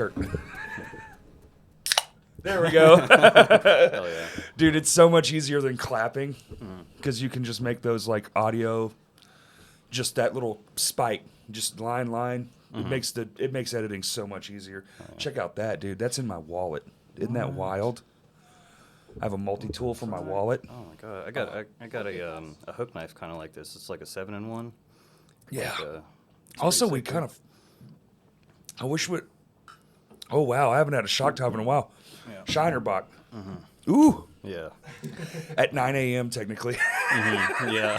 skirt. There we go. Hell yeah. Dude, it's so much easier than clapping because you can just make those like audio, just that little spike, just line. It makes editing so much easier. Check out that, dude. That's in my wallet. Isn't that wild? I have a multi-tool for my wallet. Oh my god, I got a hook knife kind of like this. It's like a 7-in-1. Yeah. Like Also, we kind of. I wish we. Oh wow, I haven't had a shock top in a while. Yeah. Shinerbach. Ooh. Yeah. At 9 a.m. technically. Yeah.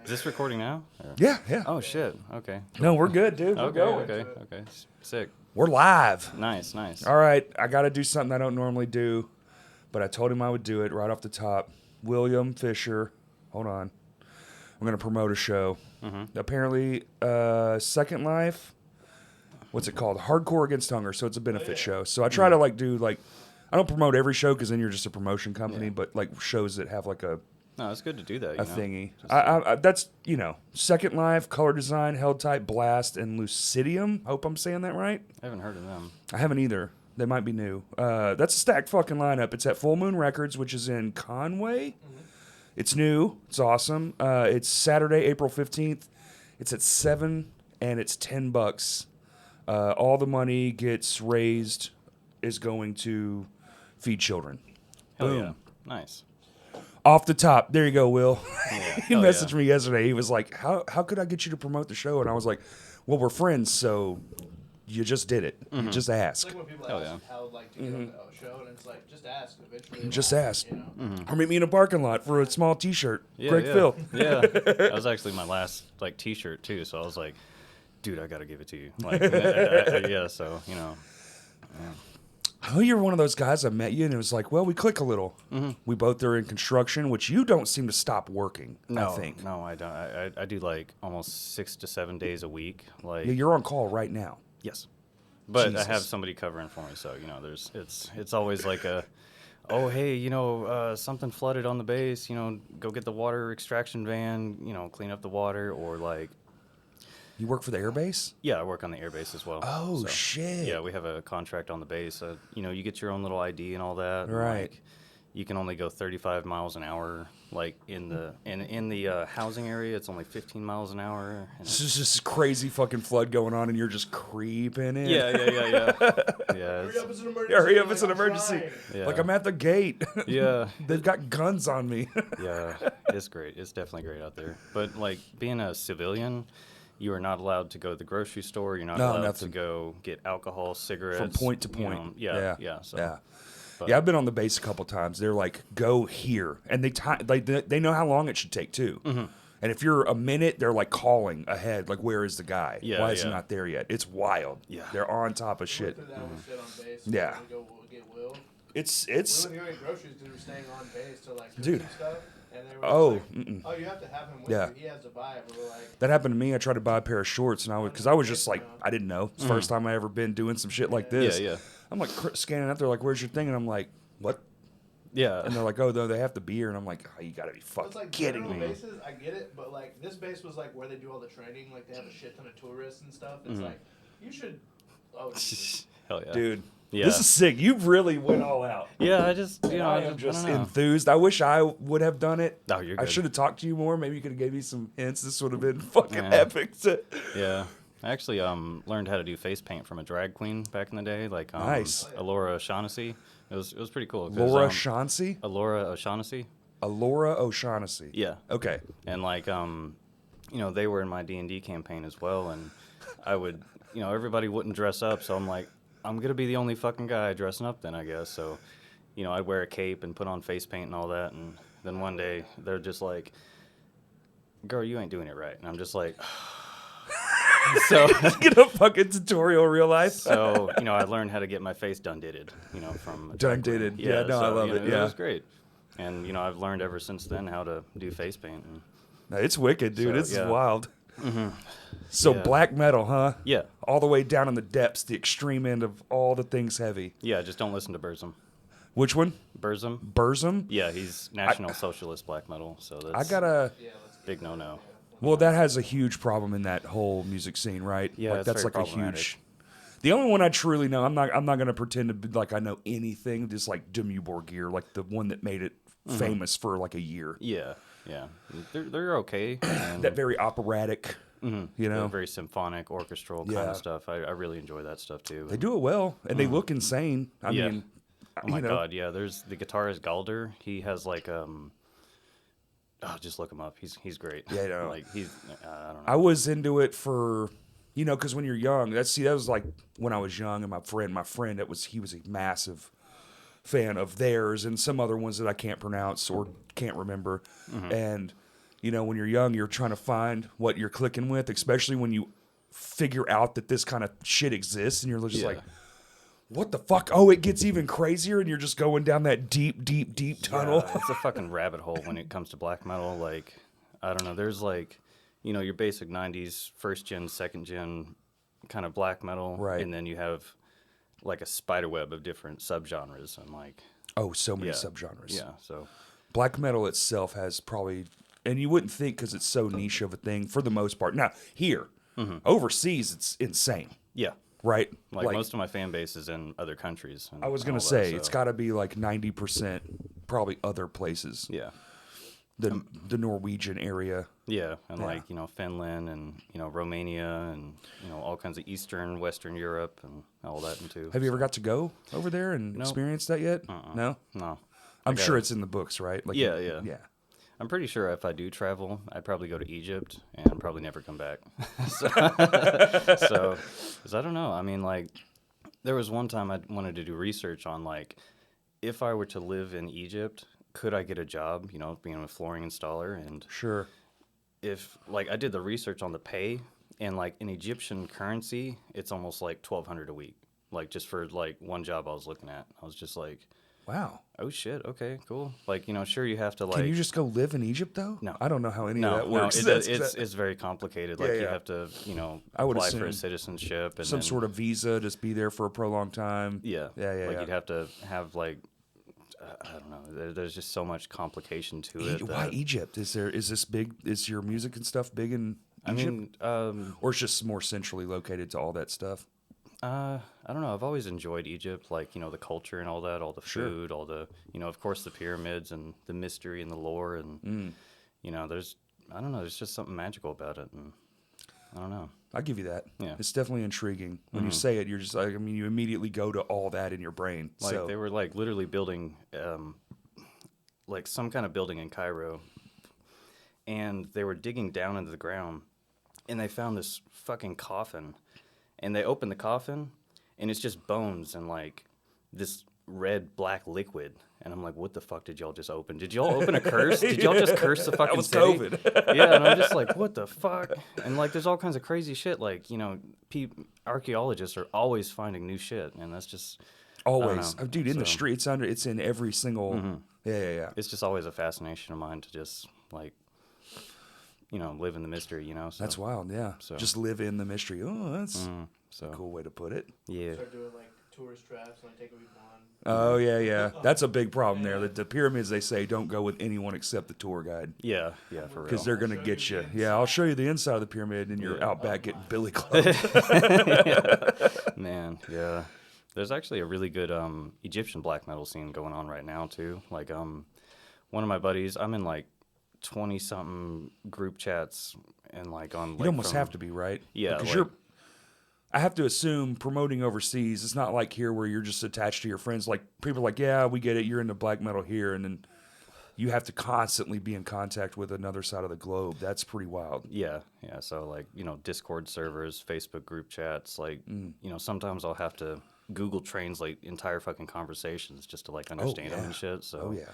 Is this recording now? Or? Yeah. Oh shit. Okay. No, we're good, dude. We're going. Okay. Sick. We're live. Nice. All right, I got to do something I don't normally do, but I told him I would do it right off the top. William Fisher. Hold on. I'm going to promote a show. Apparently, Second Life. What's it called? Hardcore Against Hunger. So it's a benefit show. So I try to do I don't promote every show because then you're just a promotion company, but like shows that have like a No, it's good to do that. thingy. I that's Second Life, Color Design, Held Tight, Blast, and Lucidium. Hope I'm saying that right. I haven't heard of them. I haven't either. They might be new. That's a stacked fucking lineup. It's at Full Moon Records, which is in Conway. It's new. It's awesome. It's Saturday, April 15th. It's at 7 and it's $10. All the money gets raised is going to feed children. Hell Boom. yeah. Nice. Off the top. There you go, Will. Yeah. He Hell messaged yeah. me yesterday. He was like, how could I get you to promote the show? And I was like, well, we're friends, so you just did it. You just ask. It's like when people Hell ask yeah. how to get on the show, and it's like, just ask. Eventually, Just they'll, ask. You know? Or meet me in a parking lot for a small T-shirt. Yeah, GregFilth. Yeah. That was actually my last T-shirt too. So I was like, dude, I gotta give it to you. Yeah. So Yeah. Oh, you're one of those guys I met you, and it was like, well, we click a little. We both are in construction, which you don't seem to stop working. I think. No, I don't. I do almost 6 to 7 days a week. Yeah, you're on call right now. Yes, but Jesus. I have somebody covering for me. So it's always like oh hey, something flooded on the base. Go get the water extraction van. Clean up the water or like. You work for the airbase? Yeah, I work on the airbase as well. Oh, so, shit. Yeah, we have a contract on the base. You get your own little ID and all that. Right. And, you can only go 35 miles an hour. Like in the housing area, it's only 15 miles an hour. And This is just crazy fucking flood going on, and you're just creeping in. yeah. Yeah, Hurry up, it's an emergency. Hurry up, it's an I'm emergency. trying. Yeah. Like I'm at the gate. Yeah. They've got guns on me. Yeah, it's great. It's definitely great out there. But like being a civilian, you are not allowed to go to the grocery store. You're not allowed nothing. to go get alcohol, cigarettes. From point to point. Yeah. So, Yeah. but- Yeah, I've been on the base a couple times. They're like, go here. And they know how long it should take, too. And if you're a minute, they're like calling ahead, like, where is the guy? Yeah, Why is he yeah. not there yet? It's wild. Yeah. They're on top of shit. Went through that with shit on base. Yeah. We go get Will. It's We went to go get groceries because we were staying on base to like Dude. and stuff. And they were Oh, just like, oh, you have to have him with Yeah. you. He has to buy it. But we're like, that happened to me. I tried to buy a pair of shorts, and because I was just like, I didn't know. It's the first time I ever been doing some shit like this. Yeah. I'm like scanning up. They're like, where's your thing? And I'm like, what? Yeah. And they're like, oh, no, they have the beer. And I'm like, oh, you got to be it's fucking like kidding general me. bases. I get it, but like this base was like where they do all the training. Like they have a shit ton of tourists and stuff. It's like you should. Oh, Hell yeah. Dude, Yeah. this is sick. You really went all out. Yeah, I just, I am I just don't know. enthused. I wish I would have done it. Oh, you're I good. should have talked to you more. Maybe you could have gave me some hints. This would have been fucking Yeah. epic. Yeah. I actually learned how to do face paint from a drag queen back in the day, like Nice. Alora O'Shaughnessy. It was pretty cool. 'cause, Laura Shaughnessy? Alora O'Shaughnessy. Alora O'Shaughnessy. Yeah. Okay. And like they were in my D&D campaign as well, and I would, everybody wouldn't dress up, so I'm like, I'm gonna be the only fucking guy dressing up then, I guess. So, I'd wear a cape and put on face paint and all that, and then one day they're just like, "Girl, you ain't doing it right," and I'm just like. So, Get a fucking tutorial real life. so I learned how to get my face done-ditted, from a drag queen. Done-ditted. Yeah, no, I love it, It yeah. was great, and I've learned ever since then how to do face paint. And, No, it's wicked, dude. So, This yeah. is wild. So Yeah. black metal, huh? yeah, All the way down in the depths, the extreme end of all the things heavy. yeah. Just don't listen to Burzum. Which one? Burzum. Burzum? Yeah, he's National Socialist black metal, so that's I gotta. yeah, let's get big no-no. Well, that has a huge problem in that whole music scene, right? Yeah, like it's that's very like a huge. The only one I truly know, I'm not going to pretend to be like I know anything. Just like Demubor gear, like the one that made it famous for like a year. Yeah. They're okay. And That very operatic, you know, the very symphonic, orchestral kind Yeah. of stuff. I really enjoy that stuff too. they do it well, and they look insane. I Yeah. mean, Oh my you know, god, yeah. There's the guitarist Galder. He has like just look him up. He's great. Yeah, I know. like he's I don't know. I was into it for, you know, because when you're young, that was like when I was young, and my friend, he was a massive fan of theirs and some other ones that I can't pronounce or can't remember. And, you know, when you're young, you're trying to find what you're clicking with, especially when you figure out that this kind of shit exists, and you're just like, what the fuck? Oh, it gets even crazier, and you're just going down that deep tunnel. Yeah, it's a fucking rabbit hole when it comes to black metal. Like, I don't know. There's like, you know, your basic 90s, first gen, second gen kind of black metal. Right. And then you have like a spider web of different subgenres and like. Oh, so many subgenres. Yeah. So. Black metal itself has probably, and you wouldn't think because it's so niche of a thing for the most part. Now, here, overseas, it's insane. Yeah. Right? Like most of my fan base is in other countries. I was going to say, it's got to be like 90% probably other places. Yeah. The Norwegian area. Yeah. And like, you know, Finland and, you know, Romania and, you know, all kinds of Eastern, Western Europe and all that too. Have you ever got to go over there and experience that yet? No? No. I'm sure it's in the books, right? Like, Yeah. Yeah. I'm pretty sure if I do travel, I'd probably go to Egypt and probably never come back. So, 'cause I don't know. I mean, like, there was one time I wanted to do research on, like, if I were to live in Egypt, could I get a job, you know, being a flooring installer? And Sure. if, like, I did the research on the pay, and, like, in Egyptian currency, it's almost like $1,200 a week. Like, just for, like, one job I was looking at. I was just like, Wow. oh, shit, okay, cool. Like, you know, sure, you have to, like... Can you just go live in Egypt, though? No. I don't know how any of that works. No, it's very complicated. Like, Yeah, you yeah. have to, you know, I would apply for a assume citizenship. And some then, sort of visa, just be there for a prolonged time. Yeah. Yeah. Like, you'd have to have, like, I don't know. There's just so much complication to it. Why Egypt? Is this big? Is your music and stuff big in Egypt? I mean, or it's just more centrally located to all that stuff? I don't know. I've always enjoyed Egypt, like, you know, the culture and all that, all the food, all the, you know, of course, the pyramids and the mystery and the lore. And, you know, I don't know, there's just something magical about it. And I don't know. I'll give you that. Yeah. It's definitely intriguing. When you say it, you're just like, I mean, you immediately go to all that in your brain. Like, so. they were, like, literally building, like, some kind of building in Cairo. And they were digging down into the ground. And they found this fucking coffin. And they opened the coffin, and it's just bones and, like, this red-black liquid. And I'm like, what the fuck did y'all just open? Did y'all open a curse? Did y'all just curse the fucking That was city? COVID. Yeah, and I'm just like, what the fuck? And, like, there's all kinds of crazy shit. Like, you know, archaeologists are always finding new shit, and that's just... Always. I don't know. Dude, in the streets, it's in every single... Yeah. It's just always a fascination of mine to just, like... you know, live in the mystery, you know. So, That's wild, yeah. So. Just live in the mystery. Oh, that's so a cool way to put it. Yeah. Start doing like tourist traps and like take a week one. Oh, yeah. That's a big problem there. That the pyramids, they say, don't go with anyone except the tour guide. Yeah, for real. Because they're going to get you. Yeah, I'll show you the inside of the pyramid, and you're out back getting billy clubbed. Man, yeah. There's actually a really good Egyptian black metal scene going on right now, too. Like, one of my buddies, I'm in, like, 20-something group chats and, like, on... You almost have to be, right? Yeah, Because like, I have to assume promoting overseas, it's not like here where you're just attached to your friends. Like, people are like, yeah, we get it, you're into black metal here, and then you have to constantly be in contact with another side of the globe. That's pretty wild. Yeah. So, like, you know, Discord servers, Facebook group chats, like, you know, sometimes I'll have to Google Translate entire fucking conversations just to, like, understand them and shit. So, Oh, yeah.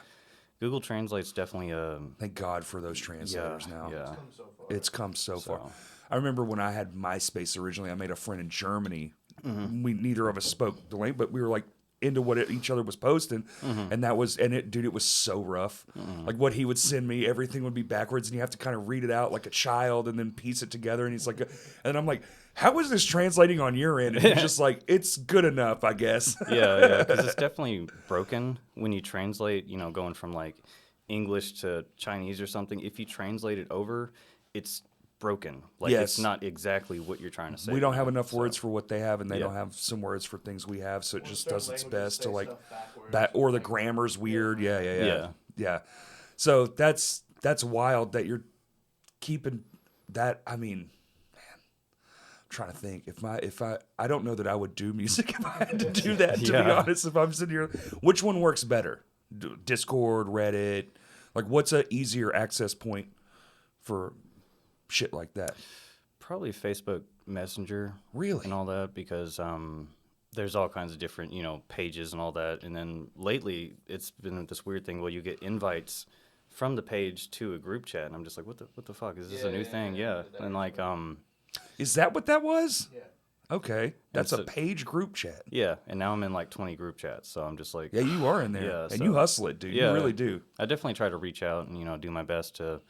Google Translate's definitely Thank God for those translators now. Yeah. It's come so far. I remember when I had MySpace originally, I made a friend in Germany. We neither of us spoke the language, but we were like into what each other was posting, and it was so rough. Like what he would send me, everything would be backwards, and you have to kind of read it out like a child and then piece it together. And he's like, and I'm like, how is this translating on your end? And he's just like, it's good enough, I guess. Yeah, because it's definitely broken when you translate, you know, going from like English to Chinese or something. If you translate it over, it's broken. Like Yes. it's not exactly what you're trying to say. We don't you have know? enough So, words for what they have, and they Yeah. don't have some words for things we have, so it just certain does its languages best to say like stuff backwards, that, or the like- grammar's weird. Yeah. Yeah. So that's wild that you're keeping that. I mean, man, I'm trying to think if I don't know that I would do music if I had to do that. To be Yeah. honest, if I'm sitting here, which one works better? Discord, Reddit, like what's a easier access point for shit like that? Probably Facebook Messenger. Really? And all that because there's all kinds of different, pages and all that. And then lately it's been this weird thing where you get invites from the page to a group chat, and I'm just like, what the fuck? Is this a new thing? Yeah. And like Is that what that was? Yeah. Okay, that's a so- page group chat. yeah, and now I'm in like 20 group chats, so I'm just like, Yeah, you are in there, Yeah, and so- you hustle it, dude. Yeah. You really do. I definitely try to reach out and do my best to,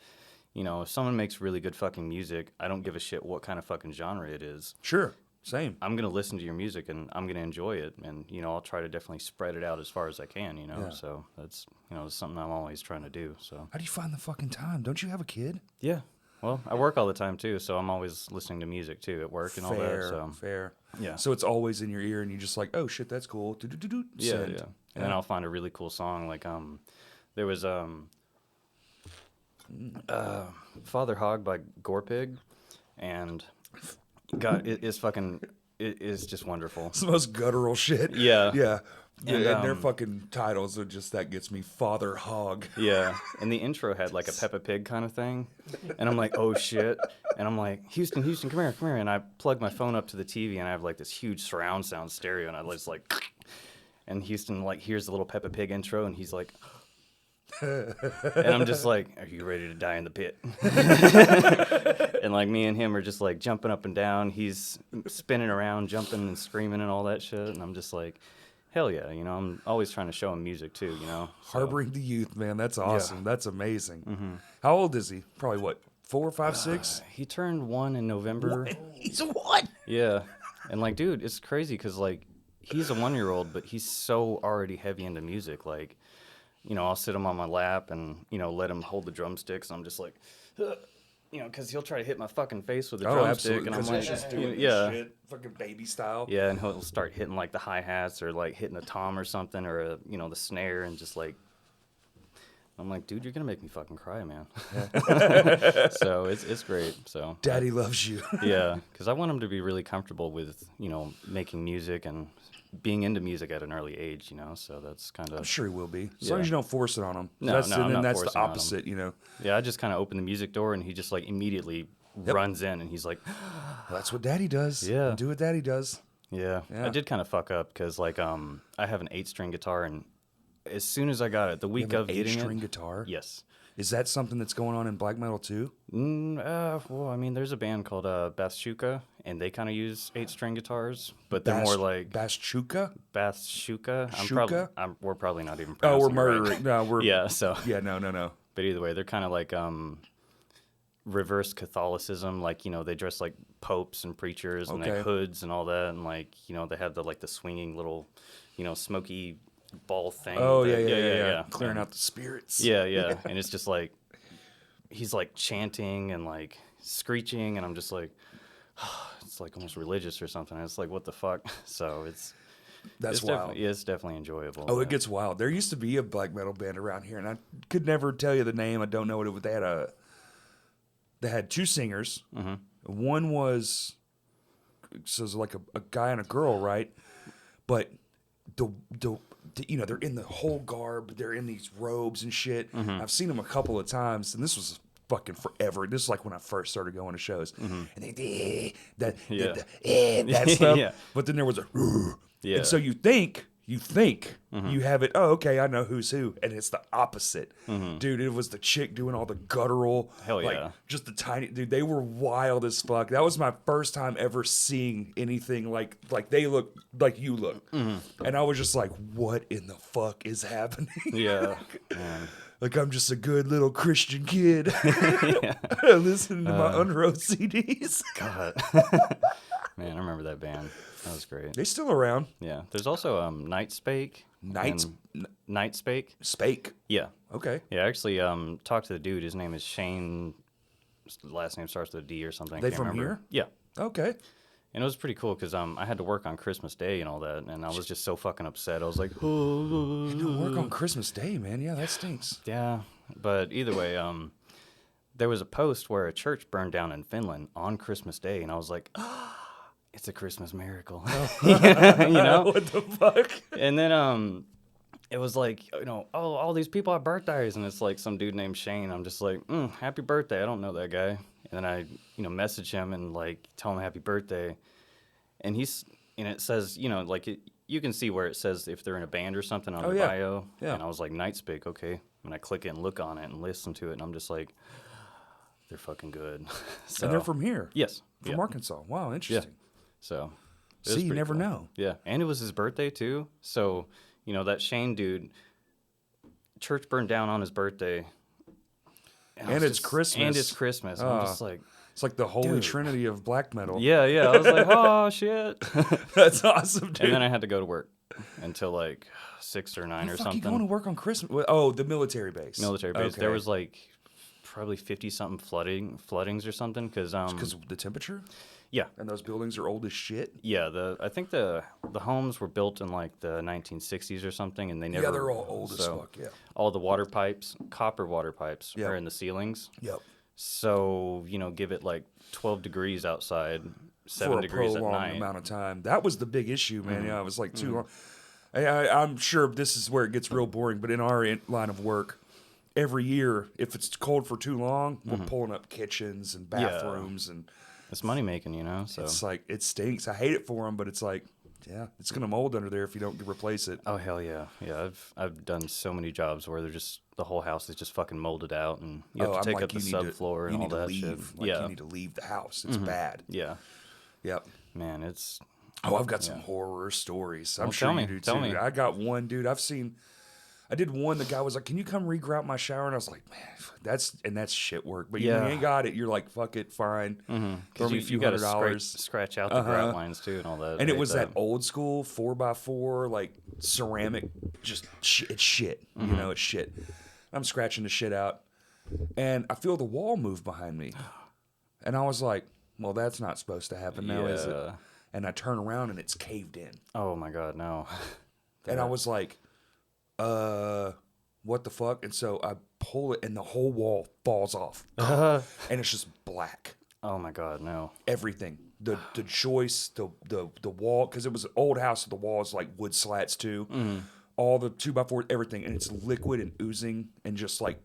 if someone makes really good fucking music, I don't give a shit what kind of fucking genre it is. Sure, same. I'm gonna listen to your music and I'm gonna enjoy it, and I'll try to definitely spread it out as far as I can. Yeah. So that's something I'm always trying to do. So How do you find the fucking time? Don't you have a kid? yeah, well, I work all the time too, so I'm always listening to music too at work and all that. So Fair. yeah, So it's always in your ear, and you just like, oh shit, that's cool. Do-do-do-do, yeah, send. yeah. And then I'll find a really cool song. Like there was Father Hog by Gorepig, and God, it is just wonderful. It's the most guttural shit. Yeah. Yeah. And, And their fucking titles are just, that gets me, Father Hog. Yeah, and the intro had like a Peppa Pig kind of thing, and I'm like, oh shit, and I'm like, Houston, come here, and I plug my phone up to the TV, and I have like this huge surround sound stereo, and I just like, and Houston like hears the little Peppa Pig intro, and he's like, and I'm just like, are you ready to die in the pit? And like me and him are just like jumping up and down, he's spinning around, jumping and screaming and all that shit, and I'm just like, hell yeah, I'm always trying to show him music too, so. Harboring the youth, man. That's awesome. That's amazing. Mm-hmm. How old is he? Probably what, 4, 5, 6? He turned 1 in November. He's a what? Yeah, and like, dude, it's crazy because like he's a 1-year-old, but he's so already heavy into music. Like, I'll sit him on my lap and let him hold the drumsticks. And I'm just like, because he'll try to hit my fucking face with the drumstick, and I'm like, just doing yeah, this shit, fucking baby style. yeah, and he'll start hitting like the hi hats or like hitting a tom or something or the snare, and just like. I'm like, dude, you're gonna make me fucking cry, man. So it's great. So Daddy loves you. yeah, because I want him to be really comfortable with making music and being into music at an early age. So that's kind I'm of sure he will be. As Yeah. long as you don't force it on him. No, that's, no, and I'm then not that's the forcing it on him. opposite, yeah. I just kind of open the music door and he just like immediately runs in and he's like, That's what Daddy does. Yeah. Do what Daddy does. yeah. Yeah. I did kind of fuck up because like I have an 8-string guitar, and as soon as I got it, the You week have of an getting 8-string it, guitar. yes. Is that something that's going on in black metal too? Well, I mean, there's a band called Basschuka, and they kind of use 8-string guitars, but they're more like Basschuka? Basschuka. Shuka? We're probably not even Oh, we're pronouncing it right. murdering. No, we're Yeah, so Yeah, no. but either way, they're kind of like reverse Catholicism. Like they dress like popes and preachers, and they Okay. have hoods and all that, and like they have the swinging little smoky ball thing. Oh that- yeah. Clearing And- out the spirits. Yeah, yeah, and it's just like he's like chanting and like screeching, and I'm just like, it's like almost religious or something. It's like, what the fuck? So That's it's wild. It's definitely enjoyable. Oh, yeah. it gets wild. There used to be a black metal band around here, and I could never tell you the name. I don't know what it was. They had 2 singers. Mm-hmm. One was so it was like a guy and a girl, right? But the they're in the whole garb. They're in these robes and shit. Mm-hmm. I've seen them a couple of times, and this was fucking forever. This is like when I first started going to shows, and they that Yeah. that stuff. Yeah. But then there was a Yeah. and so you think you have it. Oh, okay, I know who's who, and it's the opposite, dude. It was the chick doing all the guttural, Hell like, yeah. just the tiny dude. They were wild as fuck. That was my first time ever seeing anything like they look like you look, and I was just like, what in the fuck is happening? Yeah. Man. Like I'm just a good little Christian kid listening to my Unroad CDs. God. Man, I remember that band. That was great. They still around. Yeah. There's also Nightspake. Nightspake. Spake. Yeah. Okay. Yeah, I actually talked to the dude. His name is Shane last name starts with a D or something. They I can't from remember. here? Yeah. Okay. And it was pretty cool because I had to work on Christmas Day and all that, and I was just so fucking upset. I was like, No work on Christmas Day, man. Yeah, that stinks. yeah. But either way, there was a post where a church burned down in Finland on Christmas Day, and I was like, it's a Christmas miracle. You know? What the fuck? And then it was like, all these people have birthdays, and it's like some dude named Shane. I'm just like, happy birthday. I don't know that guy. And then I, message him and like tell him happy birthday. And it says, you can see where it says if they're in a band or something on their bio. Yeah. And I was like, Nightspeak, okay. And I click it and look on it and listen to it, and I'm just like, they're fucking good. So, And they're from here? Yes. From Arkansas. Wow, interesting. So. See, you never know. Yeah. And it was his birthday too. So, that Shane dude, church burned down on his birthday. And it's Christmas. And it's Christmas. I'm just like, it's like the holy dude. trinity of black metal. yeah. I was like, oh, shit. That's awesome, dude. And then I had to go to work until like 6 or 9 or fuck something. You going to work on Christmas? Oh, the military base. Military base. Okay. There was like probably 50-something floodings or something. Because of the temperature? Yeah. And those buildings are old as shit? Yeah. I think the homes were built in like the 1960s or something, and they never. Yeah, they're all old as fuck, yeah. All the water pipes, copper water pipes, Yep. are in the ceilings. Yep. So, give it like 12 degrees outside, 7 For a degrees at prolonged night. amount of time. That was the big issue, man. Yeah, it was like too long. I'm sure this is where it gets real boring, but in our line of work, every year, if it's cold for too long, we're pulling up kitchens and bathrooms and It's money making, so. it's like, it stinks. I hate it for them, but it's like, yeah, it's going to mold under there if you don't replace it. Oh, hell yeah. Yeah, I've done so many jobs where the whole house is just fucking molded out, and you have to take up the subfloor and all that shit. Like, you need to leave the house. It's bad. Yeah. Yep. Man, it's... Oh, I've got some horror stories. I'm Well, sure tell you me, do tell too. me. I got one, dude. I did one. The guy was like, "Can you come regrout my shower?" And I was like, "Man, that's shit work." But you ain't got it. You're like, "Fuck it, fine." Throw me a few $100. Scratch out the grout lines too and all that. And it was that old school 4x4 like ceramic, just it's shit. It's shit. I'm scratching the shit out, and I feel the wall move behind me, and I was like, "Well, that's not supposed to happen now, is it?" And I turn around and it's caved in. Oh my god, no. And I was like, what the fuck? And so I pull it and the whole wall falls off. And it's just black. Oh my god, no. Everything. The joist, the wall, because it was an old house, so the walls like wood slats too. All the 2x4, everything. And it's liquid and oozing and just like,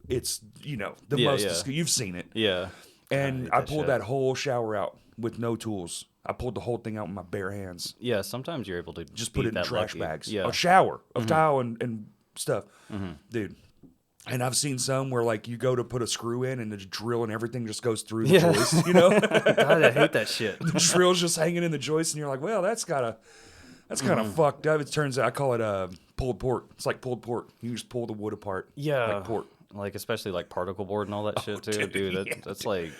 it's, the most, you've seen it. Yeah. And I pulled that whole shower out with no tools. I pulled the whole thing out with my bare hands. Yeah, sometimes you're able to just put it in trash lucky. bags. Yeah. A shower of tile and stuff. Dude. And I've seen some where like you go to put a screw in and the drill and everything just goes through the joist, God, I hate that shit. The drill's just hanging in the joist and you're like, well, that's kind of fucked up. It turns out I call it pulled pork. It's like pulled pork. You just pull the wood apart. Yeah. Like pork. Like especially like particle board and all that shit too. Dude, that's like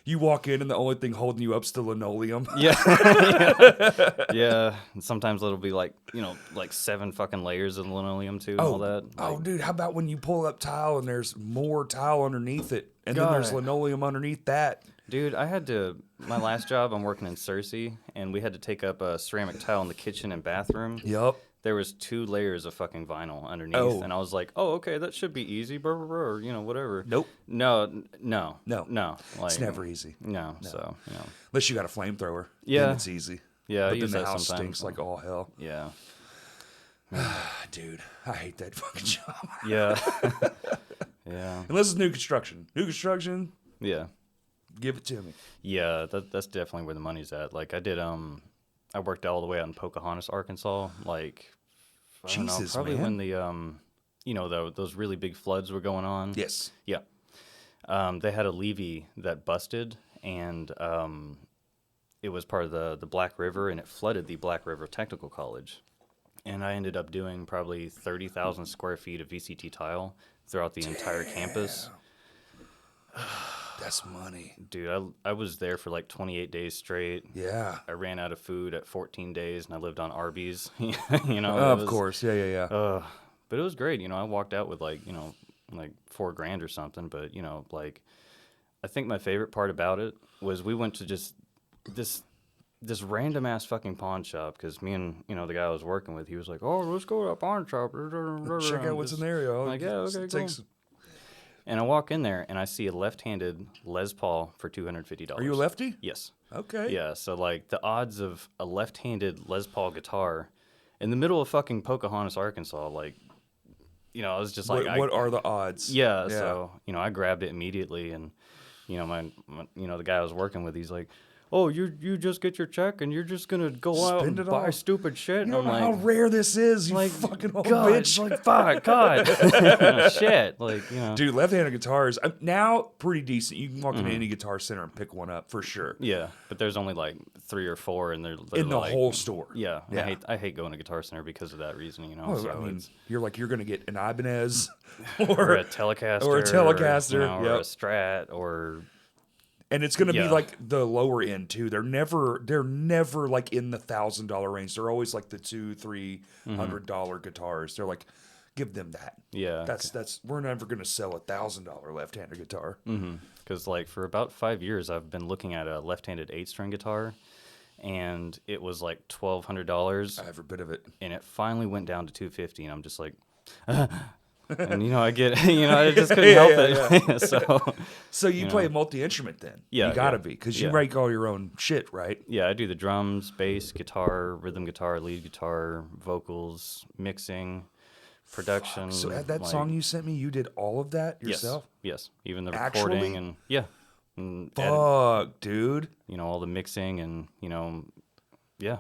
You walk in and the only thing holding you up's the linoleum. Yeah. Yeah. And sometimes it'll be like, like 7 fucking layers of linoleum too and all that. Oh, dude, how about when you pull up tile and there's more tile underneath it and then there's linoleum underneath that? Dude, my last job, I'm working in Cersei, and we had to take up a ceramic tile in the kitchen and bathroom. Yep. There was 2 layers of fucking vinyl underneath, and I was like, "Oh, okay, that should be easy," or whatever. Nope. No. Like, It's never easy. No. So Unless you got a flamethrower. Yeah. Then it's easy. Yeah, I but use then the that house sometimes. stinks like all hell. Yeah. Dude, I hate that fucking job. Yeah. Yeah. Unless it's new construction. New construction, Yeah. give it to me. Yeah, that's definitely where the money's at. Like I did, I worked all the way out in Pocahontas, Arkansas. Like, I don't know, Jesus, probably man. when the those really big floods were going on. Yes. Yeah. They had a levee that busted, and it was part of the Black River, and it flooded the Black River Technical College. And I ended up doing probably 30,000 square feet of VCT tile throughout the entire campus. That's money. Dude, I was there for like 28 days straight. Yeah. I ran out of food at 14 days, and I lived on Arby's. Of course. Yeah. But it was great. I walked out with like $4,000 or something. But like I think my favorite part about it was we went to just this random ass fucking pawn shop because me and the guy I was working with, he was like, "Oh, let's go to a pawn shop. Check out what's in there, yo." I'm like, yeah, okay, cool. And I walk in there and I see a left-handed Les Paul for $250. Are you a lefty? Yes. Okay. Yeah. So like the odds of a left-handed Les Paul guitar in the middle of fucking Pocahontas, Arkansas, like, I was just like, what are the odds? Yeah. So I grabbed it immediately, and my the guy I was working with, he's like, "Oh, you just get your check and you're just gonna go out and buy stupid shit." You don't know how rare this is, you fucking old bitch. Like, fuck, God, shit, like Dude, left-handed guitars now pretty decent. You can walk into any Guitar Center and pick one up for sure. Yeah, but there's only like 3 or 4, and they're in the like, whole store. Yeah, I hate going to Guitar Center because of that reason. Well, so I mean, you're gonna get an Ibanez or a Telecaster, or a Telecaster, or a Strat, or. And it's gonna be like the lower end too. They're never like in the $1,000 range. They're always like the $200-$300 guitars. They're like, give them that. Yeah, that's we're never gonna sell a $1,000 left-handed guitar. Because like for about 5 years, I've been looking at a left-handed 8-string guitar, and it was like $1,200. I have a bit of it, and it finally went down to $250, and I'm just like. And I get, I just couldn't help it. Yeah. So you play a multi-instrument then? Yeah, you gotta be, because you make all your own shit, right? Yeah, I do the drums, bass, guitar, rhythm guitar, lead guitar, vocals, mixing, production. So at that song you sent me, you did all of that yourself? Yes. Even the recording and dude. All the mixing and yeah.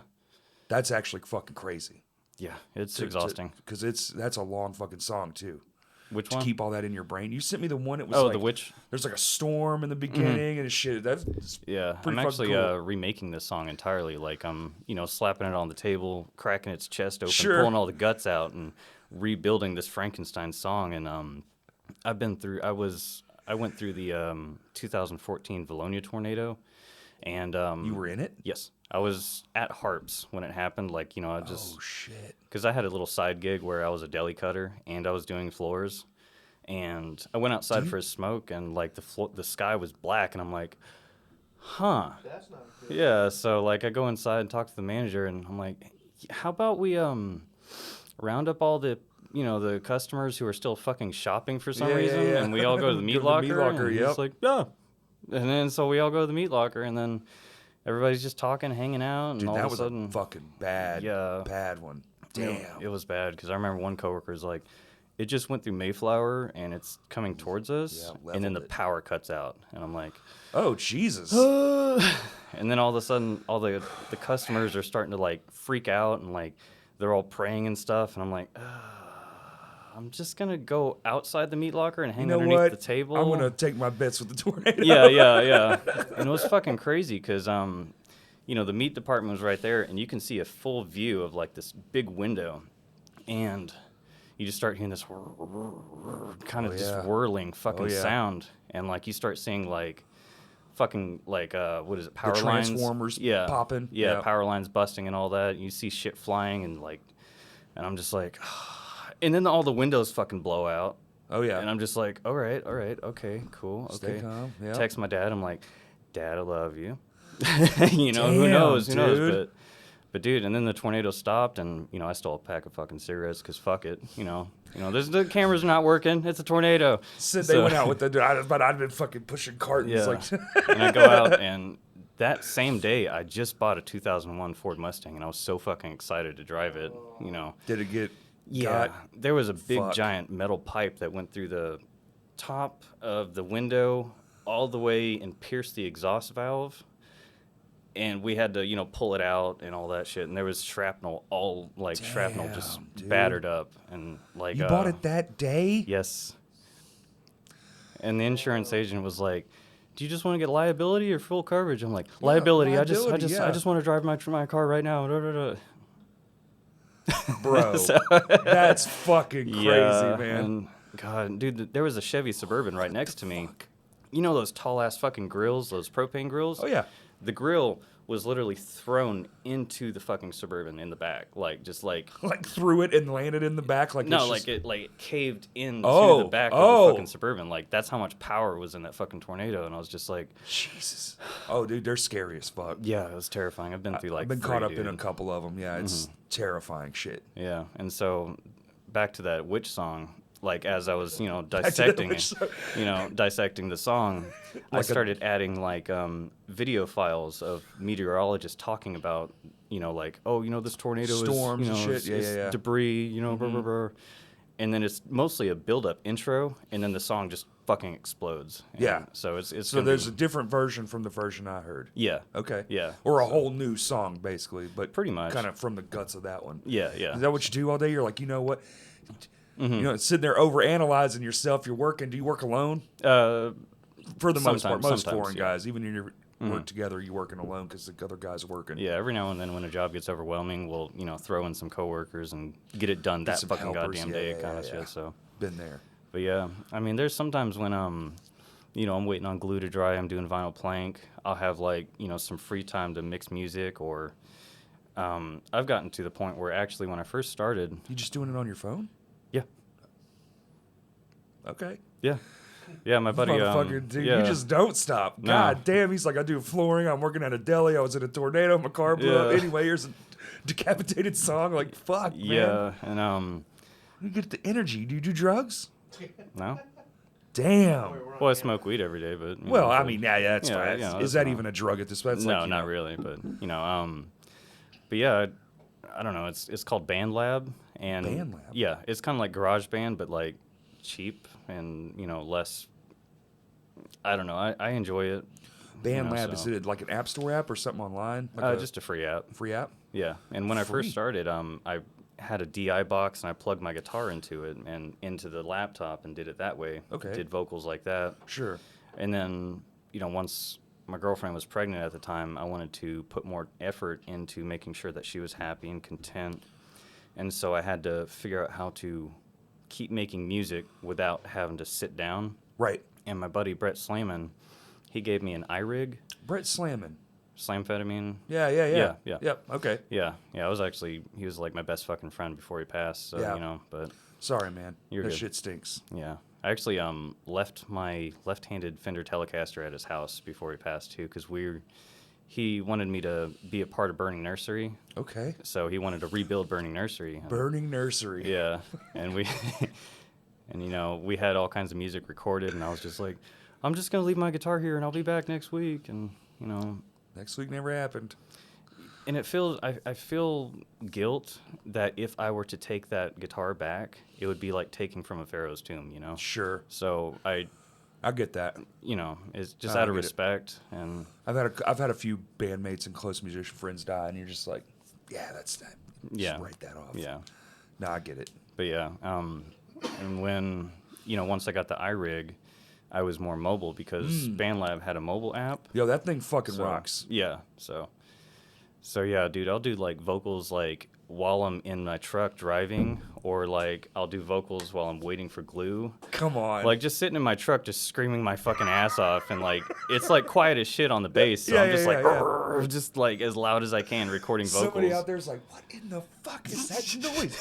That's actually fucking crazy. Yeah, it's exhausting. Because that's a long fucking song, too. Which one? To keep all that in your brain. You sent me the one, it was the witch. There's like a storm in the beginning and shit. That's I'm actually remaking this song entirely. Like, I'm, slapping it on the table, cracking its chest open, pulling all the guts out, and rebuilding this Frankenstein song. And I went through the 2014 Valonia tornado. And you were in it? Yes. I was at Harps when it happened. Like, I just... Oh, shit. Because I had a little side gig where I was a deli cutter and I was doing floors. And I went outside for a smoke, and, like, the sky was black. And I'm like, huh. That's not good. Yeah, so, like, I go inside and talk to the manager, and I'm like, how about we round up all the... the customers who are still fucking shopping for some reason, and we all go to the meat locker. And he's like, yeah. And then so we all go to the meat locker, and then everybody's just talking, hanging out, and dude, all that of a sudden, was a fucking bad one. Damn, it was bad because I remember one coworker's like, it just went through Mayflower and it's coming towards us, and then the power cuts out, and I'm like, oh Jesus! And then all of a sudden, all the customers are starting to like freak out, and like they're all praying and stuff, and I'm like. I'm just going to go outside the meat locker and hang underneath the table. I'm going to take my bets with the tornado. Yeah. And it was fucking crazy because, the meat department was right there, and you can see a full view of, like, this big window. And you just start hearing this kind of just whirling fucking sound. And, like, you start seeing, like, fucking, like, what is it, power lines? Transformers popping. Yeah, power lines busting and all that. You see shit flying and, like, and I'm just like... And then all the windows fucking blow out. Oh, yeah. And I'm just like, all right, okay, cool, okay. Stay calm, yeah. Text my dad. I'm like, Dad, I love you. Damn, who knows? But dude, and then the tornado stopped, and, I stole a pack of fucking cigarettes because fuck it. The camera's not working. It's a tornado. They went out with but I'd been fucking pushing cartons. Yeah. Like. And I go out, and that same day, I just bought a 2001 Ford Mustang, and I was so fucking excited to drive it, Did it get... Yeah, there was a big giant metal pipe that went through the top of the window all the way and pierced the exhaust valve. And we had to, pull it out and all that shit. And there was shrapnel, shrapnel just battered up. And like, you bought it that day? Yes. And the insurance agent was like, do you just want to get liability or full coverage? I'm like, liability. I just want to drive my car right now. Bro, that's fucking crazy, man. And God, dude, there was a Chevy Suburban right next to me. You know those tall ass fucking grills, those propane grills? Oh yeah. the grill was literally thrown into the fucking Suburban in the back, like just like Like threw it and landed in the back. Like no, it's like just... it caved into Oh, the back of oh. the fucking Suburban. Like that's how much power was in that fucking tornado, and I was just like, Jesus. Oh, dude, they're scary as fuck. yeah, it was terrifying. I've been through like I've been 3, caught up dude. in a couple of them. Yeah, it's terrifying shit. Yeah, and so back to that witch song. Like as I was, to that dissecting witch it, dissecting the song, I started adding like video files of meteorologists talking about, like, oh, this tornado Storms is, and shit. is, Yeah, is yeah, yeah. debris, blah, blah, blah. And then it's mostly a build-up intro, and then the song just fucking explodes. And Yeah. So it's So there's a different version from the version I heard. yeah. Okay. Yeah. Or a whole new song, basically, but Pretty much. kind of from the guts of that one. Yeah, yeah. Is that what you do all day? You're like, you know what? Sitting there over analyzing yourself. You're working. Do you work alone? For the most part, most foreign guys, even when you work together, you're working alone because the other guys are working. Yeah, every now and then when a job gets overwhelming, we'll throw in some coworkers and get it done that some fucking helpers. goddamn day kind of shit. So, Been there. but yeah, I mean, there's sometimes when I'm waiting on glue to dry, I'm doing vinyl plank. I'll have like some free time to mix music, or I've gotten to the point where actually when I first started, You just doing it on your phone? yeah, Okay. yeah. Yeah, my buddy. Motherfucker, dude, yeah. you just don't stop. No. God damn, he's like, I do flooring. I'm working at a deli. I was in a tornado. My car blew up. Yeah. Anyway, here's a decapitated song. Like, fuck, man. Yeah, and You get the energy. Do you do drugs? no. Damn. Well, I smoke weed every day, but Well, I mean, yeah, that's Yeah, fine. yeah, Is that's that not- even a drug at this point? It's no, like, not really, but but yeah, I don't know. It's called Band Lab, and Band Lab? yeah, it's kind of like Garage Band, but like cheap and less. I don't know. I enjoy it. Band know, Lab, so- is it like an app store app or something online? Like Just a free app. free app? Yeah, and when I Free? first started, I had a DI box and I plugged my guitar into it and into the laptop and did it that way. Okay. Did vocals like that. Sure. And then, once my girlfriend was pregnant at the time, I wanted to put more effort into making sure that she was happy and content. And so I had to figure out how to keep making music without having to sit down. Right. And my buddy Brett Slayman, he gave me an iRig, Brett Slammin. Slamfetamine. Yeah. Yeah. Yep. Okay. Yeah, he was like my best fucking friend before he passed. So, Yeah. but Sorry, man. You're that good. shit stinks. yeah. I actually left my left-handed Fender Telecaster at his house before he passed too, because he wanted me to be a part of Burning Nursery, Okay. so he wanted to rebuild Burning Nursery. Burning Nursery. Yeah, and we we had all kinds of music recorded, and I was just like, I'm just gonna leave my guitar here, and I'll be back next week, and Next week never happened. and it feels I feel guilt that if I were to take that guitar back, it would be like taking from a pharaoh's tomb, Sure. So I get that. it's just I out of get it. respect, and I've had a few bandmates and close musician friends die, and you're just like, yeah, that's that. Just Yeah. write that off. yeah. No, I get it. But yeah, and when once I got the iRig, I was more mobile because BandLab had a mobile app. Yo, that thing fucking So, rocks. Yeah, so yeah, dude, I'll do like vocals like while I'm in my truck driving, or like I'll do vocals while I'm waiting for glue. Come on. Like just sitting in my truck, just screaming my fucking ass off, and like it's like quiet as shit on the bass, so Yeah, I'm just yeah, like yeah. "Rrrr," just like as loud as I can recording vocals. Somebody out there's like, what in the fuck is that noise?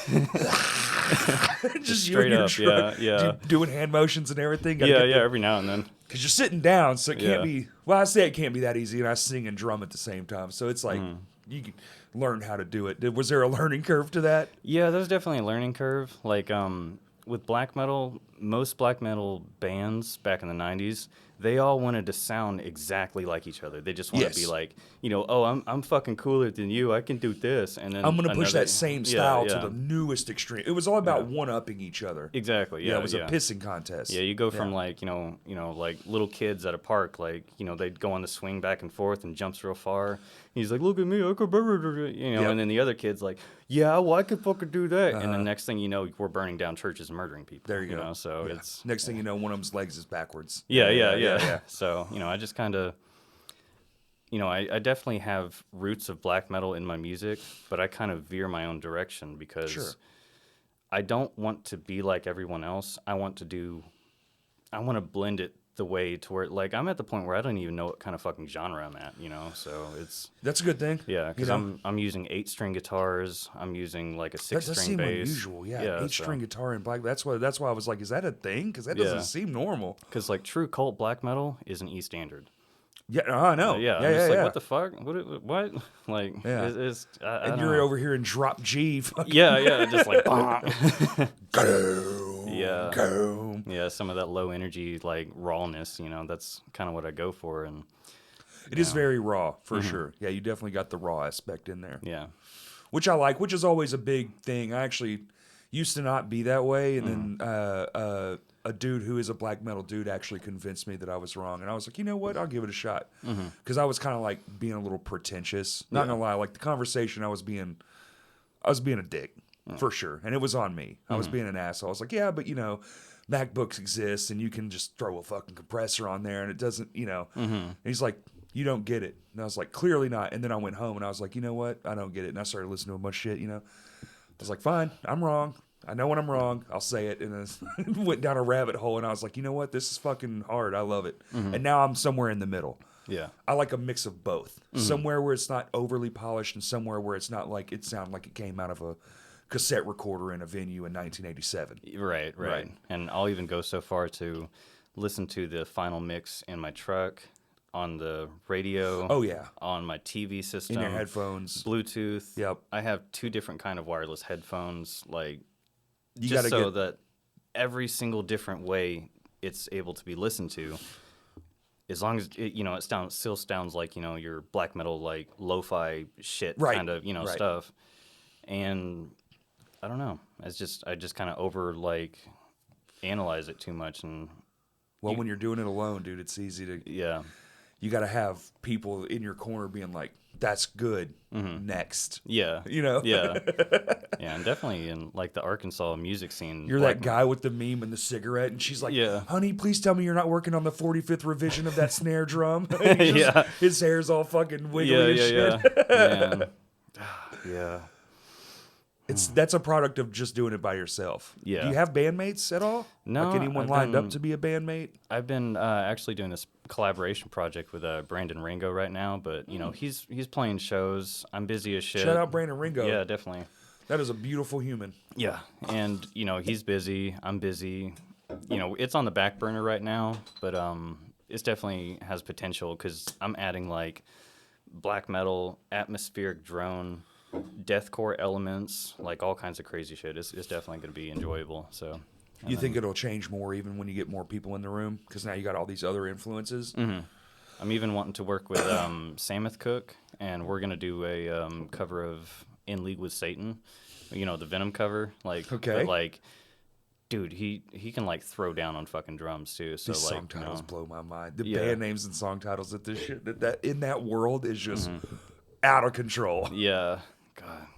Just you Straight in your up, truck, yeah. doing hand motions and everything. Yeah, every now and then. Because you're sitting down, so it can't Yeah. be. Well, I say it can't be that easy, and I sing and drum at the same time, so it's like you can learn how to do it. Was there a learning curve to that? Yeah, there's definitely a learning curve. Like with black metal, most black metal bands back in the 90s, they all wanted to sound exactly like each other. They just want to be Yes. like, oh, I'm fucking cooler than you. I can do this. And then I'm going to push another- that same Yeah, style yeah. to the newest extreme. It was all about one-upping each other. Exactly. Yeah, Yeah, it was a pissing contest. Yeah, you go from Yeah. like, like little kids at a park, like, they'd go on the swing back and forth and jumps real far. He's like, look at me, I could, Yep. and then the other kid's like, yeah, well, I could fucking do that. And then next thing you know, we're burning down churches and murdering people. There you go. So Yeah. it's Next thing you know, one of them's legs is backwards. yeah. So, I just kind of, I definitely have roots of black metal in my music, but I kind of veer my own direction because Sure. I don't want to be like everyone else. I want to blend it the way to where, like, I'm at the point where I don't even know what kind of fucking genre I'm at, so That's a good thing. yeah, because I'm using 8-string guitars, I'm using like a 6-string bass. That does seem unusual, yeah. 8-string guitar in black. That's why I was like, is that a thing? Because that doesn't seem normal. Because like true cult black metal is an E standard. Yeah, I know. Yeah, I'm just like, what the fuck? What? Like, yeah. I and you're know. over here in drop G. Yeah, just like, Go. Yeah. Go. Yeah, some of that low energy, like, rawness, that's kind of what I go for. And it is very raw, for sure. Yeah, you definitely got the raw aspect in there. Yeah. Which I like, which is always a big thing. I actually used to not be that way, and then a dude who is a black metal dude actually convinced me that I was wrong. And I was like, you know what? I'll give it a shot. Because I was kind of like being a little pretentious. Not gonna lie, like the conversation I was being a dick. For sure. And it was on me. I was being an asshole. I was like, yeah, but MacBooks exist and you can just throw a fucking compressor on there and it doesn't, And he's like, you don't get it. And I was like, clearly not. And then I went home and I was like, you know what? I don't get it. And I started listening to a bunch of shit, I was like, fine, I'm wrong. I know when I'm wrong. I'll say it. And then went down a rabbit hole and I was like, you know what? This is fucking hard. I love it. And now I'm somewhere in the middle. Yeah. I like a mix of both. Somewhere where it's not overly polished and somewhere where it's not like it sounded like it came out of a cassette recorder in a venue in 1987. Right. And I'll even go so far to listen to the final mix in my truck, on the radio. Oh, yeah. On my TV system. In your headphones. Bluetooth. Yep. I have 2 different kind of wireless headphones, like, you just so that every single different way it's able to be listened to, as long as it still sounds like your black metal, like lo-fi shit kind of stuff. And I don't know. I just kind of analyze it too much. And when you're doing it alone, dude, it's easy to. Yeah. You got to have people in your corner being like, "That's good." Next. Yeah. Yeah. Yeah, and definitely in like the Arkansas music scene. You're that guy with the meme and the cigarette, and she's like, "Honey, please tell me you're not working on the 45th revision of that snare drum." His hair's all fucking wiggly as shit. Man. Yeah. That's a product of just doing it by yourself. Yeah. Do you have bandmates at all? No. Like anyone lined up to be a bandmate? I've been actually doing this collaboration project with Brandon Ringo right now, but he's playing shows. I'm busy as shit. Shout out Brandon Ringo. Yeah, definitely. That is a beautiful human. Yeah, and he's busy. I'm busy. It's on the back burner right now, but it definitely has potential because I'm adding like black metal, atmospheric drone, deathcore elements, like all kinds of crazy shit. It's definitely going to be enjoyable. So, you think it'll change more even when you get more people in the room? Because now you got all these other influences. I'm even wanting to work with Sameth Cook, and we're going to do a cover of In League with Satan. The Venom cover. Like, okay. But, like, dude, he can like throw down on fucking drums too. So these like, song titles blow my mind. The band names and song titles that this shit that in that world is just out of control. Yeah. God,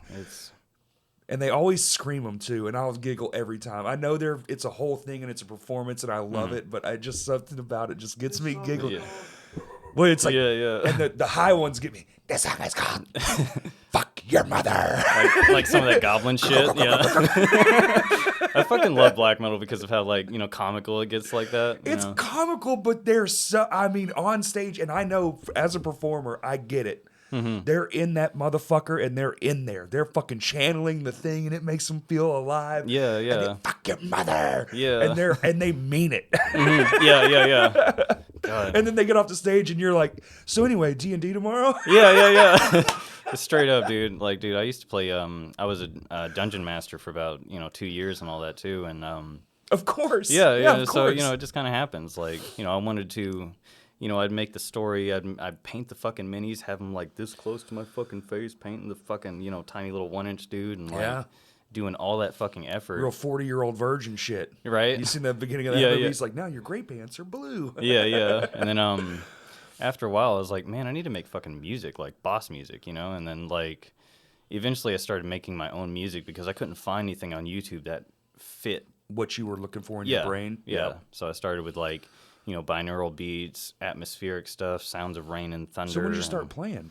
and they always scream them too, and I'll giggle every time. I know it's a whole thing and it's a performance, and I love it, but just something about it just gets me giggling. Yeah. Well, it's like, and the high ones get me. This song is called "Fuck Your Mother." Like some of that goblin shit. Yeah. I fucking love black metal because of how comical it gets like that. It's comical, but they're on stage, and I know as a performer, I get it. They're in that motherfucker, and they're in there. They're fucking channeling the thing, and it makes them feel alive. Yeah. And they, fuck your mother. Yeah. And they mean it. Yeah. God. And then they get off the stage, and you're like, so anyway, D&D tomorrow? Yeah. Straight up, dude. Like, dude, I used to play. I was a dungeon master for about 2 years and all that too, and of course. Yeah. Of So course. it just kind of happens. Like, I wanted to. I'd make the story. I'd paint the fucking minis, have them like this close to my fucking face, painting the fucking tiny little 1-inch dude, and like doing all that fucking effort. Real 40-year-old virgin shit, right? You seen the beginning of that movie? He's like, now your gray pants are blue. Yeah. And then after a while, I was like, man, I need to make fucking music, like boss music, And then like, eventually, I started making my own music because I couldn't find anything on YouTube that fit what you were looking for in your brain. Yeah. So I started with like. Binaural beats, atmospheric stuff, sounds of rain and thunder. So when did you start playing?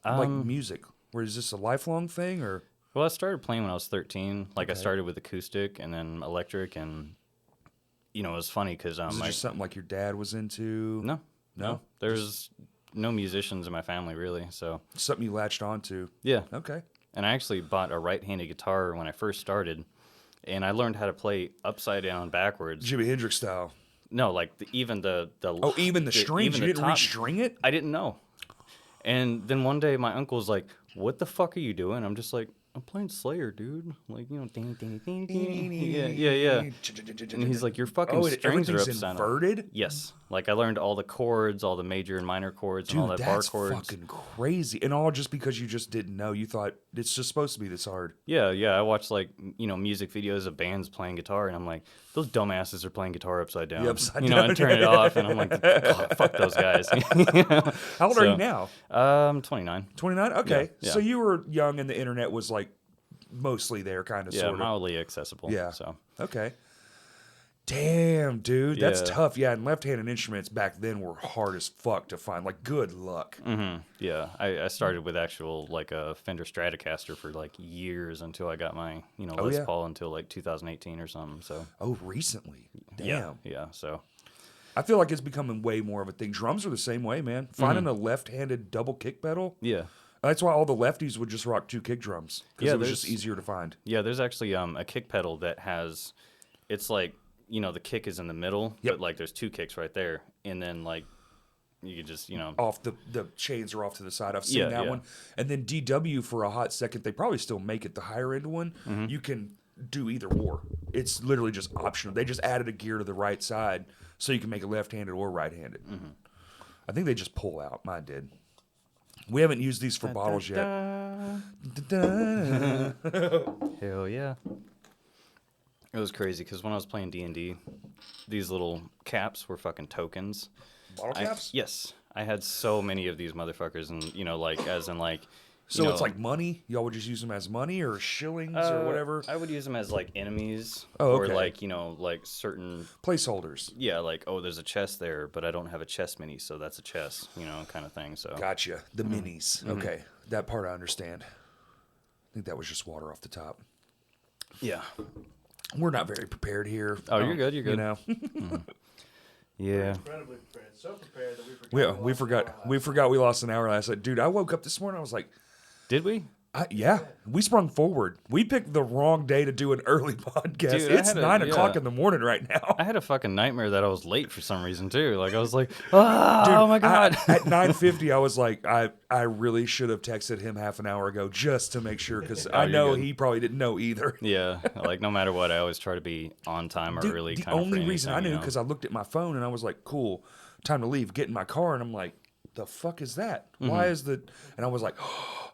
Like music? Or is this a lifelong thing, or? Well, I started playing when I was 13. Like, I started with acoustic and then electric, and, it was funny because Was it just something like your dad was into? No. There's no musicians in my family really, so Something you latched onto. yeah. Okay. And I actually bought a right-handed guitar when I first started, and I learned how to play upside down backwards. Jimi Hendrix style. No, like even the even the strings. even You the didn't top- restring it? I didn't know. And then one day my uncle's like, "What the fuck are you doing?" I'm just like, "I'm playing Slayer, dude." Like, ding, ding, ding, ding. Yeah. And he's like, "Your fucking strings are everything's upside down." inverted? Yes. Like I learned all the chords, all the major and minor chords, and all Dude, that bar that's chords. fucking crazy. And all just because you just didn't know. You thought it's just supposed to be this hard. Yeah. I watched like music videos of bands playing guitar, and I'm like, those dumbasses are playing guitar upside down. Yeah, upside down. And turn it off, and I'm like, God, fuck those guys. How old are you now? 29. 29? Okay. Yeah. So you were young and the internet was like mostly there, kind of, Yeah, sort of. mildly accessible. Yeah. So Okay. Damn, dude. That's Yeah. tough. Yeah, and left-handed instruments back then were hard as fuck to find. Like, good luck. yeah, I started with actual like a Fender Stratocaster for like years until I got my Les yeah? Paul until like 2018 or something. So Oh, recently. Damn. yeah. So I feel like it's becoming way more of a thing. Drums are the same way, man. Finding a left-handed double kick pedal. yeah. That's why all the lefties would just rock 2 kick drums. Because Yeah, it was just there's- easier to find. Yeah, there's actually a kick pedal that has, it's like, the kick is in the middle, Yep. but like there's 2 kicks right there, and then like you could just Off the chains are off to the side. I've seen that yeah. one. And then DW for a hot second, they probably still make it the higher end one. You can do either or. It's literally just optional. They just added a gear to the right side so you can make it left-handed or right-handed. I think they just pull out. Mine did. We haven't used these for bottles yet. Hell yeah. It was crazy because when I was playing D&D, these little caps were fucking tokens. Bottle caps? Yes. I had so many of these motherfuckers, and like as in like So it's like money? Y'all would just use them as money or shillings or whatever? I would use them as like enemies. Oh, Or okay. like, like certain Placeholders. yeah, like, oh, there's a chest there, but I don't have a chest mini, so that's a chest, kind of thing. So Gotcha. The minis. Okay. That part I understand. I think that was just water off the top. yeah. We're not very prepared here. Oh, you're good. You're good. You know? Yeah. Incredibly prepared. So prepared that we forgot. we forgot we lost an hour last night. Dude, I woke up this morning, I was like, Did we? yeah, we sprung forward. We picked the wrong day to do an early podcast. Dude, it's I had 9 o'clock yeah. in the morning right now. I had a fucking nightmare that I was late for some reason too. Like I was like, oh my god. At 9:50, I was like, I really should have texted him half an hour ago just to make sure, because I you're know good. he probably didn't know either. Yeah, like no matter what, I always try to be on time or Dude, early. the kind of only for reason I anything, knew because I looked at my phone and I was like, cool, time to leave. Get in my car, and I'm like, the fuck is that? Why is the? And I was like,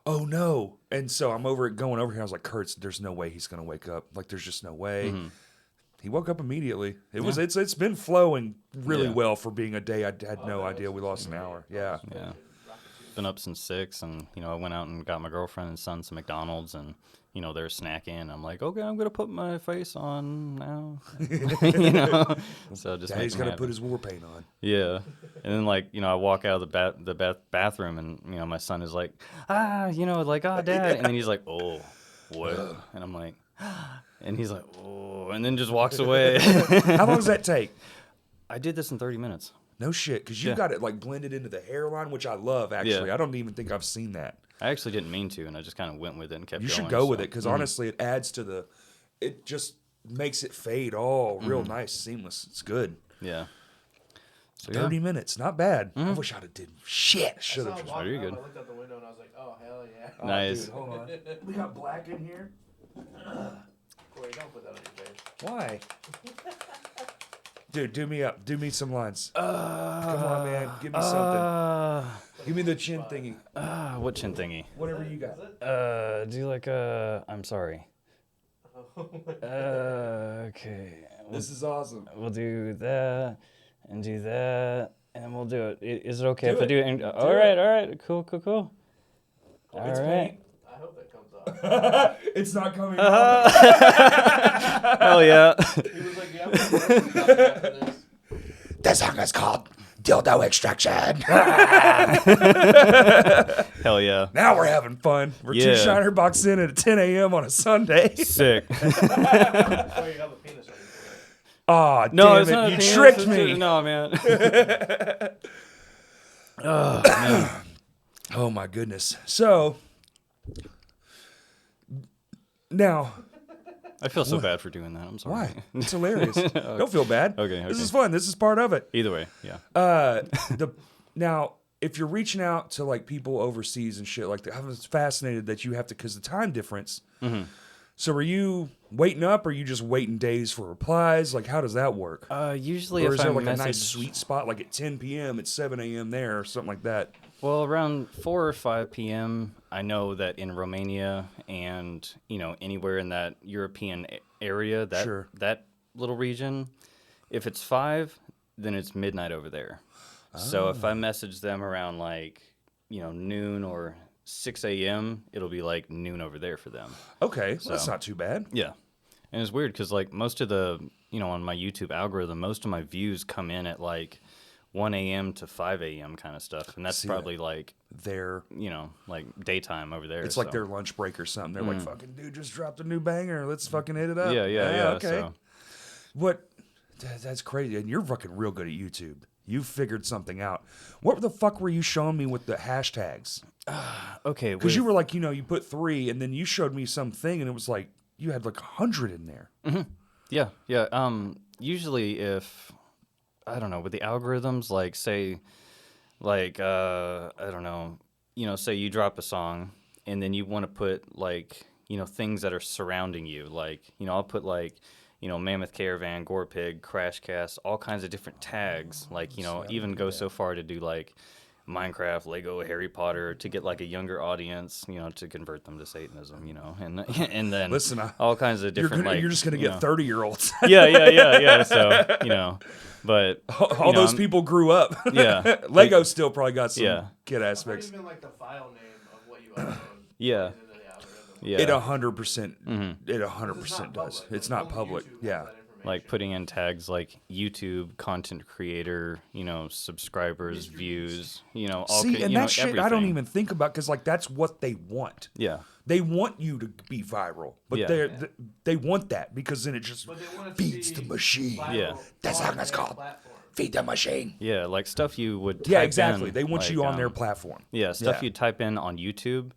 oh no. And so I'm going over here. I was like, Kurtz, there's no way he's gonna wake up. Like, there's just no way. He woke up immediately. It's been flowing really Yeah. well for being a day I had no idea we lost an hour. Yeah. Yeah. Been up since 6, and I went out and got my girlfriend and son some McDonald's, and they're snacking. I'm like, okay, I'm gonna put my face on now. So just Daddy's got gotta put his war paint on. Yeah, and then I walk out of the bathroom, and my son is like, Dad, and then he's like, oh, what? And I'm like, and he's like, oh, and then just walks away. How long does that take? I did this in 30 minutes. No shit, because you Yeah. got it like blended into the hairline, which I love. Actually, Yeah. I don't even think I've seen that. I actually didn't mean to, and I just kind of went with it and kept You going. should go with so- it, because honestly, it adds to the. It just makes it fade all real nice, seamless. It's good. Yeah. So, 30 minutes, not bad. I wish I'd have did shit. Should I have saw him just. walking you're up, good. I looked out the window and I was like, oh hell yeah. Oh, Nice. dude, hold on. We got black in here. Corey, don't put that on your face. Why? Dude, do me up. Do me some lines. Come on, man. Give me something. Give me the chin thingy. What chin thingy? Whatever you got. Do like I'm sorry. Okay. This is awesome. We'll do that and do that, and we'll do it. Is it okay Do if I it. do it? All right. Cool. All It's right. I hope that comes off. It's not coming out. Hell yeah. He was like, yeah, I'm gonna work after this. This song is called Dildo Extraction. Hell yeah. Now we're having fun. We're two Yeah. Shiner box in at 10 a.m. on a Sunday. Sick. Oh, you have a penis on your forehead. Aw, No, damn it's not it. a You penis. tricked me. No, man. Oh, man. Oh, my goodness. So, now, I feel so bad for doing that. I'm sorry. why? It's hilarious. Don't feel bad. Okay. This is fun. This is part of it. Either way, yeah. Now, if you're reaching out to like people overseas and shit like that, I was fascinated that you have to, because the time difference. Mm-hmm. So are you waiting up, or are you just waiting days for replies? Like, how does that work? Usually, Or if is there I like message, a nice sweet spot, like at 10 p.m., it's 7 a.m. there, or something like that? well, around 4 or 5 p.m., I know that in Romania and anywhere in that European area, that little region, if it's 5, then it's midnight over there. So if I message them around like noon or 6 a.m., it'll be like noon over there for them. Okay, well, that's not too bad. Yeah. And it's weird because, like, most of the, on my YouTube algorithm, most of my views come in at, like, 1 a.m. to 5 a.m. kind of stuff. And that's probably, like, like, daytime over there. It's like their lunch break or something. They're like, fucking dude, just dropped a new banger. Let's fucking hit it up. Yeah. Okay. So. That's crazy. And you're fucking real good at YouTube. You figured something out. What the fuck were you showing me with the hashtags? Okay. Because you were like, you put 3, and then you showed me something, and it was like, you had like 100 in there. Mm-hmm. Yeah. Usually if, I don't know, with the algorithms, like, say, like, I don't know, say you drop a song, and then you want to put, like, things that are surrounding you. Like, I'll put, like, Mammoth Caravan, Gore Pig, Crash Cast, all kinds of different tags. Like, even go so far to do, like, Minecraft, Lego, Harry Potter, to get, like, a younger audience, to convert them to Satanism, and then Listen, all kinds of different, you're just going to get 30-year-olds. Yeah. So, but all those people grew up. Yeah. Lego still probably got some kid Not aspects. even like the file name of what you upload. Yeah. Into the algorithm. Yeah. It 100%. Mm-hmm. It 100% does. It's not public. Yeah. Like putting in tags like YouTube, content creator, subscribers, views, all See, and that shit everything. I don't even think about, because like that's what they want. Yeah. They want you to be viral, but they want that because then it just feeds the machine. Yeah. That's how it's called. Feed the machine. Yeah, like stuff you would type Yeah, exactly. in, They want like, you on their platform. Yeah, stuff you type in on YouTube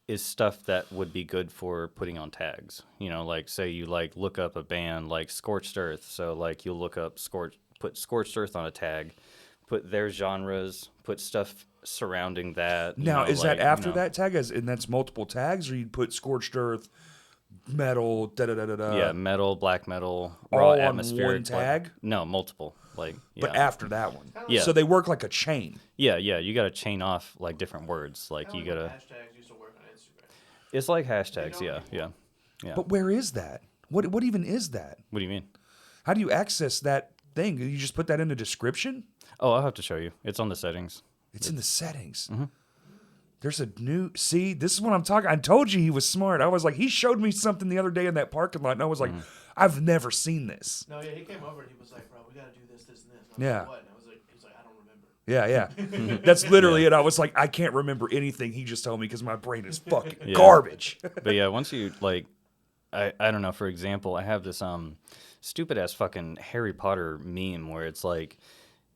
is stuff that would be good for putting on tags. Like say you like look up a band like Scorched Earth, so like you'll look up put Scorched Earth on a tag, put their genres, put stuff surrounding that. Now, is like, that after that tag, and that's multiple tags, or you'd put Scorched Earth, metal, da-da-da-da-da? Yeah, metal, black metal, all raw on atmospheric. one tag? No, multiple. Like, yeah. But after that one. Yeah. So they work like a chain. Yeah, you got to chain off like different words. Like you got to. Hashtags used to work on Instagram. It's like hashtags. Yeah. But where is that? What even is that? What do you mean? How do you access that thing? You just put that in the description? Oh, I'll have to show you. It's on the settings. It's in the settings. Mm-hmm. There's a new... See, this is what I'm talking... I told you he was smart. I was like, he showed me something the other day in that parking lot, and I was like, I've never seen this. No, yeah, he came over and he was like, bro, we got to do this, this, and this. And I was Yeah. like, what? And I was like, he was like, I don't remember. Yeah. That's literally it. I was like, I can't remember anything he just told me because my brain is fucking garbage. But yeah, once you like, I don't know. For example, I have this stupid ass fucking Harry Potter meme where it's like,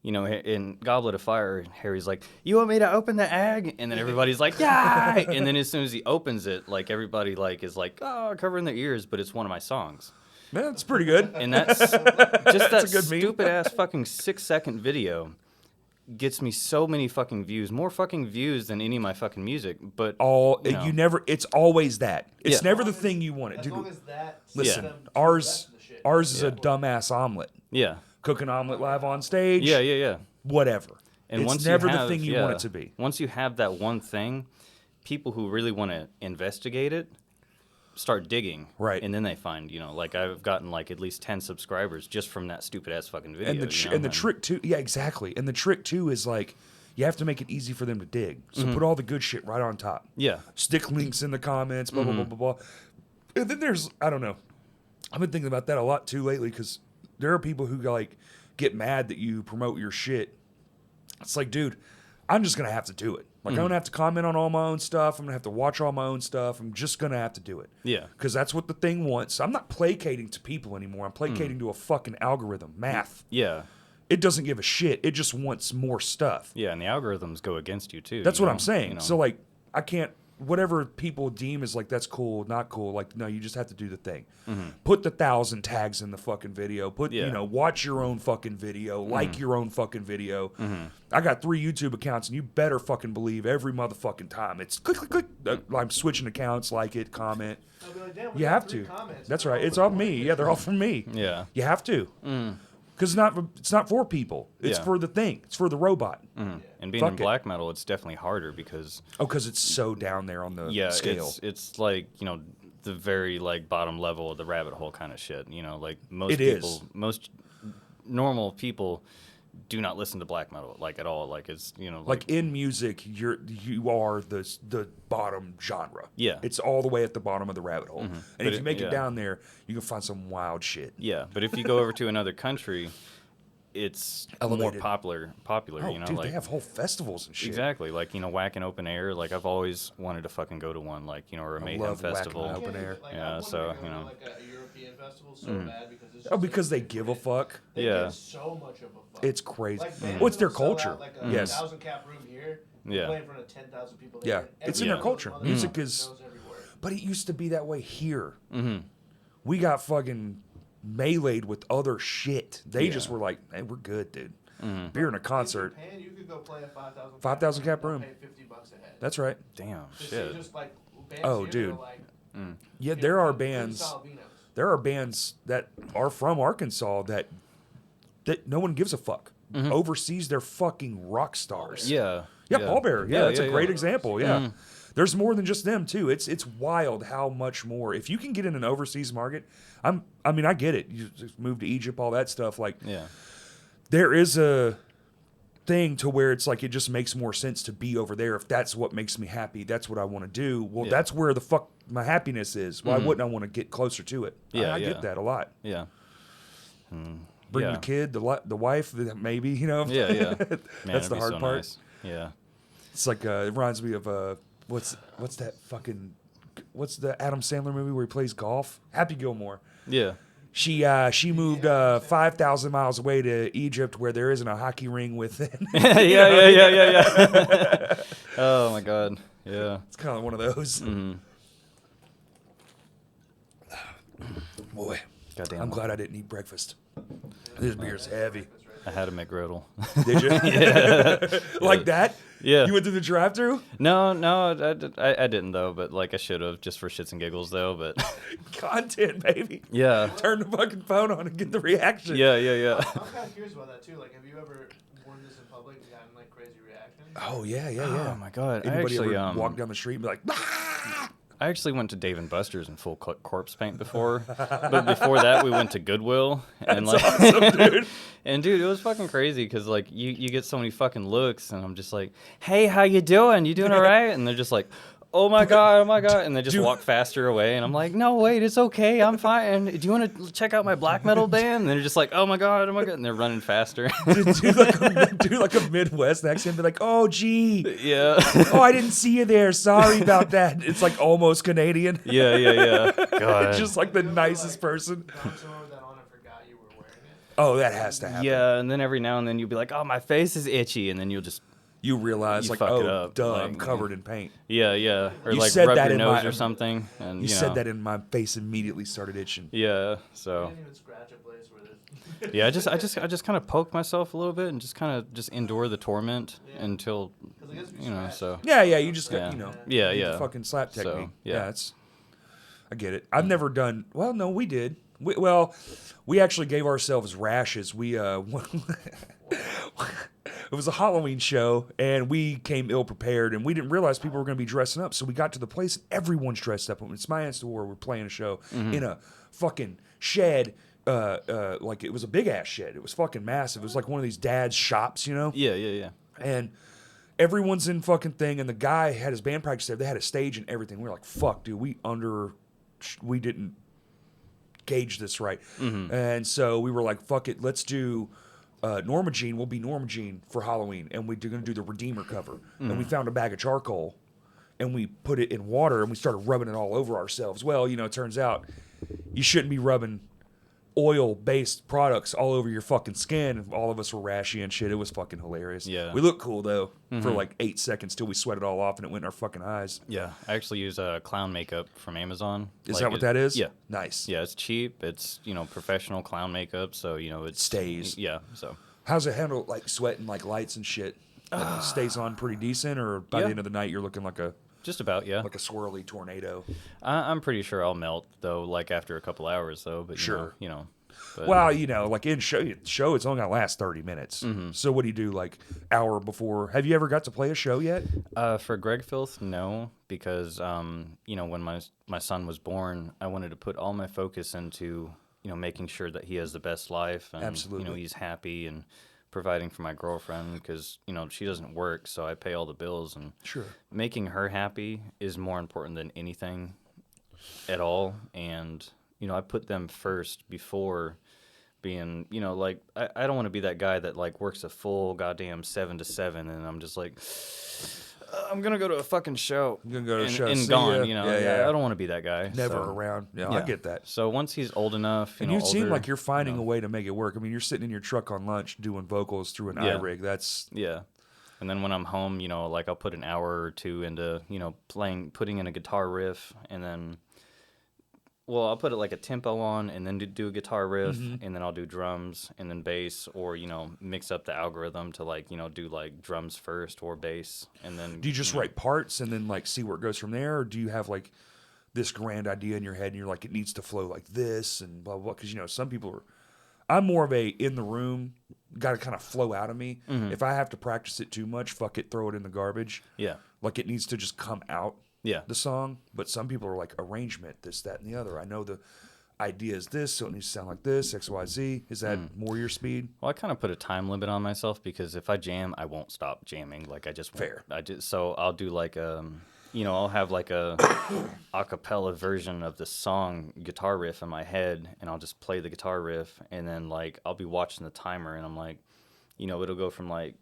in Goblet of Fire, Harry's like, "You want me to open the egg?" And then everybody's like, "Yeah!" And then as soon as he opens it, like everybody like is like, "Oh," covering their ears, but it's one of my songs. Yeah, it's pretty good. And that's just that a good meme. stupid ass fucking 6-second video gets me so many fucking views, more fucking views than any of my fucking music. But You never. It's always that. It's Yeah. never the thing you want it As to. long as that... Listen, them to the ours rest of the shit. is a dumbass omelet. yeah, Cook an omelet live on stage. yeah. Whatever. And it's once never you have, the thing you want it to be. Once you have that one thing, people who really want to investigate it start digging. Right. And then they find, like I've gotten like at least 10 subscribers just from that stupid ass fucking video. And the trick too, yeah, exactly. And the trick too is like, you have to make it easy for them to dig. So put all the good shit right on top. Yeah. Stick links in the comments, blah, blah, blah, blah, blah. And then there's, I don't know. I've been thinking about that a lot too lately because there are people who like get mad that you promote your shit. It's like, dude, I'm just gonna have to do it. Like I'm gonna have to comment on all my own stuff. I'm gonna have to watch all my own stuff. I'm just gonna have to do it. Yeah. Because that's what the thing wants. I'm not placating to people anymore. I'm placating to a fucking algorithm, math. Yeah. It doesn't give a shit. It just wants more stuff. Yeah, and the algorithms go against you too. That's you what know? I'm saying. You know? So like, I can't. Whatever people deem as like that's cool, not cool. Like no, you just have to do the thing. Put the 1,000 tags in the fucking video. Put Yeah. watch your own fucking video. Like your own fucking video. I got 3 YouTube accounts, and you better fucking believe every motherfucking time it's click click click. I'm switching accounts, like it, comment. I'll be like, damn, we You got have 3 to. comments. That's They're right. all It's with all one me. picture. Yeah, they're all from me. Yeah. You have to. Because it's not for people. It's Yeah. for the thing. It's for the robot. And being in Fuck it. black metal, it's definitely harder because Oh, because it's so down there on the scale. it's like the very like bottom level of the rabbit hole kind of shit. Like most It is. people, most normal people do not listen to black metal like at all. Like it's Like in music, you are the bottom genre. Yeah. It's all the way at the bottom of the rabbit hole. And But if you make it yeah. down there, you can find some wild shit. yeah. But if you go over to another country, it's Elevated. more popular. Oh, dude, like they have whole festivals and shit. exactly like whacking open air. Like I've always wanted to fucking go to one. Like or a mayhem love whacking festival. open Yeah, air. like, Yeah, I wanted so, to go you to, know. like a European festival so bad because it's Oh, just, because they like, give a fuck. They Yeah. give so much of a fuck. It's crazy. Like, bands Well, it's their will sell culture. out, like a Yes. 1,000 cap room here. Yeah. Play in front of 10,000 people. Yeah. there. It's in their Every culture. motherfucker Music goes is- everywhere. But it used to be that way here. We got fucking meleeed with other shit. They Yeah. just were like, hey, we're good, dude. Beer in a concert. In Japan, you could go play a 5,000 5,000 cap room. Pay $50 a head. That's right. Damn To see shit. just like bands Oh, here, dude. they're like, Yeah, you there know, are Queen bands. Salvinos. There are bands that are from Arkansas that no one gives a fuck. Overseas, they're fucking rock stars. Yeah. Yeah, Paul Bear. Yeah, that's a great yeah. example. Yeah. There's more than just them too. It's wild how much more. If you can get in an overseas market, I mean I get it. You just move to Egypt, all that stuff. Like Yeah. there is a thing to where it's like it just makes more sense to be over there. If that's what makes me happy, that's what I want to do. Well, Yeah. that's where the fuck my happiness is. Why wouldn't I want to get closer to it? Yeah, I yeah. get that a lot. Yeah. Bring Yeah. the kid, the wife, maybe, Yeah, yeah. Man, That's it'd the be hard so part. nice. Yeah. It's like it reminds me of what's that fucking what's the Adam Sandler movie where he plays golf? Happy Gilmore. Yeah. She moved 5,000 miles away to Egypt where there isn't a hockey ring within. yeah. Oh my god. Yeah. It's kind of one of those. Boy, Goddamn. I'm glad I didn't eat breakfast. This beer's heavy. I had a McGriddle. Did you? Like that? Yeah. You went through the drive-through? No, I didn't though. But like I should have, just for shits and giggles though. But Content, baby. yeah. Turn the fucking phone on and get the reaction. Yeah. I'm kind of curious about that too. Like, have you ever worn this in public and gotten like crazy reactions? Oh yeah. Oh my god. Anybody I actually ever walk down the street and be like, "Ah!" I actually went to Dave and Buster's in full corpse paint before, but before that we went to Goodwill and like, awesome, dude. and dude, it was fucking crazy because like you get so many fucking looks, and I'm just like, hey, how you doing? You doing all right? And they're just like, oh my god, and they just Dude. walk faster away, and I'm like, no, wait, it's okay, I'm fine. Do you want to check out my black metal band? And they're just like, oh my god, and they're running faster. do like a Midwest accent, be like, "Oh, gee, yeah, oh, I didn't see you there. Sorry about that." It's like almost Canadian. yeah. God. Just like the nicest person. Found someone with that on and forgot you were wearing it. Oh, that has to happen. Yeah, and then every now and then you'll be like, oh, my face is itchy, and then you'll just You realize, You like, fuck it oh, up, duh, like, I'm covered in paint. yeah, or You like said rub that your in nose my- or something, and You you said know. that and my face immediately started itching. Yeah, I so didn't even scratch a place where this. yeah, I just kind of poke myself a little bit and just kind of just endure the torment until Because I guess if you know. scratch- So Yeah, you just got, Yeah. you know, Yeah, do yeah. the fucking slap So, technique. yeah. It's, I get it. I've never done, well, no, we did. We actually gave ourselves rashes. It was a Halloween show, and we came ill prepared, and we didn't realize people were going to be dressing up. So we got to the place, and everyone's dressed up. It's my aunt's where we're playing a show in a fucking shed. Like it was a big ass shed. It was fucking massive. It was like one of these dad's shops, you know. yeah. And everyone's in fucking thing, and the guy had his band practice there. They had a stage and everything. We were like, fuck, dude, we didn't gauge this right. And so we were like, fuck it, let's do Norma Jean will be Norma Jean for Halloween, and we're going to do the Redeemer cover. And we found a bag of charcoal, and we put it in water, and we started rubbing it all over ourselves. Well, it turns out you shouldn't be rubbing oil-based products all over your fucking skin. And all of us were rashy and shit. It was fucking hilarious. Yeah. We looked cool, though, for like 8 seconds till we sweat it all off, and it went in our fucking eyes. Yeah, I actually use clown makeup from Amazon. Is that what that is? Yeah. Nice. Yeah, it's cheap. It's, professional clown makeup, so, it Stays. Yeah, so. How's it handle, like, sweating, like, lights and shit? Like, it stays on pretty decent, or by the end of the night you're looking like a... Just about, yeah. Like a swirly tornado. I'm pretty sure I'll melt, though, like, after a couple hours, though. But, Sure. But, Well, like in show, it's only going to last 30 minutes. So what do you do, like, hour before? Have you ever got to play a show yet? For GregFilth, no, because, when my son was born, I wanted to put all my focus into, making sure that he has the best life. And, Absolutely. He's happy and providing for my girlfriend because, she doesn't work, so I pay all the bills. And Sure. making her happy is more important than anything at all. And, I put them first before being, like, I don't want to be that guy that, like, works a full goddamn 7 to 7, and I'm just like, I'm going to go to a fucking show. I'm going to go to a show. And See gone, ya. Yeah, I don't want to be that guy. Never so. around. Yeah, I get that. So once he's old enough, and you seem older, like you're finding a way to make it work. I mean, you're sitting in your truck on lunch doing vocals through an iRig. That's... Yeah. And then when I'm home, like, I'll put an hour or two into, putting in a guitar riff, and then... Well, I'll put it like a tempo on and then do a guitar riff, and then I'll do drums and then bass, or, mix up the algorithm to, like, do, like, drums first or bass. And then... Do you just write parts and then, like, see where it goes from there? Or do you have, like, this grand idea in your head and you're like, it needs to flow like this and blah, blah, blah? Because, some people are... I'm more of a in the room, got to kind of flow out of me. If I have to practice it too much, fuck it, throw it in the garbage. Yeah. Like, it needs to just come out. Yeah. The song, but some people are like arrangement, this, that, and the other. I know the idea is this, so it needs to sound like this, X, Y, Z. Is that more your speed? Well, I kind of put a time limit on myself because if I jam, I won't stop jamming. Like, I just won't. Fair. So I'll do like I'll have like a cappella version of the song guitar riff in my head, and I'll just play the guitar riff, and then like I'll be watching the timer, and I'm like, it'll go from like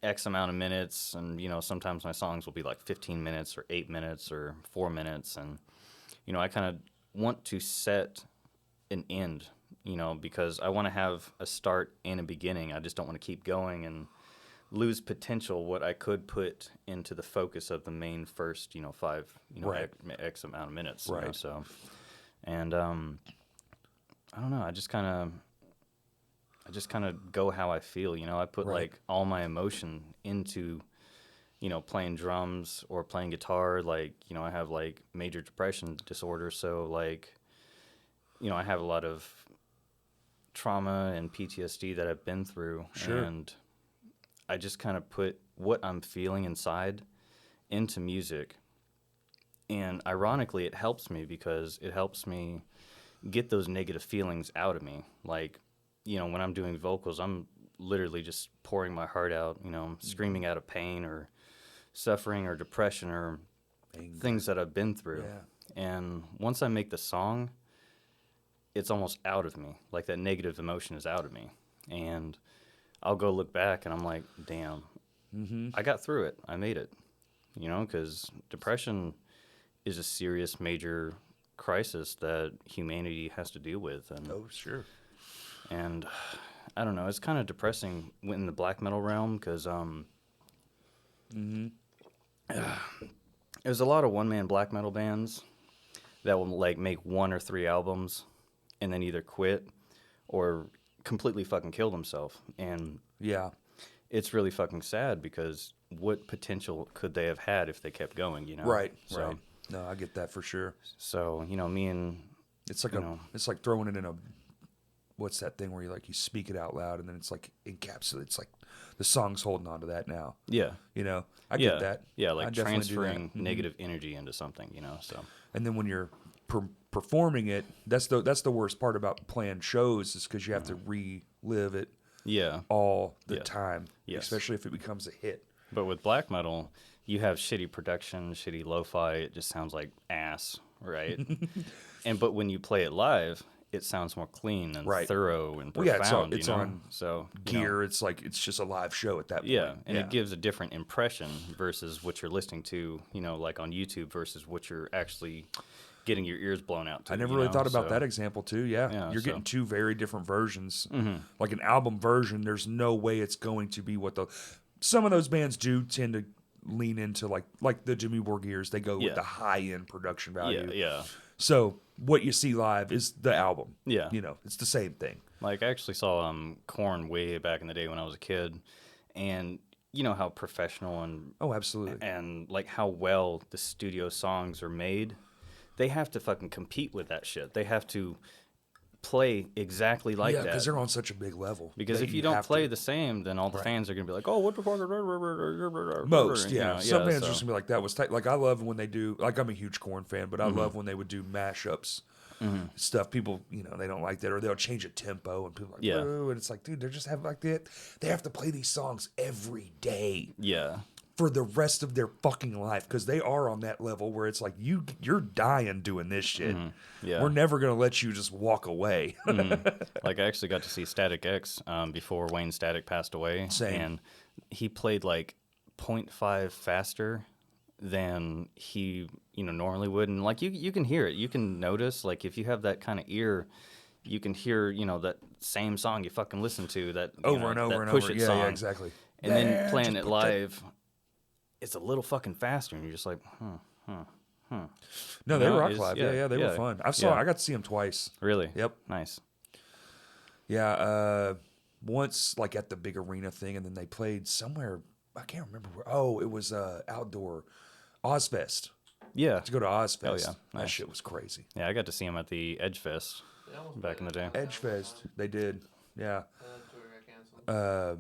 X amount of minutes, and sometimes my songs will be like 15 minutes or 8 minutes or 4 minutes, and I kind of want to set an end, because I want to have a start and a beginning. I just don't want to keep going and lose potential what I could put into the focus of the main first 5 X amount of minutes. Right. So, and I don't know. I just kind of go how I feel, I put like all my emotion into, playing drums or playing guitar. Like, I have like major depression disorder. So like, I have a lot of trauma and PTSD that I've been through. Sure. And I just kind of put what I'm feeling inside into music. And ironically, it helps me because it helps me get those negative feelings out of me. Like, when I'm doing vocals, I'm literally just pouring my heart out, screaming out of pain or suffering or depression or things that I've been through. Yeah. And once I make the song, it's almost out of me. Like that negative emotion is out of me. And I'll go look back and I'm like, damn, I got through it. I made it. Because depression is a serious, major crisis that humanity has to deal with. And Oh, sure. And I don't know, it's kind of depressing in the black metal realm because there's a lot of one-man black metal bands that will like make 1 or 3 albums and then either quit or completely fucking kill themselves. And Yeah. it's really fucking sad because what potential could they have had if they kept going, Right. So, Right. No, I get that for sure. So, me and... It's like it's like throwing it in a... What's that thing where you speak it out loud and then it's like encapsulated. It's like the song's holding on to that now. Yeah. I get that. Yeah, I like definitely do that. transferring negative energy into something, so. And then when you're performing it, that's the worst part about playing shows is because you have to relive it all the time, especially if it becomes a hit. But with black metal, you have shitty production, shitty lo-fi. It just sounds like ass, right? But when you play it live, it sounds more clean and Right. thorough and Well, yeah, profound. it's you know? on so gear. It's like it's just a live show at that point. Yeah, and it gives a different impression versus what you're listening to, like on YouTube versus what you're actually getting your ears blown out to. I never really thought about that example too. Yeah, you're getting two very different versions. Like an album version, there's no way it's going to be what some of those bands do tend to lean into like the Jimmy Borghirs. They go with the high end production value. Yeah. So what you see live is the album. Yeah. It's the same thing. Like I actually saw Korn way back in the day when I was a kid, and you know how professional and Absolutely. and like how well the studio songs are made. They have to fucking compete with that shit. They have to play exactly like that. Yeah, because they're on such a big level. Because if you don't play the same, then all the fans are going to be like, oh, what the fuck? Most, yeah. Some bands are so. just going to be like, that was tight. Like, I love when they do, like, I'm a huge Korn fan, but I love when they would do mashups. Stuff people, they don't like that, or they'll change a tempo, and people are like, "Ooh," and it's like, dude, they're just having like that. They have to play these songs every day, for the rest of their fucking life, because they are on that level where it's like you're dying doing this shit. Yeah, we're never gonna let you just walk away. Like I actually got to see Static X before Wayne Static passed away, and he played like 0.5 faster than he normally would, and like you can hear it, you can notice, like if you have that kind of ear, you can hear that same song you fucking listen to that over and over and over. Yeah, exactly. And then playing it live, it's a little fucking faster, and you're just like, No, they rock live. Yeah, they were fun. I got to see them twice. Really? Yep. Nice. Yeah, once like at the big arena thing, and then they played somewhere. I can't remember where. Oh, it was outdoor Ozfest. Yeah. To go to Ozfest. Oh, yeah. Nice. That shit was crazy. Yeah, I got to see him at the Edge Fest back in the day. Edge Fest. They did. Yeah. Well,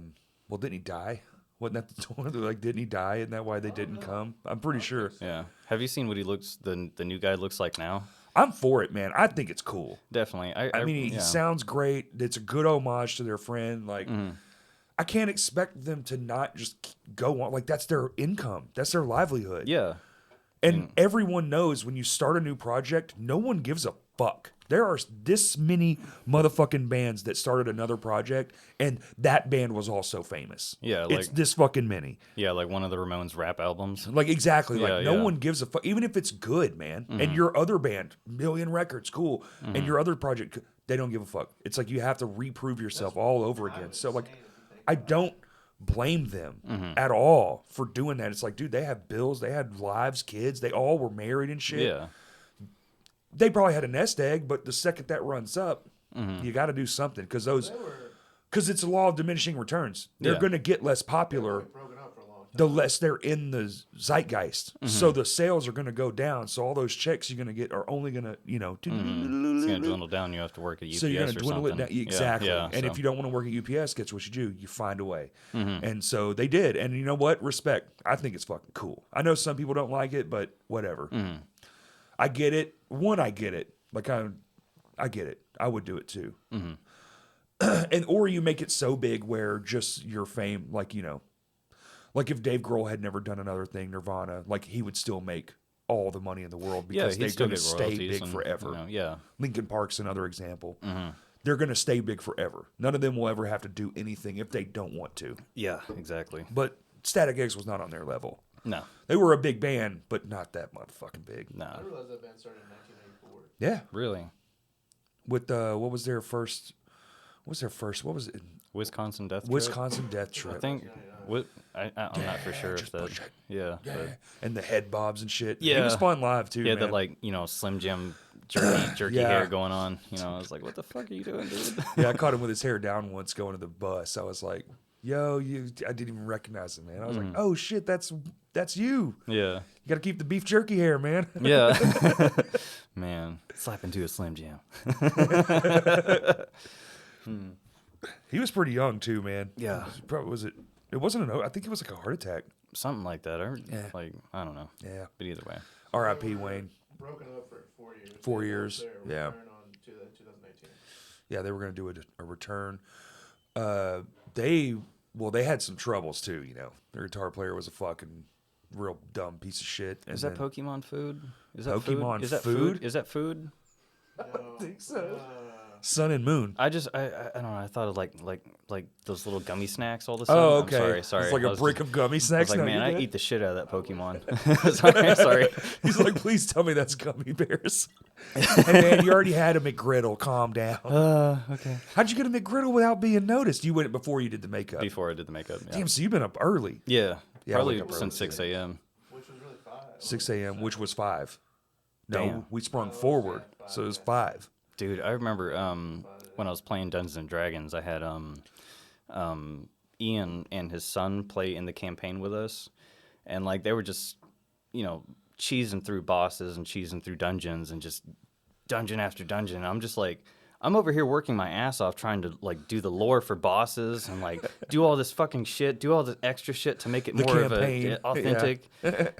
didn't he die? Wasn't that the tour? Like, didn't he die? Isn't that why they didn't come? I'm pretty sure. Yeah. Have you seen what he looks, the new guy looks like now? I'm for it, man. I think it's cool. Definitely. I mean, he sounds great. It's a good homage to their friend. Like, I can't expect them to not just go on. Like, that's their income. That's their livelihood. Yeah. And everyone knows when you start a new project, no one gives a fuck. There are this many motherfucking bands that started another project, and that band was also famous. Yeah, it's this fucking many. Yeah, like one of the Ramones rap albums. Like, exactly. Like, no one gives a fuck, even if it's good, man. And your other band, Million Records, cool. And your other project, they don't give a fuck. It's like you have to reprove yourself all over again. So, like, I don't blame them at all for doing that. It's like, dude, they have bills, they had lives, kids, they all were married and shit. Yeah. They probably had a nest egg, but the second that runs up, you got to do something, because it's a law of diminishing returns. They're going to get less popular the less they're in the zeitgeist. So the sales are going to go down. So all those checks you're going to get are only going to, it's going to dwindle down. You have to work at UPS. So you're going to dwindle it down. Exactly. Yeah, and if you don't want to work at UPS, guess what you do? You find a way. And so they did. And you know what? Respect. I think it's fucking cool. I know some people don't like it, but whatever. I get it. I get it. Like, I get it. I would do it too. And or you make it so big where just your fame, like, like if Dave Grohl had never done another thing, Nirvana, like, he would still make all the money in the world, because they're going to stay big forever. Linkin Park's another example. They're going to stay big forever. None of them will ever have to do anything if they don't want to. Yeah, exactly. But Static X was not on their level. No. They were a big band, but not that motherfucking big. No. I realized that band started in 1994. Yeah. Really? With what was their first? What was it? Wisconsin Death Trip? Wisconsin Death Trip. I think. I'm not for sure if that. Yeah. But, and the head bobs and shit. Yeah. He was fun live too. Yeah, man. the like Slim Jim jerky hair going on. I was like, what the fuck are you doing, dude? Yeah, I caught him with his hair down once going to the bus. I was like, yo, I didn't even recognize him, man. I was like, oh shit, that's you. Yeah. You got to keep the beef jerky hair, man. Yeah. Man, slap into a Slim Jim. He was pretty young too, man. Yeah. It wasn't I think it was like a heart attack. Something like that. I don't know. Yeah. But either way. R.I.P. Wayne. Broken up for 4 years. 4 years. Yeah. On to 2018. Yeah, they were going to do a return. They had some troubles too, Their guitar player was a fucking real dumb piece of shit. Is that Pokemon food? Is that Pokemon food? Is that food? Is that food? I think so. Sun and Moon. I don't know. I thought of like those little gummy snacks all the time. Oh, okay. I'm sorry. It's like a brick of gummy snacks. I was like, No, man, you're I good. eat the shit out of that Pokemon. sorry. He's like, please tell me that's gummy bears. Hey, man, you already had a McGriddle. Calm down. Okay. How'd you get a McGriddle without being noticed? You went before you did the makeup. Before I did the makeup. Yeah. Damn, so you've been up early. Yeah. Yeah, I Probably wake up since early, 6 a.m. Which was really 5. 6 a.m., which was 5. No, Damn. we sprung forward, so it was 5. Dude, I remember when I was playing Dungeons and Dragons, I had Ian and his son play in the campaign with us, and like they were just, cheesing through bosses and cheesing through dungeons and just dungeon after dungeon. And I'm just like, I'm over here working my ass off trying to like do the lore for bosses and like do all this fucking shit, do all this extra shit to make it more campaign. of a authentic.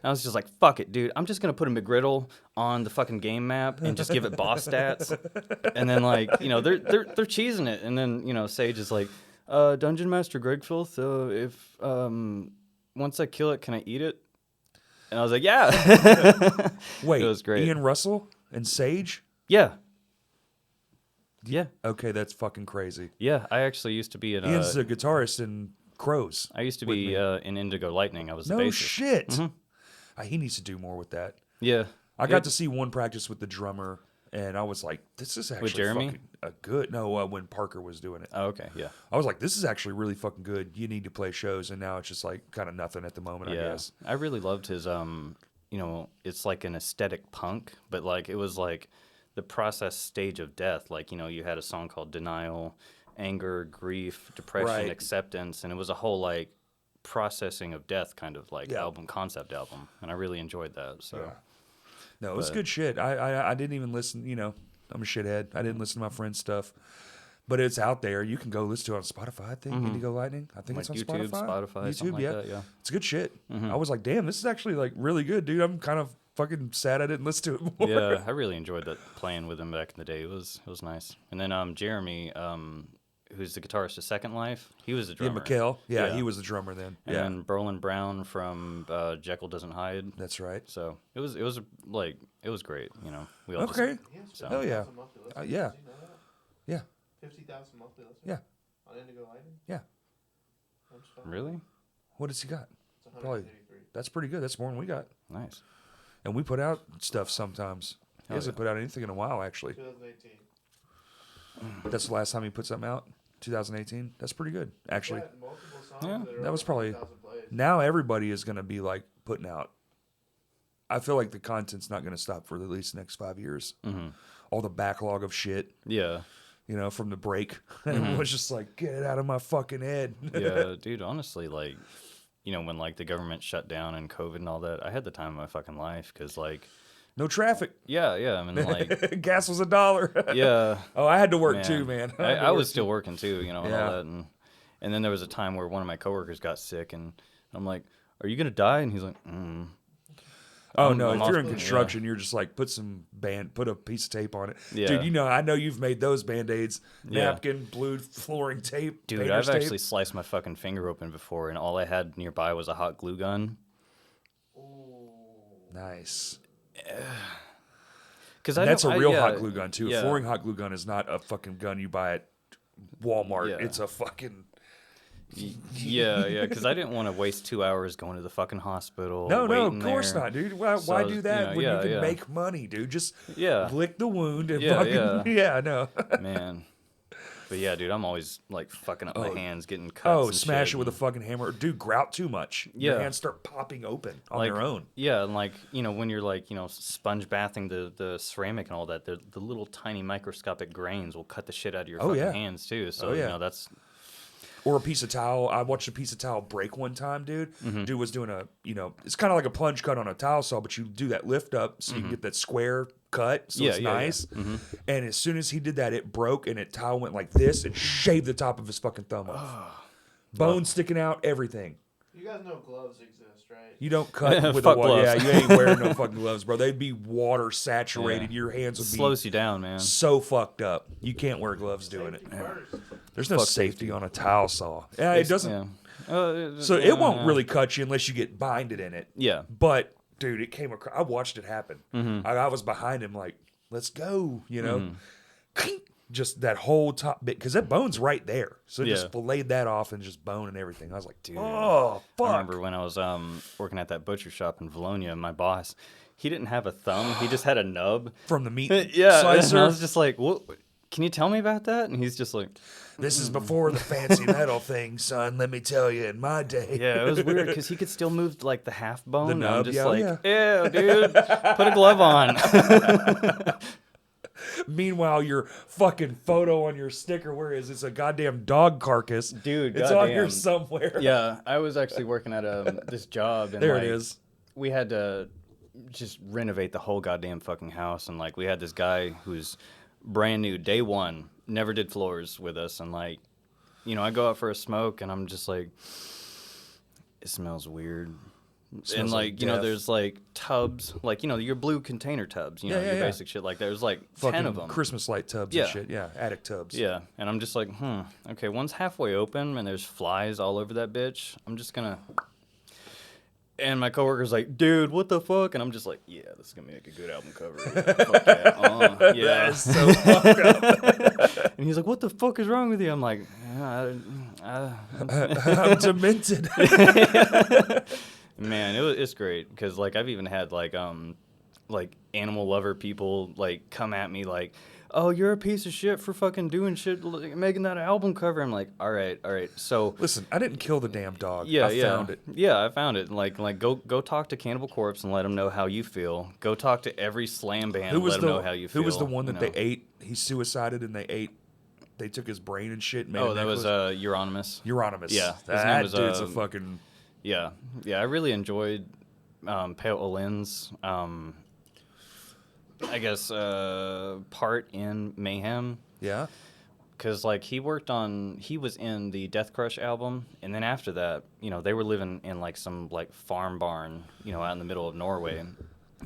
I was just like, fuck it, dude. I'm just gonna put a McGriddle on the fucking game map and just give it boss stats. And then like, they're cheesing it. And then, Sage is like, Dungeon Master GregFilth, if once I kill it, can I eat it? And I was like, yeah. Wait, it was great. Ian Russell and Sage? Yeah. Yeah. Okay, that's fucking crazy. Yeah. I actually used to be in Ian's the guitarist in Crows. I used to be in Indigo Lightning. I was the No bassist. shit. He needs to do more with that. Yeah. I got to see one practice with the drummer, and I was like, this is actually Jeremy? fucking a good... No, when Parker was doing it. Oh, okay. Yeah. I was like, this is actually really fucking good. You need to play shows, and now it's just like kind of nothing at the moment, I guess. I really loved his it's like an aesthetic punk, but like it was like the process stage of death. Like, you had a song called Denial, Anger, Grief, Depression, Right. Acceptance, and it was a whole like processing of death kind of like Yeah. concept album, and I really enjoyed that. So Yeah. No, it was good shit. I didn't even listen, I'm a shithead. I didn't listen to my friend's stuff. But it's out there. You can go listen to it on Spotify, I think. Indigo Lightning. I think like it's on YouTube, Spotify. Spotify, something like that, yeah. It's good shit. I was like, damn, this is actually like really good, dude. I'm kind of fucking sad I didn't listen to it more. Yeah, I really enjoyed that playing with him back in the day. It was nice. And then Jeremy, who's the guitarist of Second Life, he was the Yeah, drummer. McHale. Yeah, Yeah. he was the drummer then. And Yeah, then Brolin Brown from Jekyll Doesn't Hide. that's right. So it was great. We all Okay. He has Hell yeah. 50,000 monthly listeners. Yeah. Did you know that? Yeah. 50,000 monthly listeners? Yeah. On Indigo Lightning? Yeah. I'm just fucking- Really What has he got? It's Probably. 183. That's pretty good. That's more than we got. nice. And we put out stuff sometimes. He Hell hasn't put out anything in a while, actually. 2018. That's the last time he put something out. 2018. That's pretty good, actually. Got multiple songs Yeah, that are that was over probably- 100,000 plays. Now everybody is going to be like putting out. I feel like the content's not going to stop for at least the next 5 years. All the backlog of shit, Yeah. from the break. And it was just like, get it out of my fucking head. Yeah, dude, honestly, like, when like the government shut down and COVID and all that, I had the time of my fucking life because like, No traffic. yeah, I mean, like, Gas was $1. yeah. Oh, I had to work too, man. I was still working too, and Yeah. all that, and then there was a time where one of my coworkers got sick, and I'm like, "Are you gonna die?" And he's like, Oh I'm- no! I'm If you're off- in construction, you're just like put a piece of tape on it, Yeah. dude. I know you've made those Band-Aids, Yeah. napkin, blue flooring tape, Dude, painter's I've tape. actually sliced my fucking finger open before, and all I had nearby was a hot glue gun. Nice. Because That's a real hot glue gun too. Yeah. A flooring hot glue gun is not a fucking gun you buy at Walmart. Yeah. It's a fucking Yeah, because I didn't want to waste 2 hours going to the fucking hospital. no, waiting of course there. not, dude. Why So I was, do that when you yeah, can yeah. make money, dude? Just Yeah. lick the wound and Yeah, fucking yeah. no. Man. But yeah, dude, I'm always like fucking up my hands, getting cuts. Oh, and smash shit, it with a and- fucking hammer, dude. Grout too much. Your Yeah. hands start popping open on like, their own. Yeah, and like, when you're like, sponge bathing the ceramic and all that, the little tiny microscopic grains will cut the shit out of your Oh, fucking yeah. hands too. So, Oh, yeah. that's Or a piece of towel. I watched a piece of towel break one time, dude. Mm-hmm. Dude was doing it's kind of like a plunge cut on a towel saw, but you do that lift up so you can get that square cut, so Mm-hmm. Yeah, it's yeah, yeah. nice. Mm-hmm. And as soon as he did that, it broke, and it towel went like this and shaved the top of his fucking thumb off. Bone sticking out, everything. You guys know gloves exist, right? You don't cut with a Fuck wire. Yeah, gloves. you ain't wearing no fucking gloves, bro. They'd be water saturated. Yeah. Your hands would slows you down, man. be so fucked up. You can't wear gloves doing it. Safety first. There's no Fuck safety on a towel saw. Yeah, it doesn't. Yeah. So it won't really cut you unless you get binded in it. Yeah. But dude, it came across. I watched it happen. Mm-hmm. I was behind him, like, "Let's go," just that whole top bit, because that bone's right there. So Yeah. just filleted that off and just bone and everything. I was like, Dude, oh, fuck. I remember when I was working at that butcher shop in Valonia, my boss, he didn't have a thumb. He just had a nub. From the meat Yeah, slicer. and I was just like, what? Can you tell me about that? And he's just like, This is before the fancy metal thing, son. Let me tell you, in my day. yeah, it was weird because he could still move like the half bone. The and nub, I'm just yeah, like, yeah. ew, dude, put a glove on. Meanwhile, your fucking photo on your sticker, where is it? It's a goddamn dog carcass. Dude, it's on here goddamn. somewhere. Yeah, I was actually working at this job, and There like, it is. we had to just renovate the whole goddamn fucking house, and like we had this guy who's brand new, day one, never did floors with us, and like, you know, I go out for a smoke, and I'm just like, it smells weird. Smells And like like, you know, death. there's like tubs, like, you know, your blue container tubs, you know, Yeah, your yeah. basic shit. Like there's like Fucking 10 of them. Christmas light tubs Yeah. and shit. Yeah, attic tubs. Yeah, and I'm just like, okay, one's halfway open and there's flies all over that bitch. I'm just gonna. And my coworker's like, dude, what the fuck? And I'm just like, yeah, this is gonna make a good album cover. Yeah, fuck yeah. Yeah. That is so fucked up. And he's like, what the fuck is wrong with you? I'm like, I'm demented. man, it's great because like I've even had like animal lover people like come at me like, oh, you're a piece of shit for fucking doing shit, like, making that album cover. I'm like, all right. So Listen, I didn't kill the damn dog. yeah, I found it. Yeah, I found it. Like go talk to Cannibal Corpse and let them know how you feel. Go talk to every slam band and let them know how you feel. Who was the one you that know? they ate? He suicided and they took his brain and shit. And made Oh, a that was necklace? Euronymous. Euronymous. Yeah, his that name was, dude's a fucking. Yeah, I really enjoyed Pale Olin's, I guess, part in Mayhem. Yeah. Because, like, he was in the Death Crush album, and then after that, you know, they were living in, like, some, like, farm barn, you know, out in the middle of Norway.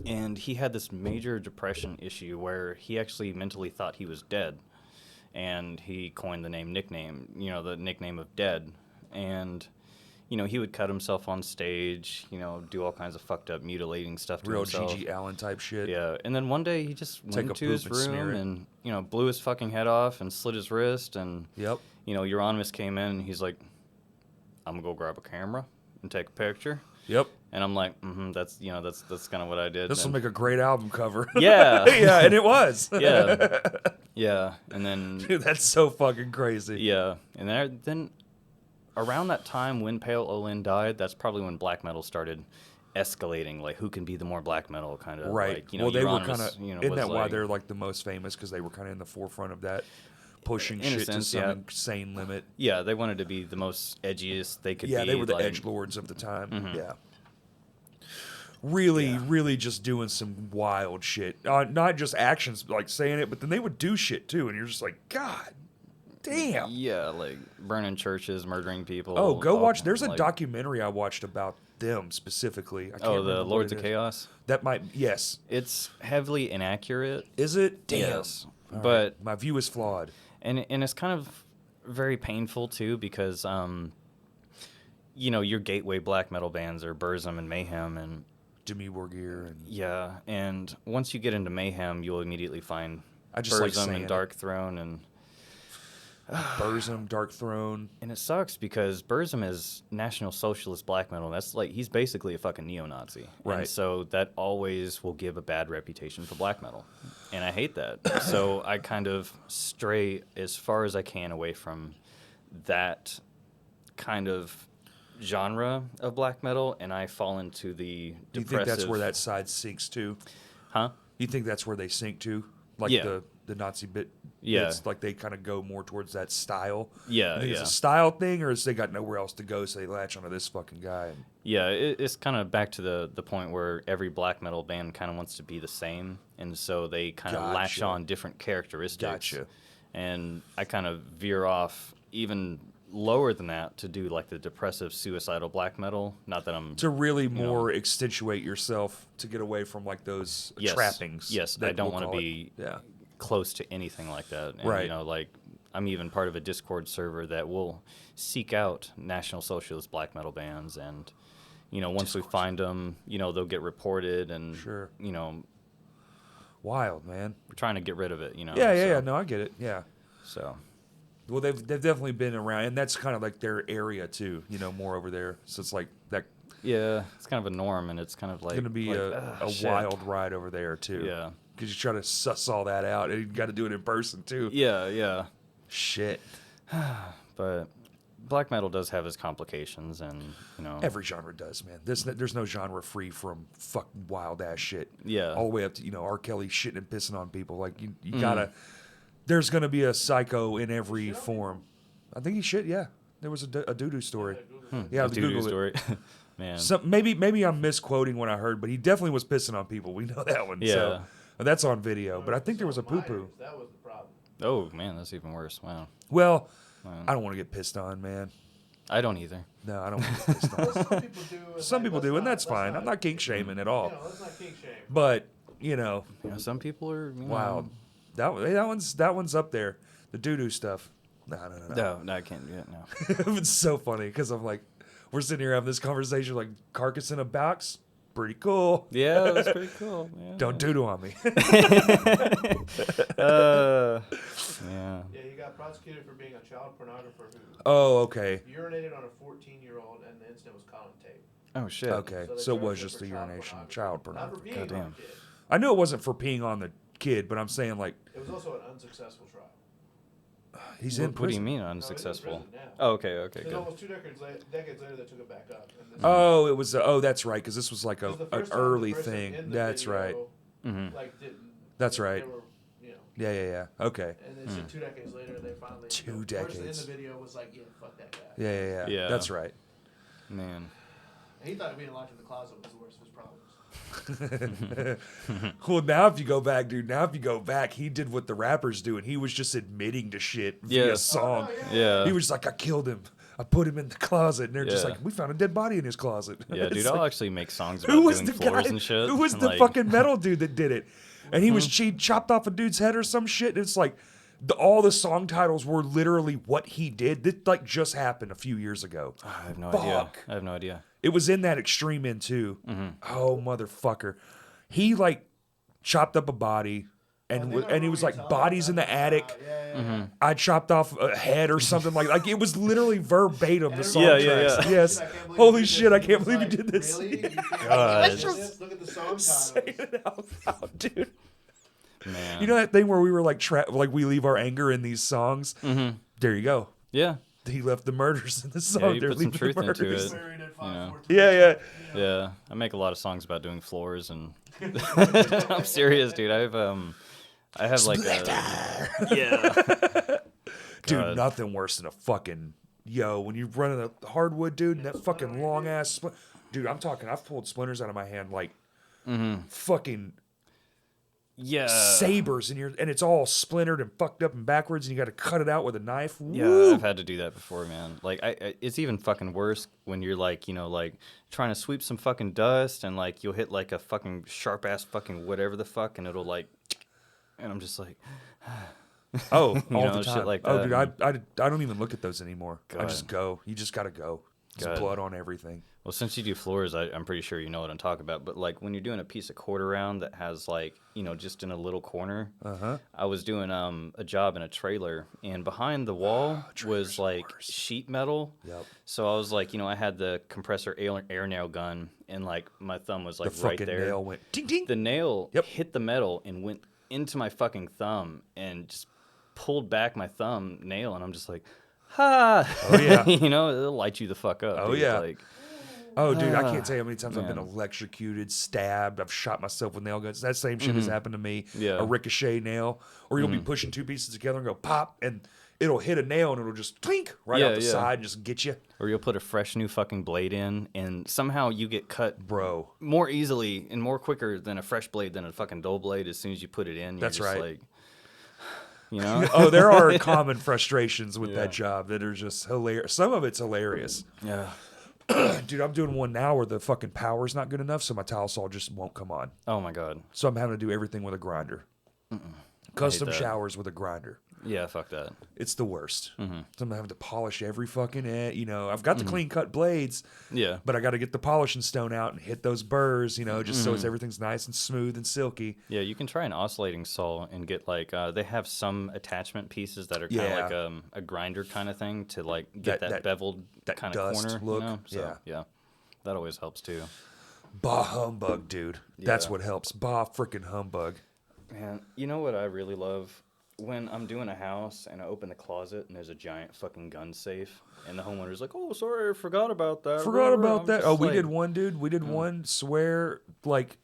And he had this major depression issue where he actually mentally thought he was dead. And he coined the nickname, you know, the nickname of Dead. And, you know, he would cut himself on stage, you know, do all kinds of fucked up, mutilating stuff to Real himself. G.G. Allen type shit. Yeah, and then one day he just Take went a to poop his and smear room it. and, you know, blew his fucking head off and slit his wrist. And, Yep. you know, Euronymous came in and he's like, I'm going to go grab a camera and take a picture. Yep. And I'm like, that's kind of what I did. This will And- make a great album cover. Yeah. Yeah, and it was. Yeah. Yeah. And then, Dude, that's so fucking crazy. yeah. And then around that time when Pale Olin died, that's probably when black metal started escalating. Like, who can be the more black metal kind of, Right. like, you know, Well, they were Euronymous, kind of. you know, Isn't was that why like- they're like the most famous? Because they were kind of in the forefront of that, pushing In a shit sense, to some yeah. insane limit. Yeah, they wanted to be the most edgiest they could be. Yeah, they were the like, edge lords of the time. Mhm. Yeah. Really just doing some wild shit. Not just actions, like saying it, but then they would do shit too, and you're just like, God damn. Yeah, like burning churches, murdering people. Oh, go all- watch. There's a like- documentary I watched about them specifically. I can't Oh, remember the what Lords it of is. Chaos. That might, yes. It's heavily inaccurate. Is it? Damn. Yes, All right. but my view is flawed. and it's kind of very painful too because you know, your gateway black metal bands are Burzum and Mayhem and Jimmy Wargear and yeah, and once you get into Mayhem, you'll immediately find I just like Burzum saying and it. Dark Throne and Burzum, Dark Throne. And it sucks because Burzum is National Socialist black metal. That's like, he's basically a fucking neo-Nazi. Right. And so that always will give a bad reputation for black metal. And I hate that. So I kind of stray as far as I can away from that kind of genre of black metal, and I fall into the Do you depressive... think that's where that side sinks to? Huh? You think that's where they sink to? Like Yeah. the Nazi bit? Yeah. It's like they kind of go more towards that style? Yeah, You think yeah. it's a style thing, or is they got nowhere else to go, so they latch onto this fucking guy? And, Yeah, it's kind of back to the point where every black metal band kind of wants to be the same, and so they kind of latch Gotcha. on different characteristics. Gotcha. And I kind of veer off even lower than that to do like the depressive, suicidal black metal. Not that I'm... to really know. more accentuate yourself to get away from like those Yes. trappings. Yes, that I don't we'll want to call it. be Yeah. close to anything like that. And, Right. you know, like, I'm even part of a Discord server that will seek out National Socialist black metal bands, and, you know, once we find them, you know, they'll get reported, and, Sure. you know, Wild, man. we're trying to get rid of it, you know. Yeah, yeah, so- yeah. No, I get it. Yeah. So. Well, they've definitely been around, and that's kind of like their area too. More over there. So it's like that. Yeah, it's kind of a norm, and it's kind of like Going to be a wild ride over there too. Yeah. Because you try to suss all that out, and you got to do it in person too. Yeah. Shit. But black metal does have its complications, and Every genre does, man. There's no genre free from fucking wild ass shit. Yeah. All the way up to R. Kelly shitting and pissing on people. Like you gotta. There's gonna be a psycho in every form. I think he shit. Yeah, there was a doo-doo story. Yeah, I was doo-doo Googling story. Man. Maybe I'm misquoting what I heard, but he definitely was pissing on people. We know that one. Yeah. So, that's on video. But I think there was a poo-poo. That was the problem. Oh man, that's even worse. Wow. Well, I don't want to get pissed on, man. I don't either. No, I don't want to get pissed on. Some people do. Some people do, and that's fine. I'm not kink shaming at all. Let's not kink shame. But Some people are wild. That one's up there. The doo-doo stuff. No. No, I can't do it. No. It's so funny because I'm like, we're sitting here having this conversation like carcass in a box. Pretty cool. Yeah, that's pretty cool. Yeah. Don't doo-doo on me. Yeah. Yeah, he got prosecuted for being a child pornographer who Oh, okay. urinated on a 14-year-old, and the incident was caught on tape. Oh shit. Okay. they So it charged was him just for a urination. Not Child for pornography. peeing on Goddamn. the kid. I knew it wasn't for peeing on the kid, but I'm saying like It was also an unsuccessful trial. he's in What do you prison. mean No, he's in unsuccessful? prison now. Oh, okay, It's good. almost 2 decades later, they took it back up. And this Oh, it was. That's right. Because this was like was the an first time the early person thing. in the That's video, right. Like, didn't. That's they right. were, Yeah. Okay. And then 2 decades later, they finally. 2 The person in decades. the video was like, "Yeah, fuck that guy." Yeah. Yeah. That's right. Man. And he thought being locked in the closet was the worst of his problems. Well, now if you go back, dude. Now if you go back, he did what the rappers do, and he was just admitting to shit via Yeah. song. Oh, Yeah. He was like, "I killed him. I put him in the closet," and they're just Yeah. like, "We found a dead body in his closet." Yeah, It's dude, like, I'll actually make songs about who was doing the floors guy? and shit. Who was and, the like, fucking metal dude that did it? And he was chopped off a dude's head or some shit. And it's like all the song titles were literally what he did. This like just happened a few years ago. I have no Fuck. idea. I have no idea. It was in that Extreme In too. Oh motherfucker! He like chopped up a body, and he was like bodies in the attic. Yeah. I chopped off a head or something like it was literally verbatim the song Yeah, tracks. yeah. Yes. I can't believe Holy you did shit! this. I can't He believe you was did like, this. Really? You think God. this? Look at the song Say titles. it out loud, dude. Man. You know that thing where we were like, we leave our anger in these songs? Mm-hmm. There you go. Yeah. He left the murders in the song. Yeah, you There, put some leave the truth into murders. it. Buried at You know. 514. Yeah. Yeah. I make a lot of songs about doing floors, and I'm serious, dude. I have like a yeah. Dude, God. nothing worse than a fucking when you're running a hardwood, dude, and that fucking long ass dude. I'm talking. I've pulled splinters out of my hand like fucking Yeah. sabers, and it's all splintered and fucked up and backwards, and you got to cut it out with a knife. Yeah, Woo! I've had to do that before, man. Like, it's even fucking worse when you're like, like trying to sweep some fucking dust, and like you'll hit like a fucking sharp ass fucking whatever the fuck, and it'll like, and I'm just like, Oh, all know, the shit time. like Oh, that. dude, I don't even look at those anymore. I God. just go. You just gotta go. There's God. blood on everything. well, since you do floors, I'm pretty sure you know what I'm talking about. But like when you're doing a piece of quarter round that has like, just in a little corner. I was doing a job in a trailer, and behind the wall was like sheet metal. Yep. So I was like, I had the compressor air nail gun, and like my thumb was The like right fucking there. nail went ding ding. The nail Yep. hit the metal and went into my fucking thumb and just pulled back my thumb nail, and I'm just like, ha! Oh, yeah. It'll light you the fuck up. Oh, dude. yeah. Like, Oh, dude, I can't tell you how many times I've been man. electrocuted, stabbed. I've shot myself with nail guns. That same shit has happened to me. Yeah. A ricochet nail, or you'll be pushing two pieces together and go pop, and it'll hit a nail and it'll just clink right out the Yeah, yeah. side and just get you, or you'll put a fresh new fucking blade in, and somehow you get cut bro. more easily and more quicker than a fresh blade than a fucking dull blade. As soon as you put it in, you're That's just right. like, Oh, there are common frustrations with Yeah. that job that are just hilarious. Some of it's hilarious. yeah. Dude, I'm doing one now where the fucking power's not good enough, so my tile saw just won't come on. Oh my god. So I'm having to do everything with a grinder. Custom that. showers with a grinder. Yeah, fuck that. It's the worst. Mm-hmm. So I'm having to polish every fucking I've got the clean cut blades, Yeah. but I got to get the polishing stone out and hit those burrs, just so everything's nice and smooth and silky. Yeah, you can try an oscillating saw and get like they have some attachment pieces that are kind of like a grinder kind of thing to like get that beveled kind of corner look. So, yeah, that always helps too. Bah humbug, dude. That's what helps. Bah frickin' humbug. Man, you know what I really love? When I'm doing a house and I open the closet and there's a giant fucking gun safe and the homeowner's like, "Oh, sorry, I forgot about that." Oh, we did one, dude. We did one. Swear, like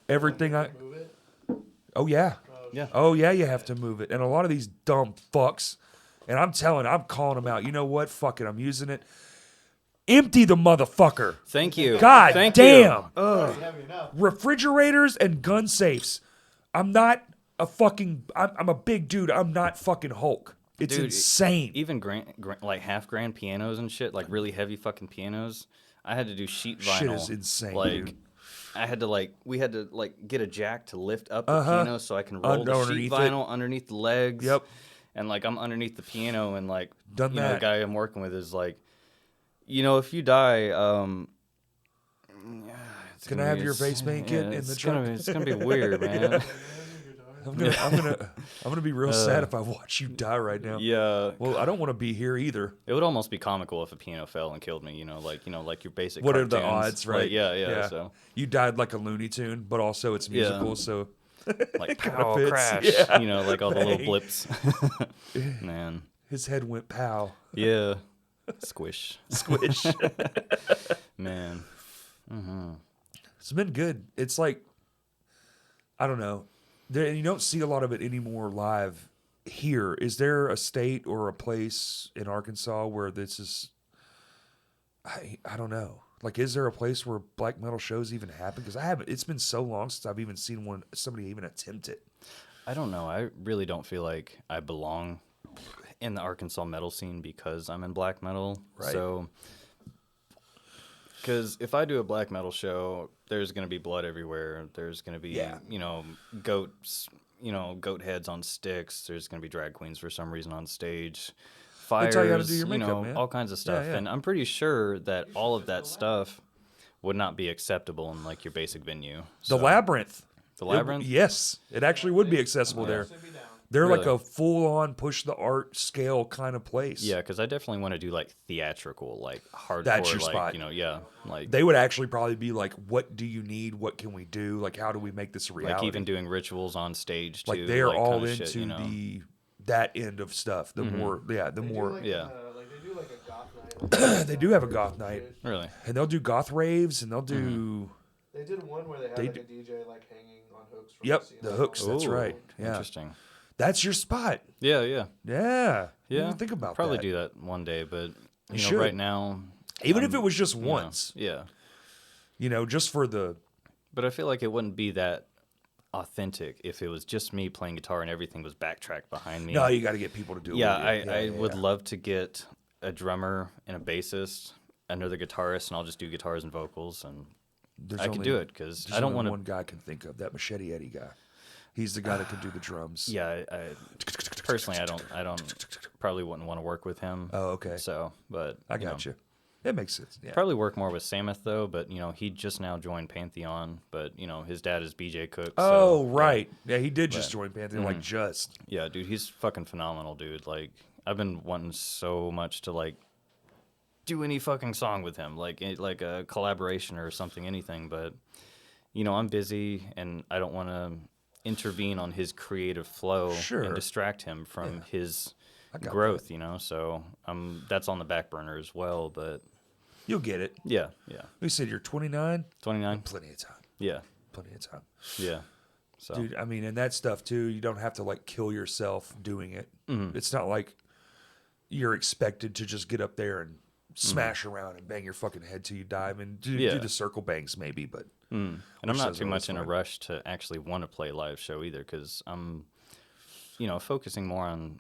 everything. Move it? Oh yeah. Yeah. Oh yeah. You have to move it. And a lot of these dumb fucks, and I'm calling them out. You know what? Fuck it. I'm using it. Empty the motherfucker. Thank you. God Thank damn. You. Refrigerators and gun safes. I'm not a fucking. I'm a big dude. I'm not fucking Hulk. It's insane. Even like $half-grand pianos and shit, like really heavy fucking pianos. I had to do sheet vinyl. Shit is insane, like, dude. We had to get a jack to lift up the piano so I can roll the sheet vinyl underneath the legs. Yep. And like I'm underneath the piano and like Done that. The guy I'm working with is like, if you die, Can I have your face paint kit in the truck? It's gonna be weird, man. I'm gonna be real sad if I watch you die right now. Yeah. Well, I don't want to be here either. It would almost be comical if a piano fell and killed me. Like your basic. What cartoons. are the odds, right? Like, yeah. So you died like a Looney Tune, but also it's musical, so like kinda pow, fits. crash. Yeah. Like all the little blips. Man. His head went pow. Yeah. Squish. Squish. Man. Mm-hmm. It's been good. It's like, I don't know. You don't see a lot of it anymore live here. Is there a state or a place in Arkansas where this is, I don't know. Like, is there a place where black metal shows even happen? Because I haven't. It's been so long since I've even seen somebody even attempt it. I don't know. I really don't feel like I belong in the Arkansas metal scene because I'm in black metal. Right. So, because if I do a black metal show, there's going to be blood everywhere. There's going to be, goats, goat heads on sticks. There's going to be drag queens for some reason on stage. Fires, That's how you gotta do your makeup, man. all kinds of stuff. Yeah. And I'm pretty sure that all of that stuff would not be acceptable in like your basic venue. The Labyrinth. The Labyrinth? Yes. It actually would be accessible there. They're Really? like a full-on push the art scale kind of place. Yeah, because I definitely want to do like theatrical, like hardcore. That's your like, spot. Like They would actually probably be like, what do you need? What can we do? Like, how do we make this a reality? like even doing rituals on stage too. Like, they're all kinda into shit, that end of stuff. The more, They do Yeah. like they do like a goth night. they do have a goth night. Really? And they'll do goth raves, and they'll do, They did one where they had They like a do- DJ like hanging on hooks. From yep, ceiling. the hooks. That's Ooh, right. Yeah. Interesting. That's your spot. Yeah. Yeah. You Yeah. didn't think about Probably that. do that one day, but you know, should. right now. Even if it was just you know, once, Yeah. just for the, But I feel like it wouldn't be that authentic if it was just me playing guitar and everything was backtracked behind me. no, you got to get people to do it. Yeah, with you. I would love to get a drummer and a bassist, another guitarist, and I'll just do guitars and vocals, and There's I can only- do it because there's I don't only want one guy I can think of, that Machete Eddie guy. He's the guy that can do the drums. Yeah, I personally, I don't probably wouldn't want to work with him. Oh, okay. So, but I got you. It makes sense. Yeah. Probably work more with Samuth though, but he just now joined Pantheon, but his dad is BJ Cook. Oh, so, right. Yeah, he did just But- join Pantheon, like just. Yeah, dude, he's fucking phenomenal, dude. Like, I've been wanting so much to like do any fucking song with him, like a collaboration or something, anything. But I'm busy and I don't want to intervene on his creative flow Sure. and distract him from his got growth. So that's on the back burner as well. But You'll get it. yeah, We said you're 29. 29. Plenty of time. Yeah, Plenty of time. yeah. So Dude, I mean, and that stuff too, you don't have to like kill yourself doing it. Mm-hmm. It's not like you're expected to just get up there and smash around and bang your fucking head till you die. I mean, do Yeah. the circle bangs maybe, but. and I'm Which not doesn't too much always in a fine. rush to actually want to play a live show either, because I'm, focusing more on,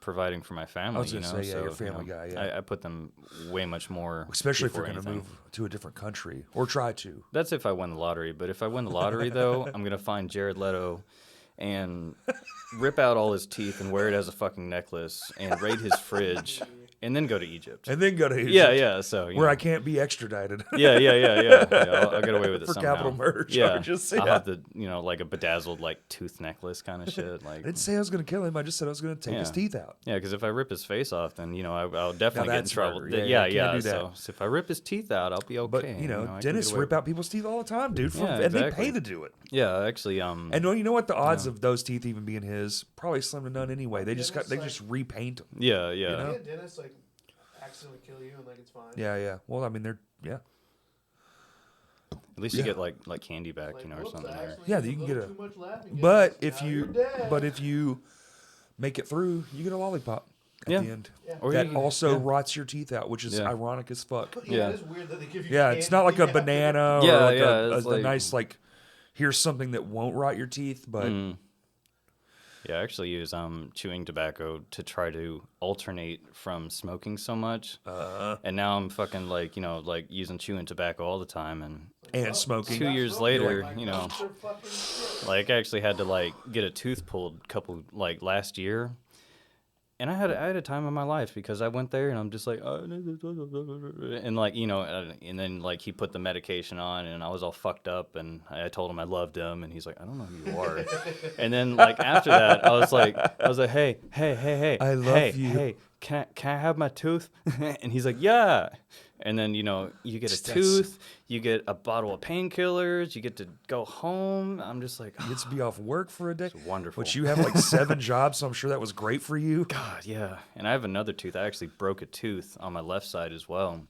providing for my family. I was gonna say, yeah, so, you're a family guy, yeah. I put them way much more. Especially if you're before going to anything. move to a different country or try to. That's if I win the lottery. But if I win the lottery, though, I'm gonna find Jared Leto and rip out all his teeth and wear it as a fucking necklace and raid his fridge and then go to Egypt. And then go to Egypt. Yeah. So where I can't be extradited. Yeah. I'll get away with it for somehow. capital murder Yeah. charges. I'll Yeah. have the like a bedazzled like tooth necklace kind of shit. Like I didn't say I was going to kill him. I just said I was going to take his teeth out. Yeah, because if I rip his face off, then I'll definitely get in that's trouble. murder. Yeah. Can't do that. So if I rip his teeth out, I'll be okay. But I can dentists get away rip out people's teeth all the time, dude. Yeah, and they exactly. pay to do it. Yeah, actually, And you know what? The odds of those teeth even being his probably slim to none anyway. They just just repaint them. yeah. You know? Dentists like accidentally kill you and like it's fine. Yeah. Well, I mean, At least you get like candy back, Like, or whoops, something. I There. actually Yeah, used you can a get little a- too much laughing gas. But Now if you make it through, you get a lollipop at Yeah. the end. Yeah. Or That you can- also yeah. rots your teeth out, which is Yeah. ironic as fuck. But Yeah. it is weird that they give you Yeah, it's not like a candy after. banana or Yeah, like yeah, a it's like- nice here's something that won't rot your teeth, but Yeah, I actually use chewing tobacco to try to alternate from smoking so much. And now I'm fucking like using chewing tobacco all the time, and smoking. 2 years Smoking, later, like, you know, those are fucking shit. like I actually had to get a tooth pulled last year. And I had a time in my life because I went there and I'm just like, and and then he put the medication on and I was all fucked up and I told him I loved him and he's like, I don't know who you are. And then after that, I was like, hey, I love you. Hey, can I have my tooth? And he's like, yeah. And then, you get a tooth, you get a bottle of painkillers, you get to go home. I'm just like, You get to be off work for a day. it's wonderful. Which you have 7 jobs, so I'm sure that was great for you. God, yeah. And I have another tooth. I actually broke a tooth on my left side as well.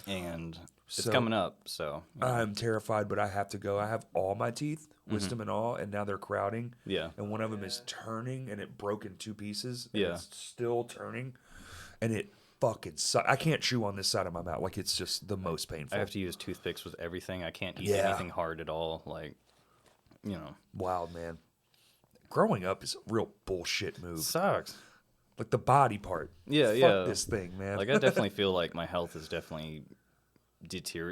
And it's So- coming up, so. I'm terrified, but I have to go. I have all my teeth, wisdom and all, and now they're crowding. Yeah. And one of them is turning, and it broke in 2 pieces. And Yeah. It's still turning, and it fucking sucks. I can't chew on this side of my mouth. It's just the most painful. I have to use toothpicks with everything. I can't eat Yeah. anything hard at all. Wild, man. Growing up is a real bullshit move. Sucks. The body part. Yeah, Fuck yeah. this thing, man. I definitely feel like my health is definitely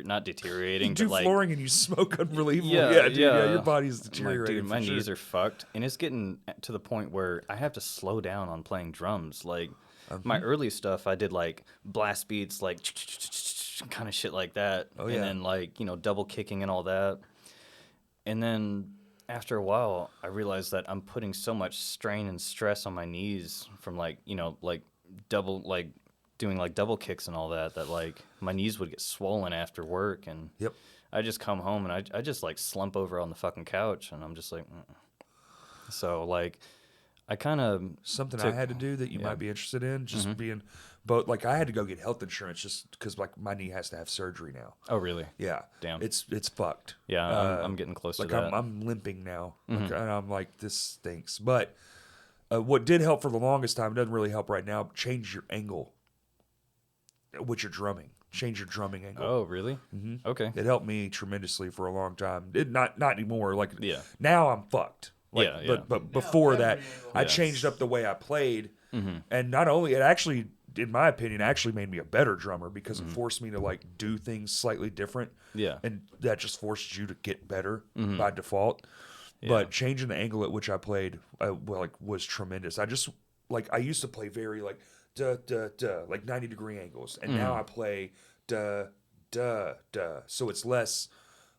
not deteriorating, you do but flooring and you smoke unbelievable. Yeah, Dude, yeah. your body's deteriorating. dude, my for sure. knees are fucked, and it's getting to the point where I have to slow down on playing drums. My early stuff, I did blast beats, kind of shit like that, Oh, yeah. and then double kicking and all that. And then after a while, I realized that I'm putting so much strain and stress on my knees from doing double kicks and all that my knees would get swollen after work, and Yep. I just come home and I just slump over on the fucking couch and I'm just like, mm. So I kind of Something I had to do that you might be interested in, just being both. I had to go get health insurance just because my knee has to have surgery now. Oh really? Yeah, Damn. it's fucked. Yeah, I'm getting close to that. I'm limping now, and I'm like, this stinks. But what did help for the longest time, it doesn't really help right now. Change your angle with your drumming. Change your drumming angle. Oh really? Okay. It helped me tremendously for a long time. It not anymore. Yeah. Now I'm fucked. Yeah. But before that, every angle. I Yeah. changed up the way I played, and not only it actually, in my opinion, actually made me a better drummer because it forced me to do things slightly different. Yeah. And that just forces you to get better by default. But changing the angle at which I played, was tremendous. I just I used to play very duh duh duh 90-degree angles, and now I play duh duh duh. So it's less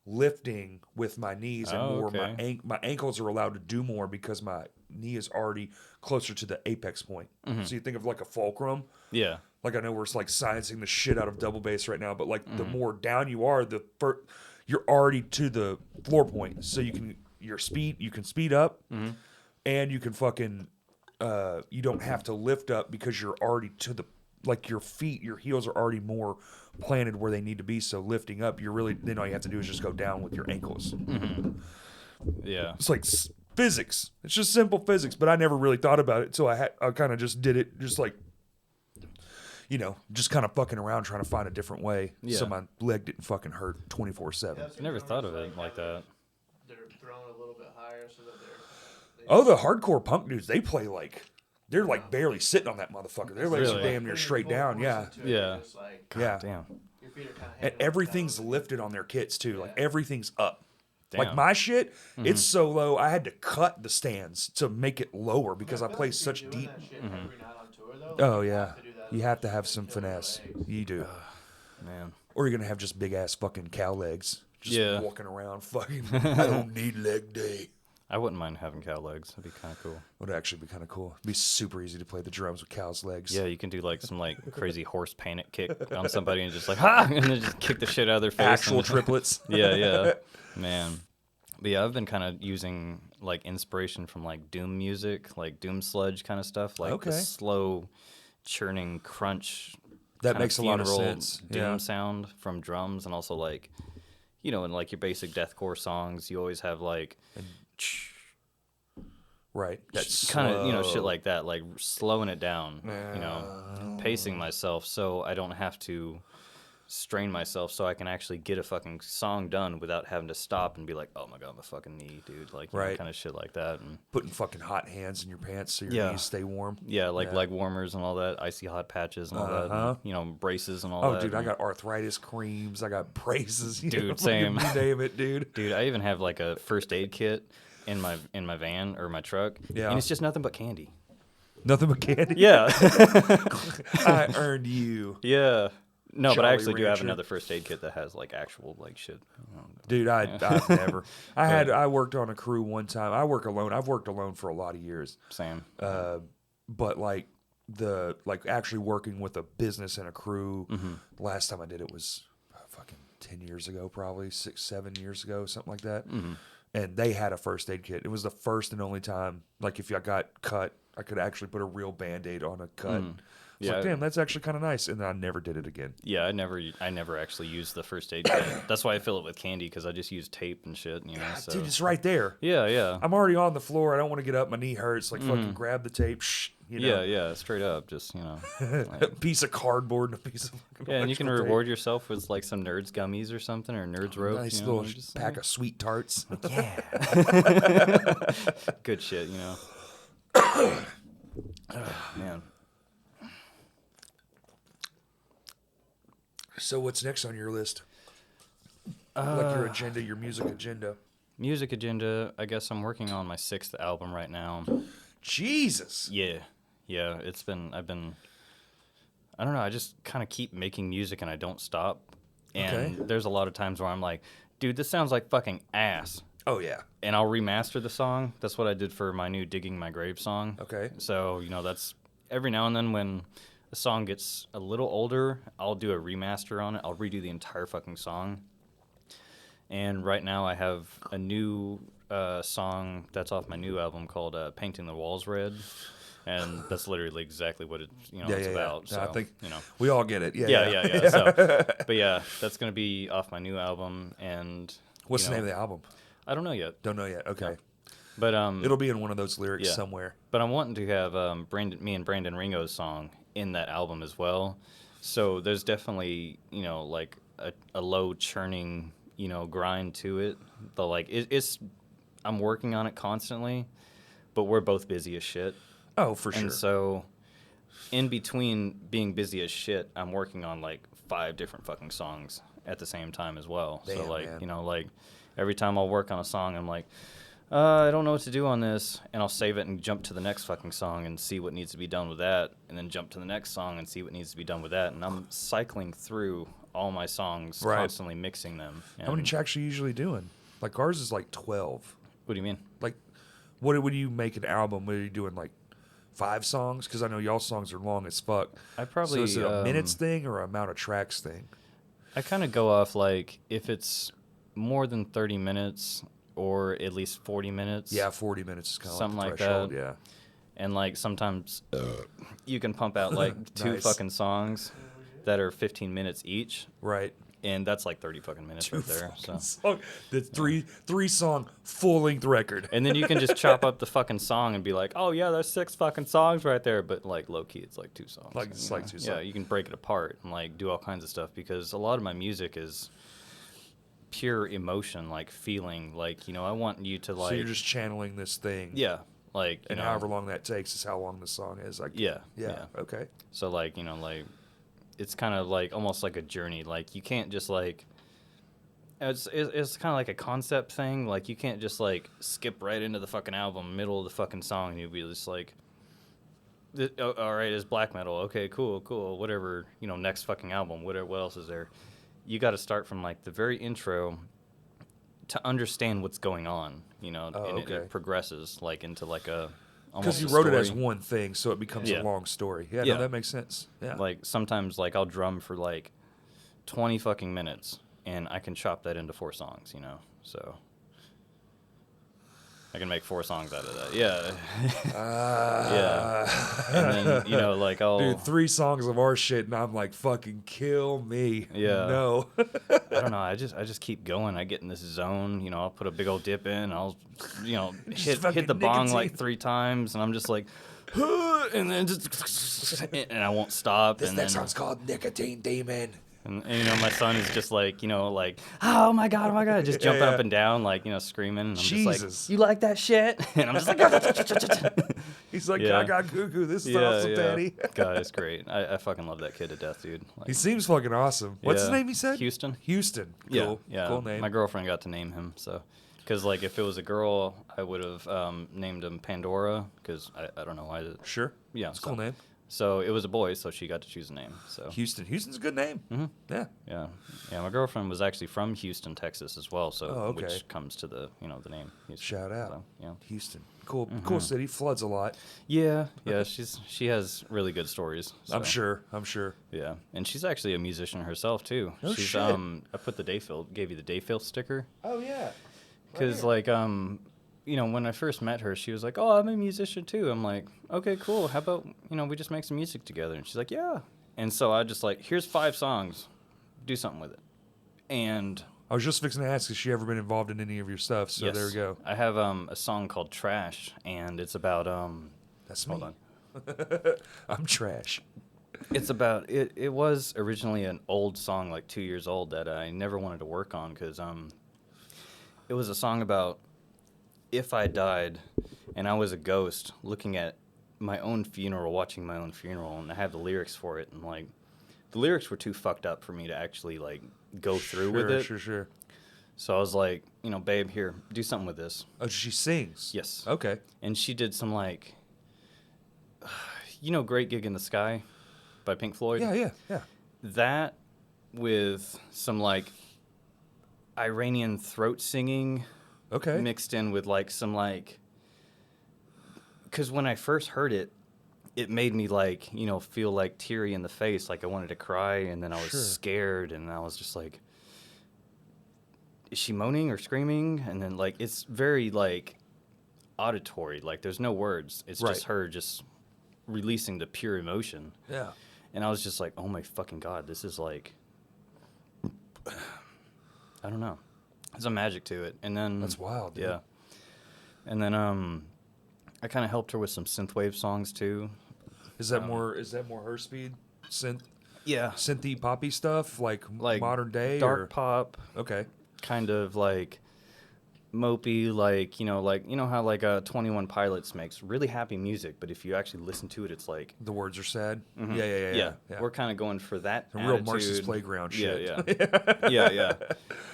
lifting with my knees and Oh, more okay. my ankles are allowed to do more because my knee is already closer to the apex point. So you think of a fulcrum. Yeah. I know we're sciencing the shit out of double bass right now, but the more down you are, you're already to the floor point. So you can speed up, and you can fucking you don't have to lift up because you're already to the your heels are already more planted where they need to be. So lifting up, then all you have to do is just go down with your ankles. Yeah. It's physics. It's just simple physics, but I never really thought about it until I kind of just did it, just just kind of fucking around trying to find a different way so Yeah. my leg didn't fucking hurt 24/7. Yeah, I never thought of it like that. They're thrown a little bit higher so that they Oh, the hardcore punk dudes, they play they're barely sitting on that motherfucker. Their legs are Really? damn near straight down. Yeah. Yeah. Just Yeah. Damn. your feet are kind of And everything's lifted on their kits too. Everything's up. Like Damn. my shit, it's so low. I had to cut the stands to make it lower because I feel play like if such you're doing deep. that shit every night on tour, though, like, Oh you yeah, have to do that you as have to much have as some kill your finesse. legs. You do, Man. or you're gonna have just big ass fucking cow legs, just Yeah. walking around. Fucking, I don't need leg day. I wouldn't mind having cow legs. That'd be kind of cool. Would actually be kind of cool. It'd be super easy to play the drums with cow's legs. Yeah, you can do like some like crazy horse panic kick on somebody and just like ha, and then just kick the shit out of their face. Actual and- triplets. Yeah, man. But yeah, I've been kind of using like inspiration from like doom music, like doom sludge kind of stuff, like the Okay. slow churning crunch. That kinda makes a lot of funeral sense. Doom Yeah. sound from drums, and also like, you know, in like your basic deathcore songs, you always have like Right. That's kind of, you know, slow. shit like that, like slowing it down, you know, pacing myself so I don't have to strain myself, so I can actually get a fucking song done without having to stop and be like, oh my god, my fucking knee, dude, like, you know, Right. kind of shit like that. And Putting fucking hot hands in your pants so your Yeah. knees stay warm. yeah, like Yeah. leg warmers and all that, icy hot patches and all that, Uh-huh. and, you know, braces and all Oh, that. dude, I and- got arthritis creams. I got braces. You Dude, know, same. You name it, dude. Dude, I even have like a first aid kit in my van or my truck, Yeah. and it's just nothing but candy. Nothing but candy. Yeah. I earned you. Yeah. No, but I Jolly actually do have Rancher. another first aid kit that has like actual like shit. You know. Dude, I've never. I worked on a crew one time. I work alone. I've worked alone for a lot of years. Same. But like actually working with a business and a crew. Last time I did it was fucking 10 years ago, probably 6-7 years ago, something like that. And they had a first aid kit. It was the first and only time, like if I got cut, I could actually put a real Band-Aid on a cut. It's like, Yeah. damn, that's actually kind of nice. And then I never did it again. Yeah, I never actually used the first aid kit. That's why I fill it with candy, because I just use tape and shit. You know. So. Dude, it's right there. Yeah, yeah. I'm already on the floor. I don't want to get up. My knee hurts. Like, fucking grab the tape. You know. Yeah, straight up, just you know. A piece of cardboard and a piece of fucking Yeah, and you can electrical tape. reward yourself with like some Nerds gummies or something, or Nerds rope. Nice you know, little just, pack of sweet tarts. Yeah. Good shit, you know. Man. So what's next on your list? Like your agenda, your music agenda. Music agenda. I guess I'm working on my 6th album right now. Jesus. Yeah. I've been. I don't know. I just kind of keep making music and I don't stop. And Okay. there's a lot of times where I'm like, dude, this sounds like fucking ass. Oh yeah. And I'll remaster the song. That's what I did for my new Digging My Grave song. Okay. So, you know, that's every now and then when a song gets a little older, I'll do a remaster on it. I'll redo the entire fucking song. And right now I have a new song that's off my new album called Painting the Walls Red. And that's literally exactly what it's about. No, So, I think you know. we all get it. Yeah. So, but yeah, that's going to be off my new album. And What's you the know, name of the album? I don't know yet. Don't know yet. Okay. But It'll be in one of those lyrics yeah. somewhere. But I'm wanting to have me and Brandon Ringo's song in that album as well. So there's definitely, you know, like a low churning, you know, grind to it. The like it's I'm working on it constantly, but we're both busy as shit. Oh, for sure. And so in between being busy as shit, I'm working on like 5 different fucking songs at the same time as well. Damn, so like, man. you know, like every time I'll work on a song, I'm like, I don't know what to do on this, and I'll save it and jump to the next fucking song and see what needs to be done with that, and then jump to the next song and see what needs to be done with that, and I'm cycling through all my songs, Right. constantly mixing them. How many And- tracks are you usually doing? Like ours is like 12. What do you mean? Like, what when you make an album? What are you doing? Like 5 songs? Because I know y'all songs are long as fuck. I probably So is it a minutes thing or amount of tracks thing? I kind of go off like if it's more than 30 minutes or at least 40 minutes. Yeah, 40 minutes is kind of Something like like the threshold. that. Yeah. And like sometimes you can pump out like 2 Nice. fucking songs that are 15 minutes each, Right. and that's like 30 fucking minutes right there. So. Song. That's three song full length record. And then you can just chop up the fucking song and be like, oh yeah, there's 6 fucking songs right there, but like low key it's like 2 songs. Like, it's you like know? 2 Yeah, songs. you can break it apart and like do all kinds of stuff, because a lot of my music is pure emotion, like feeling, like, you know, I want you to like So you're just channeling this thing. yeah, like, you And know, however long that takes is how long the song is. Like, yeah. Yeah. Okay. So like, you know, like it's kind of like almost like a journey. Like you can't just like It's kind of like a concept thing. Like, you can't just, like, skip right into the fucking album, middle of the fucking song, and you'll be just like, all right, it's black metal. Okay, cool. Whatever, next fucking album. What else is there? You got to start from, like, the very intro to understand what's going on, and okay. it progresses, like, into, like, because you wrote it as one thing, so it becomes Yeah. a long story. Yeah, Yeah. no, that makes sense. Yeah. Like, sometimes, like, I'll drum for, like, 20 fucking minutes, and I can chop that into 4 songs, so I can make 4 songs out of that. Yeah. Yeah. And then, like, I'll... Dude, 3 songs of our shit, and I'm like, fucking kill me. Yeah. No. I don't know. I just keep going. I get in this zone. I'll put a big old dip in. I'll, hit the bong nicotine. like 3 times, and I'm just like, and then just, and I won't stop. This and next then, song's called Nicotine Demon. And my son is just like, oh my god, just jumping up and down, like, screaming. And I'm Jesus. just like, you like that shit? And I'm just like, He's like, Yeah. I got cuckoo. This is awesome, Daddy. God, it's great. I fucking love that kid to death, dude. Like, He seems fucking awesome. What's his Yeah. name, he said? Houston. Houston. Cool. Yeah. Cool name. My girlfriend got to name him, so. Because, like, if it was a girl, I would have named him Pandora, because I don't know why. Sure. Yeah. It's a cool name. So it was a boy, so she got to choose a name. So Houston. Houston's a good name. Mm-hmm. Yeah. Yeah. My girlfriend was actually from Houston, Texas, as well. So okay. which comes to the the name. Houston. Shout out. So, yeah. Houston. Cool. Cool city. Floods a lot. Yeah. She has really good stories. So. I'm sure. Yeah, and she's actually a musician herself too. No she's shit. I put the gave you the GregFilth sticker. Oh yeah. Because, like, when I first met her, she was like, oh, I'm a musician, too. I'm like, okay, cool. How about, we just make some music together? And she's like, yeah. And so I just, like, here's 5 songs. Do something with it. And... I was just fixing to ask, has she ever been involved in any of your stuff? So yes, there we go. I have a song called Trash, and it's about... That's me. Hold on. I'm trash. It's about... It was originally an old song, like 2 years old, that I never wanted to work on, because... It was a song about if I died and I was a ghost looking at my own funeral, watching my own funeral, and I have the lyrics for it. And, like, the lyrics were too fucked up for me to actually, like, go through with it. Sure. So I was like, babe, here, do something with this. Oh, she sings? Yes. Okay. And she did some, like, Great Gig in the Sky by Pink Floyd? Yeah. That with some, like, Iranian throat singing, mixed in with like some like, because when I first heard it, it made me like feel like teary in the face, like I wanted to cry, and then I was scared, and I was just like, is she moaning or screaming? And then like it's very like auditory, like there's no words, it's just her just releasing the pure emotion. Yeah. And I was just like, oh my fucking god, this is like. I don't know. There's a magic to it. And then... That's wild, dude. Yeah. And then I kind of helped her with some synthwave songs, too. Is that more her speed? Synth? Yeah. Synthy poppy stuff? Like modern day? Dark pop. Okay. Kind of like mopey, like, how like 21 Pilots makes really happy music, but if you actually listen to it, it's like... The words are sad? Mm-hmm. Yeah. We're kind of going for that Some real attitude. Marxist Playground shit. Yeah.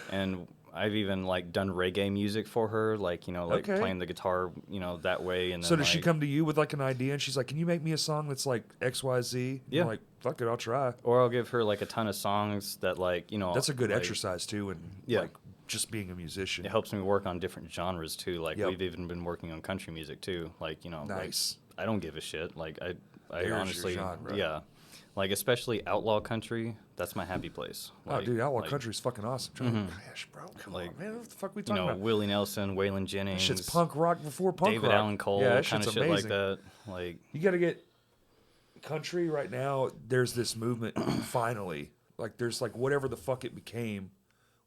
And I've even like done reggae music for her, like playing the guitar, that way. And then, so does she come to you with like an idea and she's like, "Can you make me a song that's like XYZ?" Yeah. I'm like, fuck it, I'll try. Or I'll give her like a ton of songs that like That's a good like, exercise too, and like just being a musician. It helps me work on different genres too. Like Yep. we've even been working on country music too. Like Nice. Like, I don't give a shit. Like I There's your honestly, genre. yeah. Like, especially outlaw country, that's my happy place. Oh, Like, dude, outlaw like, country's fucking awesome. Gosh, bro, come Like, on, man. What the fuck are we talking about? Willie Nelson, Waylon That Jennings, shit's punk rock before punk David rock. Allan Cole, yeah, that kind shit's of shit amazing. like that. Like, You got to get country right now. There's this movement finally. Like, there's like whatever the fuck it became,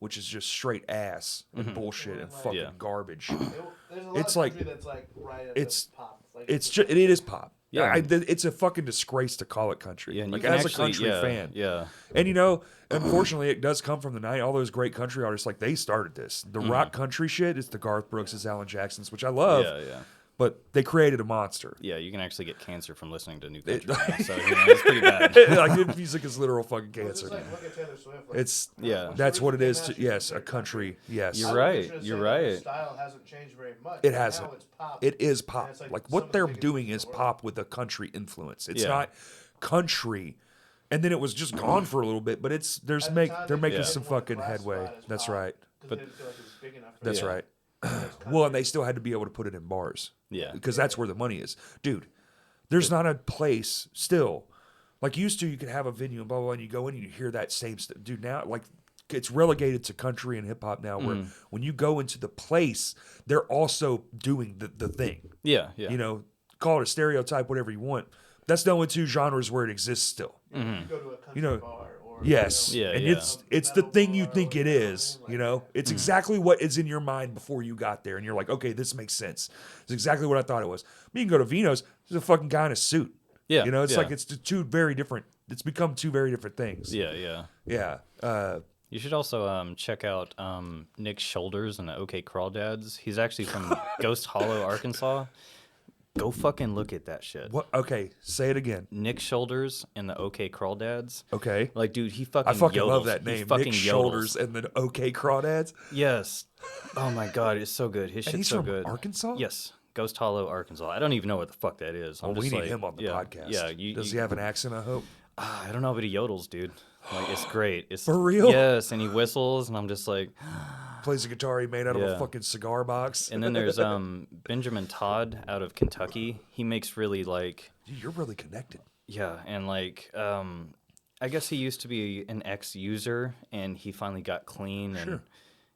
which is just straight ass and bullshit and fucking Yeah. garbage. There's a lot It's of like- country that's like right at it's- the pop. Like, It's just it is pop. Yeah. It's a fucking disgrace to call it country. yeah, and like you can as actually, a country fan, yeah, and unfortunately, it does come from the night. All those great country artists, like they started this. The rock country shit is the Garth Brooks, Alan Jacksons, which I love. yeah. but they created a monster. Yeah, you can actually get cancer from listening to new country. Now, so it's pretty bad. Like good music is literal fucking cancer. It's like, look at Taylor Swift. Like, It's Yeah. that's what it is. When she Yes, a originally country. Yes, You're I right, would venture to you're say that the right. style hasn't changed very much. It Now hasn't. it's pop. It is And pop. it's Like some of what the they're biggest doing things is in the world. pop with a country influence. It's Yeah. not country, and then it was just gone for a little bit. But it's At the time, they're they making didn't some want to fucking headway. classify it as That's pop, right. 'cause But- they didn't feel like it was big enough for That's them. right. It's country. Well, and they still had to be able to put it in bars. Yeah. Because that's where the money is. Dude, there's not a place still. Like used to, you could have a venue and blah, blah, blah, and you go in and you hear that same stuff. Dude, now, like, it's relegated to country and hip hop now where when you go into the place, they're also doing the thing. Yeah. You know, call it a stereotype, whatever you want. That's the only two genres where it exists still. You go to a country You know, bar or Yes. Yeah, and yeah. it's the metal thing you bar think or it whatever, is, like- you know? It's exactly what is in your mind before you got there. And you're like, okay, this makes sense. It's exactly what I thought it was. I mean, you can go to Vino's, there's a fucking guy in a suit. Yeah, You know, it's yeah. like it's two very different, it's become two very different things. Yeah. Yeah. You should also check out Nick Shoulders and the OK Crawdads. He's actually from Ghost Hollow, Arkansas. Go fucking look at that shit. What? Okay, say it again. Nick Shoulders and the OK Crawdads. Okay. Like, dude, he fucking I fucking yodels. love that He name. fucking Nick yodels. Shoulders and the OK Crawdads. Yes. Oh my god, it's so good. His And shit's he's so from good. Arkansas? Yes. Ghost Hollow, Arkansas. I don't even know what the fuck that is. Well, I'm we just need like, him on the yeah, podcast. Yeah. Does he have an accent, I hope? I don't know, but he yodels, dude. Like, it's great. It's For real? Yes, and he whistles, and I'm just like. Plays a guitar he made out of a Yeah. fucking cigar box. And then there's Benjamin Todd out of Kentucky. He makes really like. Dude, you're really connected. Yeah, and like I guess he used to be an ex-user, and he finally got clean, and Sure.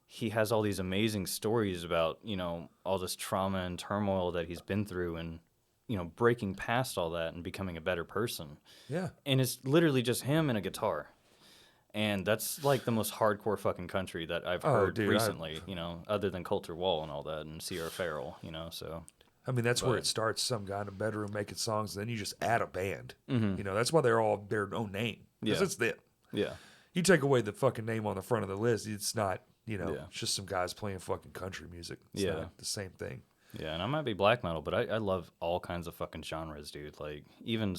he has all these amazing stories about, you know, all this trauma and turmoil that he's been through, and, you know, breaking past all that and becoming a better person. Yeah. And it's literally just him and a guitar. And that's like the most hardcore fucking country that I've heard dude, recently, you know, other than Coulter Wall and all that, and Sierra Farrell, you know, so. I mean, that's where But- it starts. Some guy in a bedroom making songs, and then you just add a band. Mm-hmm. You know, that's why they're all their own name. Because Yeah. it's them. Yeah. You take away the fucking name on the front of the list, it's not, you know, Yeah. it's just some guys playing fucking country music. It's Yeah. not the same thing. Yeah, and I might be black metal, but I love all kinds of fucking genres, dude. Like, even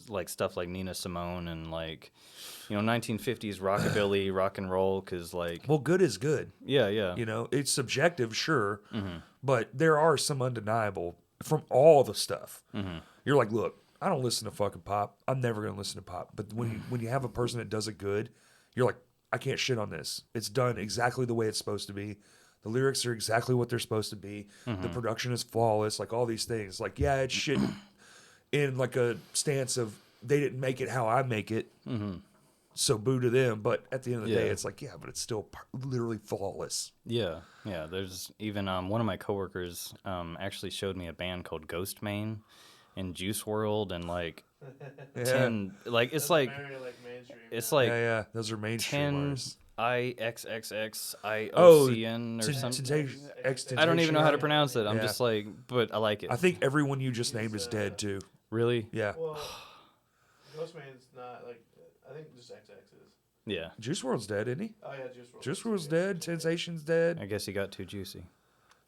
like stuff like Nina Simone and like, you know, 1950s rockabilly, rock and roll, because like, Well, good is good. yeah. You know, it's subjective, sure, Mm-hmm. but there are some undeniable from all the stuff. Mm-hmm. You're like, look, I don't listen to fucking pop. I'm never gonna listen to pop. But when you have a person that does it good, you're like, I can't shit on this. It's done exactly the way it's supposed to be. The lyrics are exactly what they're supposed to be. Mm-hmm. The production is flawless. Like all these things. Like, yeah, it's shit in like a stance of they didn't make it how I make it. Mm-hmm. So boo to them. But at the end of the day, Yeah. it's like, yeah, but it's still literally flawless. Yeah. There's even one of my coworkers actually showed me a band called Ghost Main and Juice World, and like Yeah. 10, like it's That's like very, like, mainstream. it's now. like Yeah. Those are mainstream 10 artists. IXXXIOCN or something. I don't even know how to pronounce it. I'm Yeah. just like, but I like it. I think everyone you just named is dead too. Really? Yeah. Well, Ghostman's not like. I think just XX is. Yeah. Juice WRLD's dead, isn't he? Oh yeah, Juice WRLD. Juice WRLD's dead. Sensation's dead. I guess he got too juicy.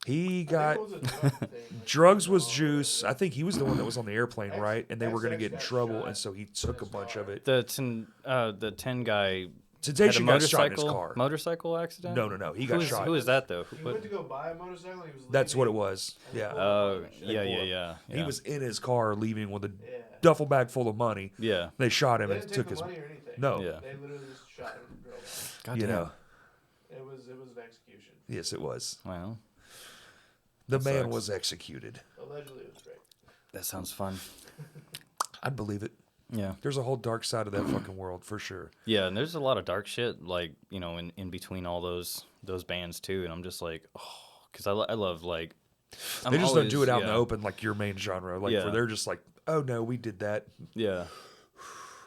He I got think it was a drug thing, like, drugs was oh, Juice. I think he was the one that was on the airplane, X- right? And they were going to XX get in got trouble, shot and so he took a his bunch car. of it. The 10 guy Temptation had a got shot in his motorcycle car. Motorcycle accident? No. He got shot. Who is that though? He went to go buy a motorcycle. And he was That's what it leaving. was. Yeah. Oh, They yeah, pulled yeah, him. yeah. He was in his car leaving with a Yeah. duffel bag full of money. Yeah. They shot him They and didn't took take his. the money or anything. No. Yeah. They literally just shot him and drove off. God You damn. know. It was an execution. Yes, it was. Well, The That man sucks. was executed. Allegedly, it was great. that sounds fun. I'd believe it. Yeah. There's a whole dark side of that fucking world for sure. Yeah, and there's a lot of dark shit, like, you know, in between all those bands too, and I'm just like, oh, because I love like. They just don't do it out in the yeah. open like your main genre. Like Yeah. where they're just like, oh no, we did that Yeah.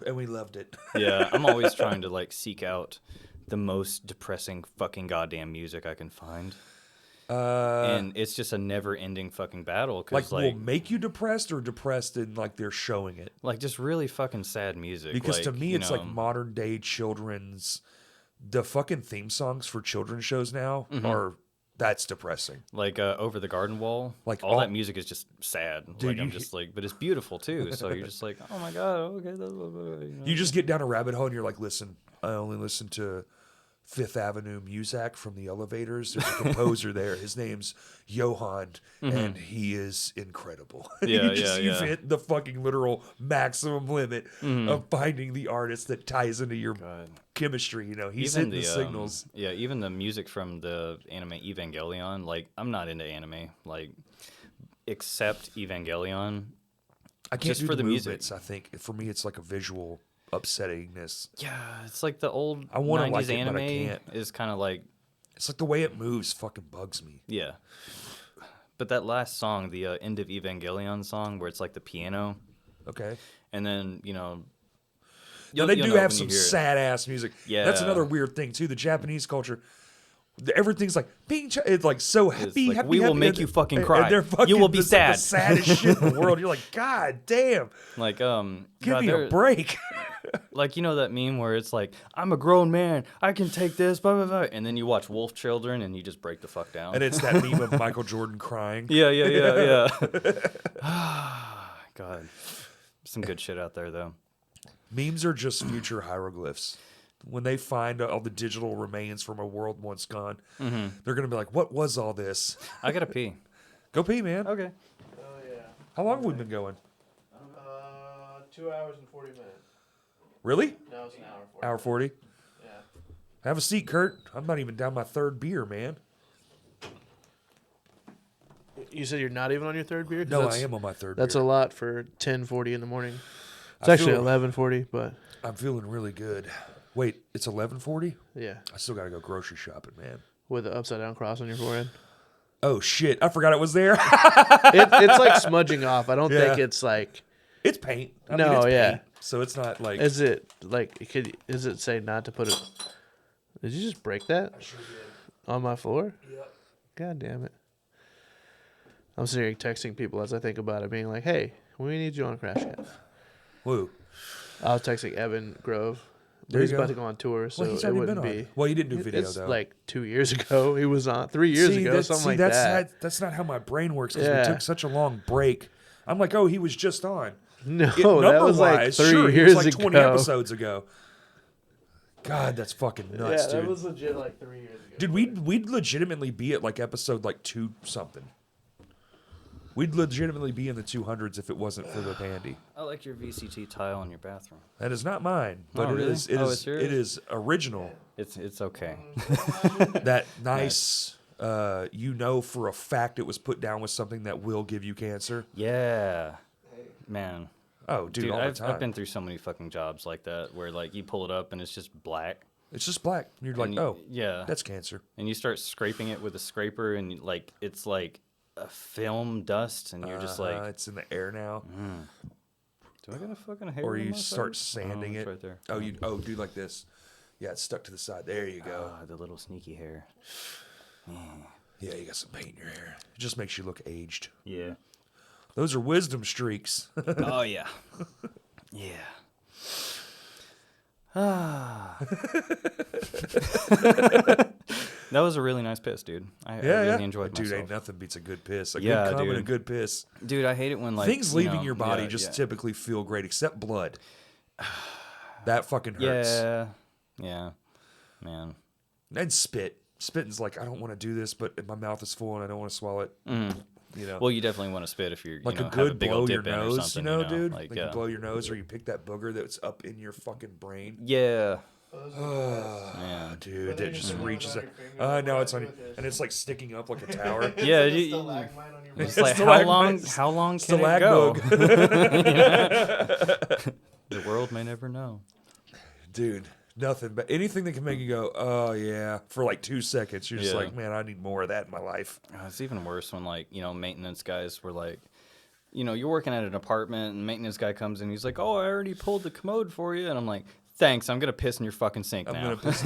and we loved it. Yeah, I'm always trying to like seek out the most depressing fucking goddamn music I can find. And it's just a never-ending fucking battle. Like, Cause, will make you depressed or depressed and like they're showing it. like just really fucking sad music. Because like, to me, you it's know, like modern day children's. The fucking theme songs for children's shows now are That's depressing. Like Over the Garden Wall, Like all that music is just sad. Dude, like I'm just like, but it's beautiful too. So you're just like, oh my god, okay. You just get down a rabbit hole and you're like, listen, I only listen to Fifth Avenue Muzak from the Elevators. There's a composer there. His name's Johann, and he is incredible. Yeah, You've hit the fucking literal maximum limit of finding the artist that ties into your chemistry. You know, he's hitting the signals. Even the music from the anime Evangelion. Like, I'm not into anime, like, except Evangelion. I can't just do for the the music. movements. I think for me, it's like a visual upsettingness. Yeah, it's like the old I want to 90s like it, anime but I can't. is kind of like, It's like the way it moves fucking bugs me. yeah. But that last song, the End of Evangelion song, where it's like the piano, Okay. and then, you know... Now, they you'll do know have when you some hear it. sad-ass music. Yeah. That's another weird thing, too. The Japanese culture, everything's like, it's like so happy, like, happy, we will happy, make and- you fucking and cry. they're fucking You will be the sad. saddest shit in the world. You're like, God damn. Like, Give God, me a break. like, you know that meme where it's like, I'm a grown man, I can take this, blah, blah, blah. And then you watch Wolf Children and you just break the fuck down. And it's that meme of Michael Jordan crying. Yeah. God. Some good shit out there, though. Memes are just future hieroglyphs. When they find all the digital remains from a world once gone, they're going to be like, what was all this? I gotta pee. Go pee, man. Okay. Oh yeah. How long have we been going? 2 hours and 40 minutes. Really? No, it's an hour 40. Hour 40? Yeah. Have a seat, Kurt. I'm not even down my third beer, man. You said you're not even on your third beer? 'Cause No, I that's- am on my third That's beer. a lot for 10:40 in the morning. It's I actually feel- 11:40, but I'm feeling really good. Wait, it's 11:40? yeah, I still got to go grocery shopping, man. with the upside down cross on your forehead. Oh, shit. I forgot it was there. It's like smudging off. I don't Yeah. think it's like. It's paint. I No, mean, it's yeah. paint, so it's not like... Is it like? Is it say not to put it? Did you just break that I sure did. on my floor? Yep. God damn it! I'm sitting here texting people as I think about it, being like, "Hey, we need you on Crash Cast." Woo. I was texting Evan Grove. There He's you about go. to go on tour, so Well, he's it already wouldn't been be. on. Well, you didn't do video, It's though. like 2 years ago. He was on 3 years ago, something like that. That's not how my brain works because Yeah. we took such a long break. I'm like, oh, he was just on. No, that was like Number-wise, 3 sure, he years was like 20 ago. episodes ago. God, that's fucking nuts, Yeah, that dude. was legit like 3 years ago. Dude, we'd legitimately be at like episode like 2 something. We'd legitimately be in the 200s if it wasn't for the pandy. I like your VCT tile in your bathroom. That is not mine, but Oh, it really? is It's yours? it is original. It's okay. That nice you know for a fact it was put down with something that will give you cancer. Yeah. Man. Oh, dude, all the I've time. been through so many fucking jobs like that where like you pull it up and it's just black. It's just black. And you're like, And oh, yeah. that's cancer. And you start scraping it with a scraper and like it's like a film dust and you're just like, it's in the air now. do I got a fucking hair? Or on you my start face? sanding it's it. right there. Do like this. Yeah, it's stuck to the side. There you go. Ah, the little sneaky hair. Yeah, you got some paint in your hair. It just makes you look aged. Yeah. Those are wisdom streaks. Oh yeah. Yeah. Ah. That was a really nice piss, dude. I really enjoyed Dude, myself. ain't nothing beats a good piss. A Yeah, good cum and a dude. good piss. Dude, I hate it when like Things you leaving know, your body yeah, just yeah. typically feel great, except blood. That fucking hurts. Yeah. Yeah. Man. And spit. Spitting's like, I don't want to do this, but my mouth is full and I don't want to swallow it. You know, Well, you definitely want to spit if you're like you know, a have a good big blow old your dip in or nose, something, you know, dude. Like, Like you blow your nose, or you pick that booger that's up in your fucking brain. Yeah. Ah, dude, But then it you just just reaches. rub it Like, on your finger, now like, it's on, with this. and it's like sticking up like a tower. Yeah, It's you- a stalagmite on your It's butt. like Stalagmites. how long can it go? Stalagbug. The world may never know. Dude, nothing but anything that can make you go, oh yeah, for like 2 seconds. You're just Yeah. like, man, I need more of that in my life. It's even worse when like you know maintenance guys were like, you know, you're working at an apartment and maintenance guy comes in, he's like, oh, I already pulled the commode for you, and I'm like, Thanks. I'm gonna piss in your fucking sink I'm now. gonna piss.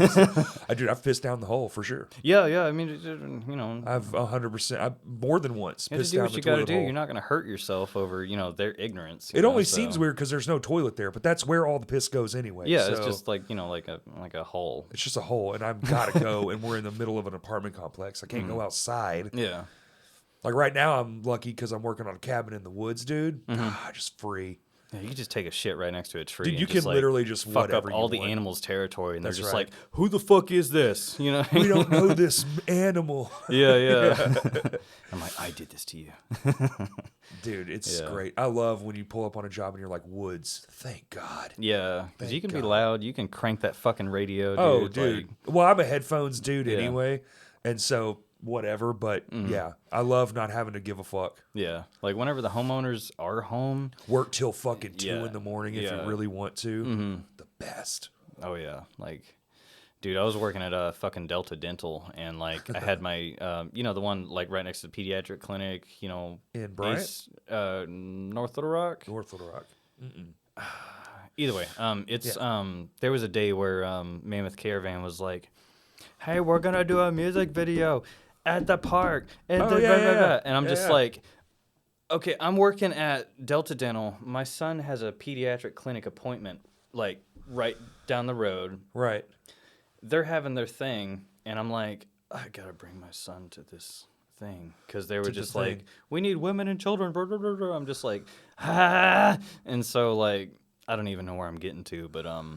I've pissed down the hole for sure. Yeah. I mean, I've 100%. I've more than once you have to pissed do down what the you gotta toilet do. hole. You're not gonna hurt yourself over their ignorance. It only seems weird because there's no toilet there, but that's where all the piss goes anyway. Yeah, so it's just like like a hole. it's just a hole, and I've gotta go, and we're in the middle of an apartment complex. I can't Mm-hmm. go outside. Yeah. Like right now, I'm lucky because I'm working on a cabin in the woods, dude. Mm-hmm. Just free. Yeah, you can just take a shit right next to a tree. Dude, and you just, can literally just fuck up whatever all you the want. animals' territory, and That's they're just right. like, "Who the fuck is this?" You know? We don't know this animal. Yeah. I'm like, I did this to you. Dude, it's Yeah. great. I love when you pull up on a job and you're like, woods. Thank God. Yeah, because you Thank can be God. loud. You can crank that fucking radio, dude. Oh, dude. Like, Well, I'm a headphones dude Yeah. anyway, and so whatever. But yeah, I love not having to give a fuck. yeah. Like whenever the homeowners are home. Work till fucking 2 Yeah. in the morning if Yeah. you really want to. The best. Oh yeah, like, dude, I was working at a fucking Delta Dental, and like I had my, the one like right next to the pediatric clinic, In Bryant? North Little Rock. North Little Rock. Either way, it's there was a day where Mammoth Caravan was like, "Hey, we're gonna do a music video at the park," and Oh, blah, yeah, blah, yeah, blah. yeah. And I'm Yeah, just yeah. like, okay, I'm working at Delta Dental. My son has a pediatric clinic appointment like right down the road. Right. They're having their thing, and I'm like, I gotta bring my son to this thing because they were To the just like, thing. we need women and children. Blah, blah, blah, blah. I'm just like, and so like I don't even know where I'm getting to, but Well,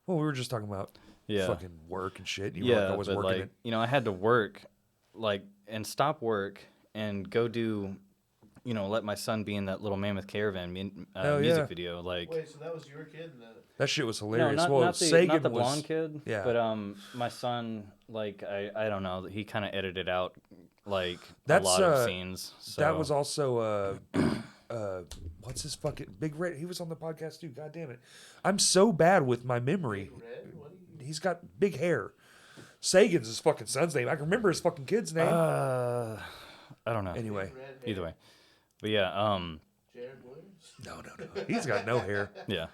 we were just talking about yeah. fucking work and shit. You were Yeah, like, I was but working like, I had to work, like, and stop work and go do, let my son be in that little Mammoth Caravan Hell music yeah. video. Like, Wait, so that was your kid? that shit was no, hilarious. not, well, not the, Sagan not the was, blonde kid. yeah. But my son, like, I don't know, he kind of edited out like That's, a lot of scenes. So. That was also what's his fucking Big Red? He was on the podcast too. God damn it! I'm so bad with my memory. Red? What do you... He's got big hair. Sagan's his fucking son's name. I can remember his fucking kid's name. I don't know. Anyway, Red hair. Either way, but yeah, Jared Williams? no. He's got no hair. yeah.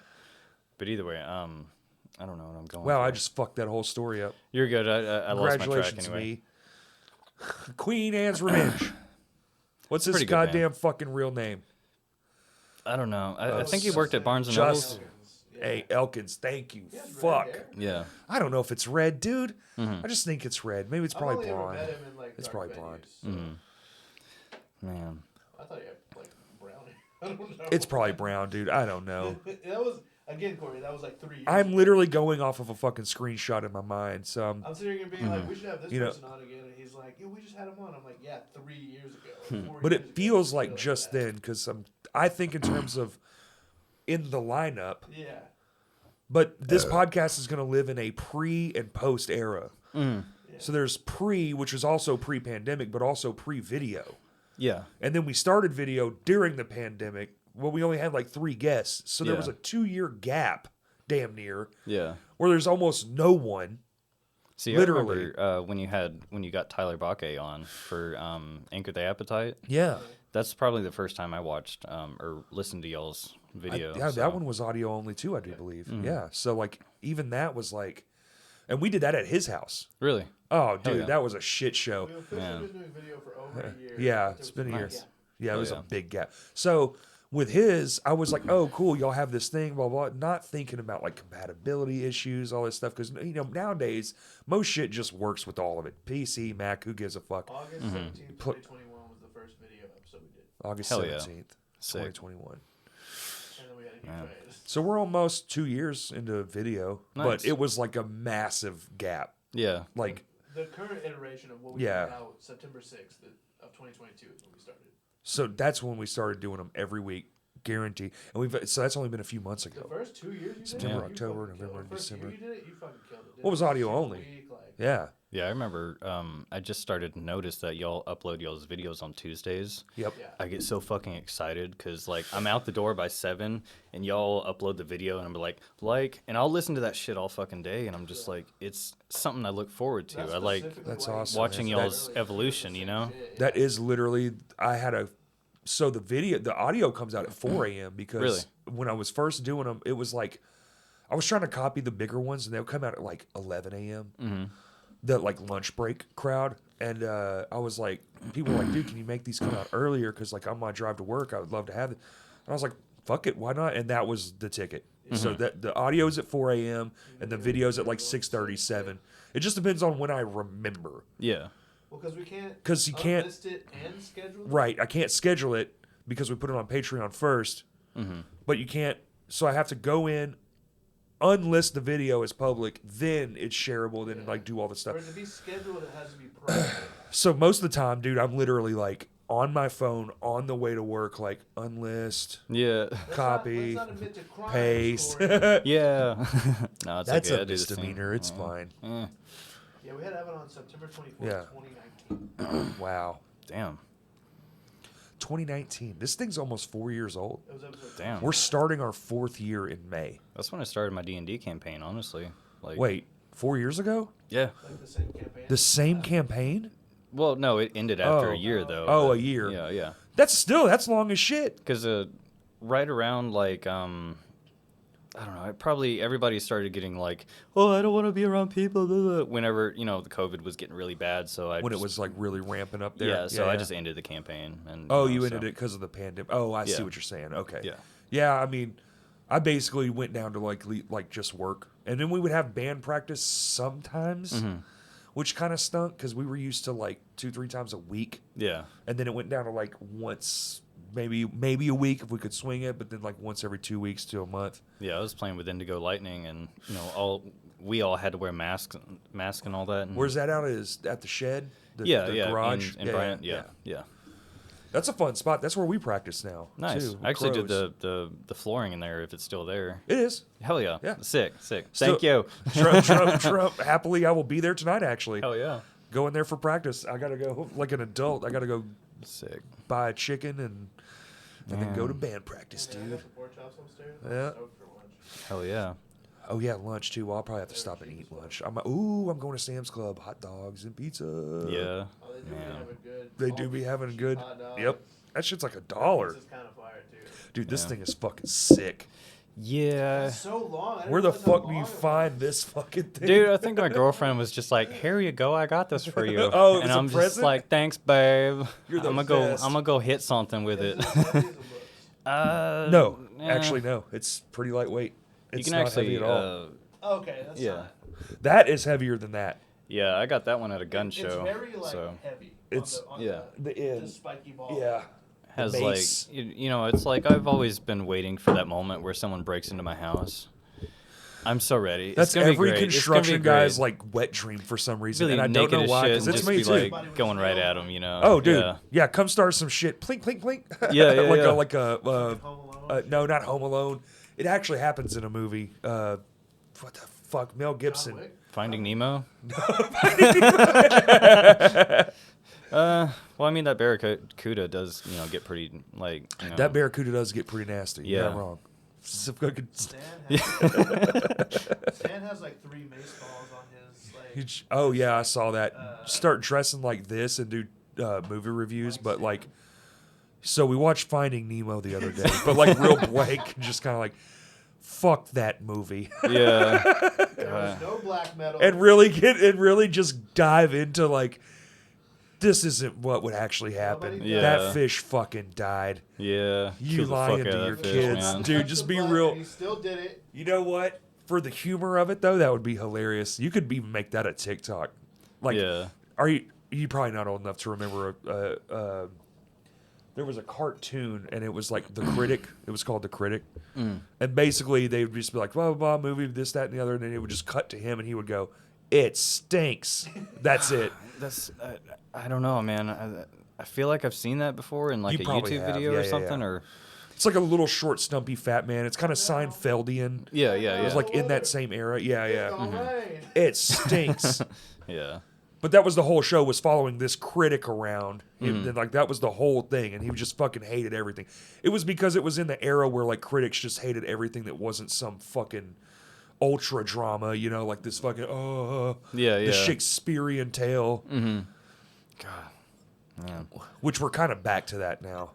But either way, I don't know what I'm going. Wow, for. I just fucked that whole story up. You're good. I lost my track Congratulations, anyway. me. Queen Anne's Revenge. What's his Pretty good, man. goddamn fucking real name? I don't know. I think he worked at Barnes and Noble. Just hey Elkins. Thank you. has red Fuck. hair. Yeah. I don't know if it's red, dude. I just think it's red. Maybe it's I've probably only ever blonde. met him in, like, It's dark probably blonde. venues, so Man. I thought he had like brown hair. I don't know. It's probably brown, dude. I don't know. That was again, Corey. That was like 3 years. I'm ago. literally going off of a fucking screenshot in my mind. So I'm sitting here being like, we should have this You know- person on again, and he's like, yeah, we just had him on. I'm like, yeah, 3 years ago. 4 but years it ago, feels you like feel just that. then because I think in terms of in the lineup. Yeah. But this podcast is going to live in a pre and post era. So there's pre, which is also pre-pandemic, but also pre-video. Yeah. And then we started video during the pandemic. Well, we only had like 3 guests. So there Yeah. was a 2-year gap, damn near, Yeah. where there's almost no one. See, Literally. I remember when you got Tyler Bakke on for Anchor the Appetite. Yeah. That's probably the first time I watched or listened to y'all's video. Yeah, so. that one was audio only too, I do believe. Yeah. So like even that was like, and we did that at his house. Really? Oh, dude, yeah. that was a shit show. We've officially Man. been doing video for over a year. Yeah, There it's was been a year. gap. Yeah, it Oh, was yeah. a big gap. So with his, I was like, oh, cool, y'all have this thing, blah, blah, not thinking about like compatibility issues, all this stuff. Because, nowadays, most shit just works with all of it. PC, Mac, who gives a fuck? August 17th, 2021 was the first video episode we did. August Hell yeah. 17th, Sick. 2021. And then we had a huge Man. hiatus. So we're almost 2 years into video, Nice. but it was like a massive gap. Yeah. Like, The current iteration of what we Yeah. do now, September 6th of 2022 is when we started. so that's when we started doing them every week, guaranteed. And so that's only been a few months The ago. first 2 years you did September, it, you October, fucking November, killed it. First December. year you did it, you fucking killed it. What was audio Every only? week, like, Yeah. Yeah, I remember I just started to notice that y'all upload y'all's videos on Tuesdays. Yep. Yeah. I get so fucking excited because like I'm out the door by 7 and y'all upload the video and I'm like, and I'll listen to that shit all fucking day and I'm just like, it's something I look forward to. That's I like specifically That's why you awesome, did watching it y'all's early, evolution, the you same know? shit, That yeah. is literally, so the audio comes out at 4 a.m. because Really? when I was first doing them, it was like, I was trying to copy the bigger ones, and they would come out at like 11 a.m. Mm-hmm. The like lunch break crowd, and I was like, people were like, dude, can you make these come out earlier? Because like on my drive to work, I would love to have it. And I was like, fuck it, why not? And that was the ticket. So that the audio's at 4 a.m. and the video's at like 6:37. It just depends on when I remember. Yeah. Well, because we can't. 'Cause you can't- unlist it and schedule it? Right, I can't schedule it because we put it on Patreon first. But you can't. So I have to go in, unlist the video as public, then it's shareable, then like do all the stuff. For it to be scheduled, it has to be private. So most of the time, dude, I'm literally like on my phone on the way to work, like unlist, Yeah. copy, Let's not admit to crime, paste. Corey. Yeah. No, it's That's okay. I a do the same. misdemeanor. It's fine. Eh, Yeah, we had Evan on September 24th, Yeah. 2019. Wow. damn. 2019. This thing's almost 4 years old. It was episode Damn. We're starting our 4th year in May. That's when I started my D&D campaign, honestly. Like, Wait, 4 years ago? Yeah. like the same campaign. The same campaign? Well, no, it ended after Oh. a year, though. Oh, but- a year. Yeah. That's long as shit. Because right around, like, I don't know, probably everybody started getting like, oh, I don't want to be around people. Blah, blah, whenever, the COVID was getting really bad. So When it was like really ramping up there. Yeah, so I just ended the campaign. And Oh, you you know, ended so- it because of the pandemic. Oh, I see Yeah. what you're saying. Okay. Yeah. Yeah, I mean, I basically went down to like just work, and then we would have band practice sometimes, Mm-hmm. which kind of stunk because we were used to like 2-3 times a week, Yeah. and then it went down to like once, maybe a week if we could swing it, but then like once every 2 weeks to a month. Yeah, I was playing with Indigo Lightning, and we all had to wear masks and all that. And Where's that out? Is at the shed? The garage. in Bryant. Yeah. That's a fun spot. That's where we practice now. Nice. Too, with I actually did crows. the flooring in there if it's still there. It is. Hell yeah. Yeah. Sick. Still- Thank you. Trump. Happily, I will be there tonight. Actually, Hell yeah. go in there for practice. I gotta go like an adult. I gotta go Sick. buy a chicken and then go to band practice, Yeah, I dude. got the pork chops upstairs. I'm Yeah. stoked for lunch. Hell yeah. Oh yeah, lunch too. Well, I'll probably have to stop and eat lunch. I'm going to Sam's Club. Hot dogs and pizza. Yeah. Oh, they do Man. have a good. They do be having good. hot dog. Yep. That shit's like $1. This is kind of fire too. Dude, this Yeah. thing is fucking sick. Yeah. It's so long. I didn't Where the realize how fuck do long you it was. find this fucking thing? Dude, I think my girlfriend was just like, "Here you go, I got this for you." Oh, it and was a I'm just present? like, "Thanks, babe. You're the I'm best. gonna go hit something with Is it." it as heavy as it looks? No, eh. actually no. It's pretty lightweight. You It's can not actually, heavy at all. Okay, that's Yeah. not. That is heavier than that. yeah, I got that one at a gun It's show. very like so heavy. It's- on yeah. The the end. spiky ball. Yeah. has the like base. it's like I've always been waiting for that moment where someone breaks into my house. I'm so ready. That's it's gonna every be great. It's construction gonna be great. guy's like wet dream for some reason, really and I don't naked know as why. shit Because and it's just me be too. like going right at them, you know. Oh, dude, Yeah. yeah, come start some shit. Plink, plink, plink. Yeah, yeah, like yeah. like a Home Alone. no, not Home Alone. It actually happens in a movie. What the fuck, Mel John Gibson. Wick? Finding Nemo. Well, I mean that barracuda does, get pretty like. That barracuda does get pretty nasty. You're Yeah. not wrong. So fucking- Stan has like 3 mace balls on his like. Oh yeah, I saw that. Start dressing like this and do movie reviews, but like, so we watched Finding Nemo the other day, but like real blank, just kind of like, fuck that movie, Yeah. There was no black metal. and really just dive into like, this isn't what would actually happen. Nobody Yeah. That fish fucking died. Yeah. You Kill the lying fuck to out your of that kids, fish, man. dude. Just be Black, real. and He still did it. You know what? For the humor of it though, that would be hilarious. You could even make that a TikTok. Like, Yeah. are you probably not old enough to remember? There was a cartoon, and it was like The Critic. It was called The Critic, and basically they would just be like, blah blah blah, movie, this, that, and the other, and then it would just cut to him, and he would go, "It stinks." That's it. That's I don't know, man. I feel like I've seen that before in like You a probably YouTube have. video Yeah, or yeah, something, yeah. or It's like a little short, stumpy, fat man. It's kind of Seinfeldian. yeah. It was like in that same era. Yeah, It's yeah. gonna rain. It stinks. Yeah. But that was the whole show, was following this critic around. And like that was the whole thing, and he just fucking hated everything. It was because it was in the era where like critics just hated everything that wasn't some fucking ultra drama, like this fucking Yeah, the yeah. Shakespearean tale. God. Man. Which we're kind of back to that now.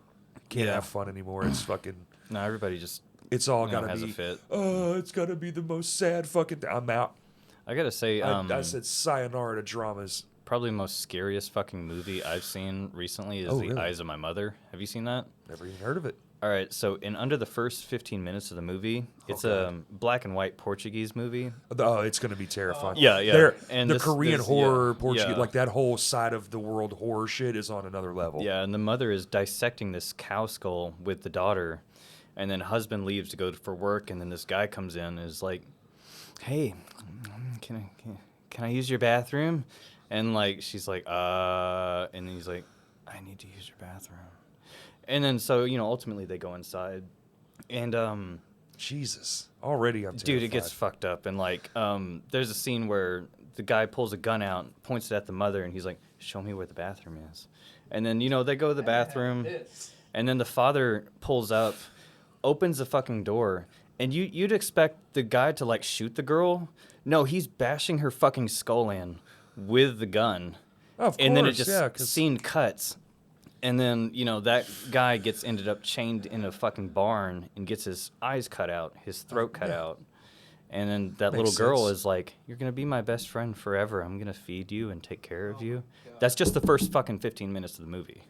Can't Yeah. have fun anymore. It's fucking No, everybody just It's all you know, gotta has a be. fit. It's gotta be the most sad fucking thing. I'm out. I gotta say, I said sayonara to dramas. probably the most scariest fucking movie I've seen recently is The really? Eyes of My Mother. Have you seen that? Never even heard of it. All right, so in under the first 15 minutes of the movie, it's a black and white Portuguese movie. Oh, it's gonna be terrifying. Yeah, yeah. They're- And the this- Korean this- horror, yeah, Portuguese, yeah. like that whole side of the world horror shit is on another level. Yeah, and the mother is dissecting this cow skull with the daughter, and then husband leaves to go for work, and then this guy comes in and is like, "Hey, can I use your bathroom?" And like she's like, and then he's like, "I need to use your bathroom." And then so, you know, ultimately they go inside, and Jesus, already I'm dude, it gets terrified. fucked up, and like there's a scene where the guy pulls a gun out, points it at the mother, and he's like, "Show me where the bathroom is." And then, you know, they go to the bathroom. This. And then the father pulls up, opens the fucking door, and you'd expect the guy to like shoot the girl. No, he's bashing her fucking skull in with the gun. Of course, And then it just yeah, 'cause- scene cuts. And then, you know, that guy ended up chained in a fucking barn and gets his eyes cut out, his throat cut out. And then that Makes little girl sense. is like, "You're going to be my best friend forever. I'm going to feed you and take care of you." That's just the first fucking 15 minutes of the movie.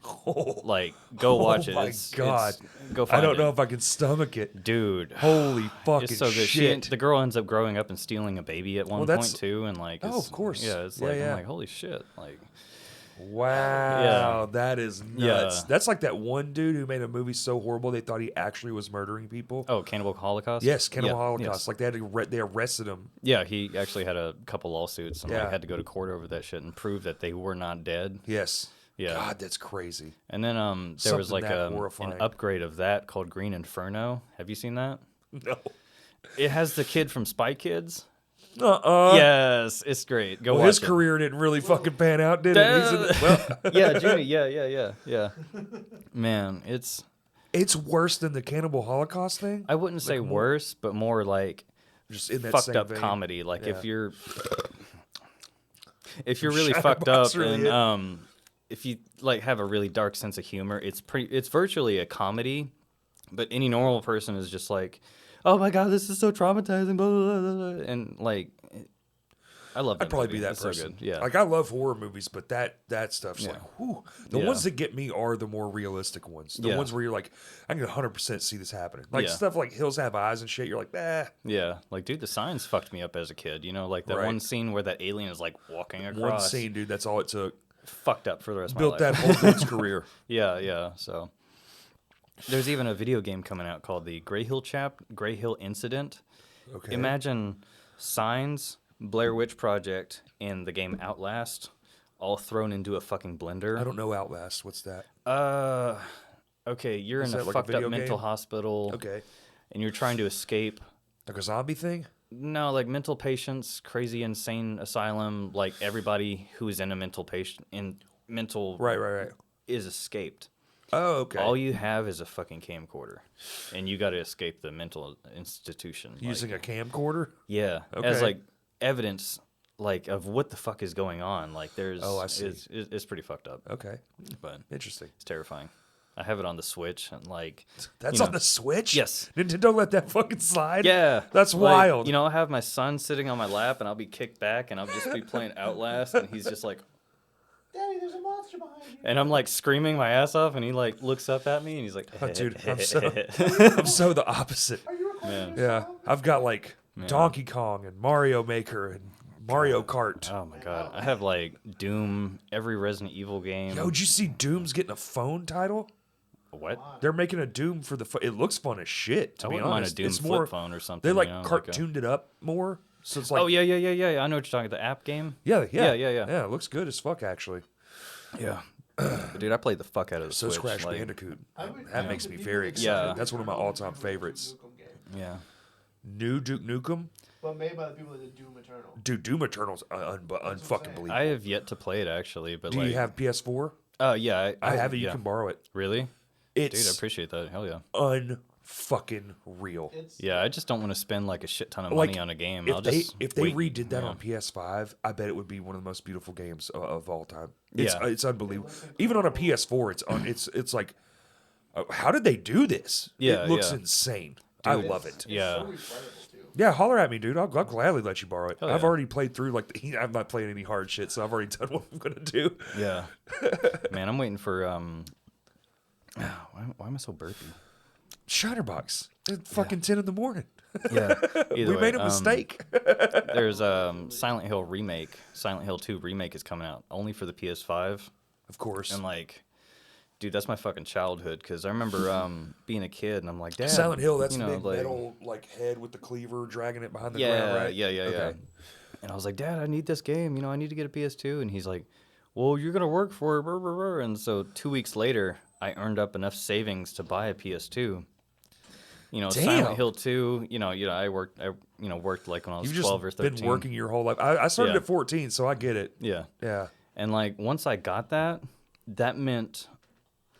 Like, go watch it. my God. Go find I don't it. know if I can stomach it. Dude. Holy fucking It's so good. shit. The girl ends up growing up and stealing a baby at one Well, that's- point too, and like, Oh, it's- of course. yeah. It's Yeah, like yeah. I'm like, holy shit, like, Wow, that is nuts. Yeah. That's like that one dude who made a movie so horrible they thought he actually was murdering people. oh, Cannibal Holocaust. Yes, Cannibal Yeah, Holocaust. yes. Like they arrested him. Yeah, he actually had a couple lawsuits and Yeah. like, had to go to court over that shit and prove that they were not dead. Yes. Yeah. God, that's crazy. And then there was Something like that an horrifying. upgrade of that called Green Inferno. Have you seen that? No. It has the kid from Spy Kids. Uh-uh. Yes, it's great. Go Well, watch his it. career didn't really fucking pan out, did it? He's in, well, Yeah, Jimmy. Yeah. Man, it's. it's worse than the Cannibal Holocaust thing. I wouldn't say worse, but more like Just in that fucked same up vein. comedy. Like Yeah. if you're really fucked Shadowbox up really and if you like have a really dark sense of humor, it's virtually a comedy, but any normal person is just like, "Oh my god, this is so traumatizing," blah, blah, blah, blah. And like I love that I'd probably movie. be that It's so person. good. Yeah. Like I love horror movies, but that stuff's Yeah. like, whew. The Yeah. ones that get me are the more realistic ones. The Yeah. ones where you're like, I can 100% see this happening. Like Yeah. stuff like Hills Have Eyes and shit. You're like, Yeah, like dude, the signs fucked me up as a kid. You know, like that Right. one scene where that alien is like walking across. one scene, dude. That's all it took. Fucked up for the rest of my Built life. that whole dude's career. Yeah. So there's even a video game coming out called the Grey Hill Incident. Okay. Imagine Signs, Blair Witch Project, and the game Outlast all thrown into a fucking blender. I don't know Outlast. What's that? Okay, you're Is in a that like a fucked up video mental game? hospital. Okay. And you're trying to escape. Like a zombie thing? No, like mental patients, crazy insane asylum, like everybody who is in a mental Right. is escaped. Oh, okay. All you have is a fucking camcorder, and you got to escape the mental institution. Using like, a camcorder? yeah, Okay. as like evidence, like of what the fuck is going on. Like there's, Oh, I see. It's pretty fucked up, Okay. but Interesting. it's terrifying. I have it on the Switch, and like That's you on know- the Switch? Yes. Nintendo let that fucking slide? Yeah, That's like, wild. You know, I'll have my son sitting on my lap, and I'll be kicked back, and I'll just be playing Outlast, and he's just like, Daddy, there's a monster behind you. and I'm like screaming my ass off, and he like looks up at me, and he's like, Oh, dude, I'm so the opposite. Are you recording Man. Yeah. yourself? I've got like Donkey Kong and Mario Maker and Mario Kart. Oh my god, I have like Doom, every Resident Evil game. Yo, did you see Doom's getting a phone title? What? They're making a Doom for the it looks fun as shit, to I be wouldn't mind a honest. Doom It's flip more, phone or something. they like you know, cartooned it up more. So it's like oh yeah. I know what you're talking about. The app game. yeah. Yeah. Yeah, it looks good as fuck actually. Yeah. But dude, I played the fuck out of the So Switch. Crash like, Bandicoot. I would- That yeah. makes me very excited. Yeah. That's one of my all-time favorites. Nukem game. Yeah. New Duke Nukem? But made by the people that did Doom Eternal. Dude, Doom Eternal's unfucking saying. believable. I have yet to play it actually, but Do like, you have PS4? yeah, I have it. You yeah. can borrow it. Really? Dude, I It's appreciate that. Hell yeah. unfucking real. It's Yeah, I just don't want to spend like a shit ton of Like, money on a game. If I'll they just if they wait. redid that Yeah. on PS5, I bet it would be one of the most beautiful games of all time. Yeah. It's unbelievable. Even on a PS4, it's like, how did they do this? Yeah, it looks yeah. insane. I love it. Yeah. So replayable too. Yeah, holler at me, dude. I'll gladly let you borrow it. Hell I've yeah. already played through I'm not playing any hard shit, so I've already done what I'm gonna do. Yeah. Man, I'm waiting for why am I so burpy? Shatterbox. It's fucking 10 in the morning. Yeah. We made a mistake. There's Silent Hill remake. Silent Hill 2 remake is coming out only for the PS5. Of course. And like, dude, that's my fucking childhood. Because I remember being a kid, and I'm like, Dad, Silent Hill, that's you the know, big like, metal head with the cleaver dragging it behind the yeah, ground, right? yeah. Okay. And I was like, Dad, I need this game. You know, I need to get a PS2. And he's like, well, you're gonna work for it. Brr, brr, brr. And so 2 weeks later, I earned up enough savings to buy a PS2. You know, Damn. Silent Hill 2. I worked like when I was You've 12 or just 13. been working your whole life. I started Yeah. at 14, so I get it. Yeah. Yeah. And like once I got that, that meant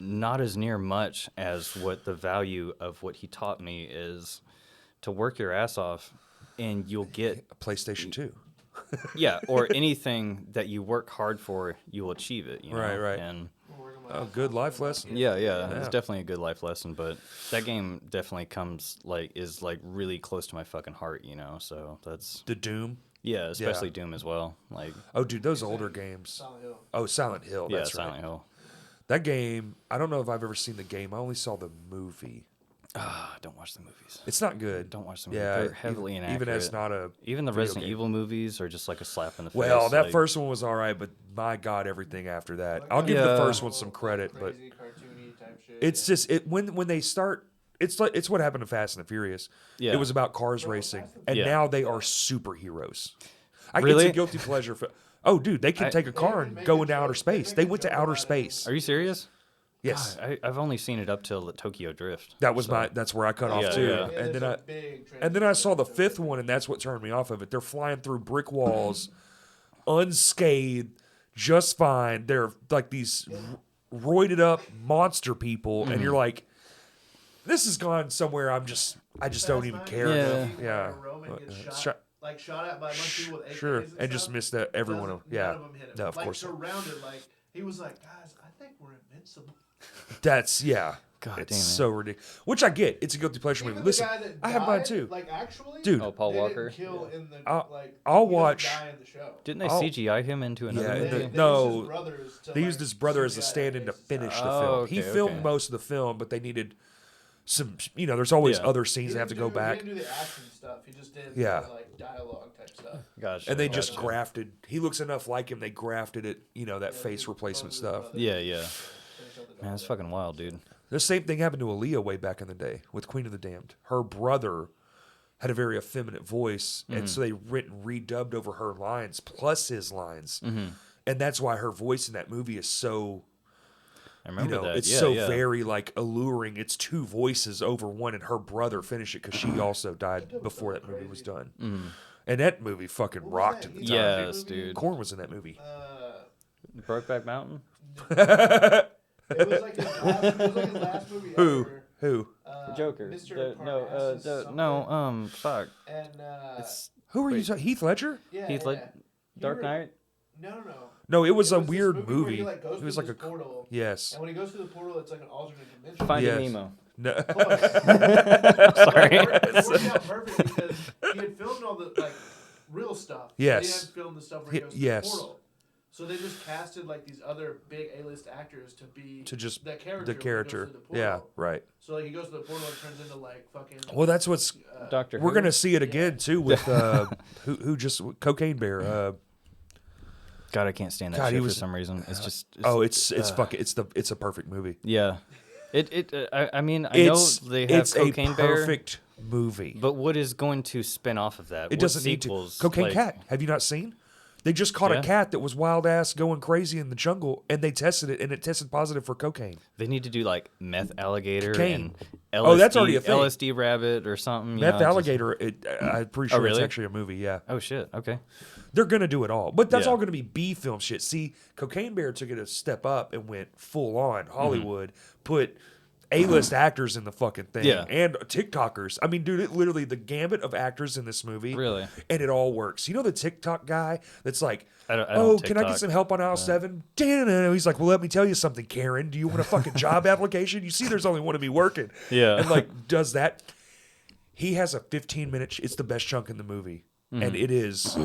not as near much as what the value of what he taught me is to work your ass off and you'll get A PlayStation 2. yeah, or anything that you work hard for, you'll achieve it, you know? Right. And Oh, good life lesson. yeah, it's definitely a good life lesson, but that game definitely is really close to my fucking heart, you know? So that's The Doom. yeah, especially Doom as well. Like Oh, dude, those older games. Silent Hill. Oh, Silent Hill. yeah, That's Silent right. Hill. That game, I don't know if I've ever seen the game. I only saw the movie. Don't watch the movies. It's not good. Don't watch the movies. Yeah, They're heavily inaccurate. even as not a Even the video Resident game. Evil movies are just like a slap in the face. Well, that like, first one was all right, but my God, everything after that. I'll give the Yeah. first one some credit, but Crazy, cartoony type shit. it's just when they start. It's what happened to Fast and the Furious. Yeah. It was about cars racing, and Yeah. now they are superheroes. Really? It's a guilty pleasure. Oh, dude, they can take a car and go into outer space. They went to outer space. Are you serious? Yes, God, I've only seen it up till Tokyo Drift. that was so- that's where I cut off Yeah, too. yeah. And there's then a I big and then I saw the transition fifth one, and that's what turned me off of it. They're flying through brick walls, unscathed, just fine. They're like these roided up monster people, and you're like, this has gone somewhere. I just don't even care. Yeah. Enough. Yeah. Roman gets shot, shot- shot at by a bunch of people with AKs Sure, and just stuff. missed that every one of them. Yeah, None of them hit him. no, of like, course. surrounded, like he was like, guys, I think we're invincible. That's God it's damn it. so ridiculous. Which I get. It's a guilty pleasure movie. Even the Listen, guy that I have mine died, too. Like actually, Dude. Oh, Paul they Walker. Didn't kill in the I'll like. I'll he doesn't watch- Die in the show. Didn't they Oh. CGI him into another Yeah, movie? They no, used his brothers to, They used like, his brother as a CGI stand-in to faces. finish the Oh, film. He okay, filmed okay. most of the film, but they needed some. There's always Yeah. other He scenes they have to didn't go back. He didn't do the action stuff. He just did Yeah. the, like dialogue type stuff. Gotcha. And they just gotcha. grafted. He looks enough like him. They grafted it. That face dude, replacement both of his stuff. brothers Yeah. finished up the Man, that's job. fucking wild, dude. The same thing happened to Aaliyah way back in the day with Queen of the Damned. Her brother had a very effeminate voice, and so they redubbed over her lines plus his lines, and that's why her voice in that movie is so. I remember that. It's yeah, so yeah. very like alluring. It's two voices over one, and her brother finished it because she also died before that movie was done. And that movie fucking What was rocked that? at the He time. died. Yes, dude. Korn was in that movie. Brokeback Mountain. It was like his last movie Who? ever. Who? Joker. Mr. Fuck. And Who are you Wait. talking? Heath Ledger? yeah, Heath Led- yeah. Dark He Knight. No. No, it was a this weird where movie. He, like, goes It was through like a this portal. yes. And when he goes through the portal, it's like an alternate dimension. Finding Yes. Nemo. No. Close. Sorry. It worked out perfect because he had filmed all the like real stuff. Yes. He hadn't filmed the stuff where he goes Yes. to the portal. So they just casted like these other big A-list actors to be To just the character. the when he goes character. through the portal. Yeah, right. So like he goes to the portal and turns into like fucking. Well, that's what's. Doctor. We're Who? gonna see it again too with who just Cocaine Bear. God, I can't stand that God, he shit was- for some reason. It's just. It's fucking it's a perfect movie. Yeah. I mean, I know they have It's Cocaine a Bear, perfect movie. but what is going to spin off of that? It doesn't need to. Cocaine Cat. Have you not seen? They just caught Yeah. a cat that was wild ass going crazy in the jungle, and they tested it, and it tested positive for cocaine. They need to do like meth alligator Cocaine. and LSD, Oh, that's already a thing. LSD rabbit or something. you Meth know, just- alligator. I'm pretty sure it's really? actually a movie. Yeah. Oh shit. Okay. They're gonna do it all, but that's Yeah. all gonna be B film shit. See, Cocaine Bear took it a step up and went full on Hollywood, put A-list actors in the fucking thing, Yeah. and TikTokers. I mean, dude, it literally the gambit of actors in this movie, Really? and it all works. You know the TikTok guy that's like, I don't oh, can I get TikTok. some help on aisle 7? Damn, he's like, well, let me tell you something, Karen. Do you want a fucking job application? You see, there's only one of me working. Yeah. and like does that. He has a 15-minute. It's the best chunk in the movie, and it is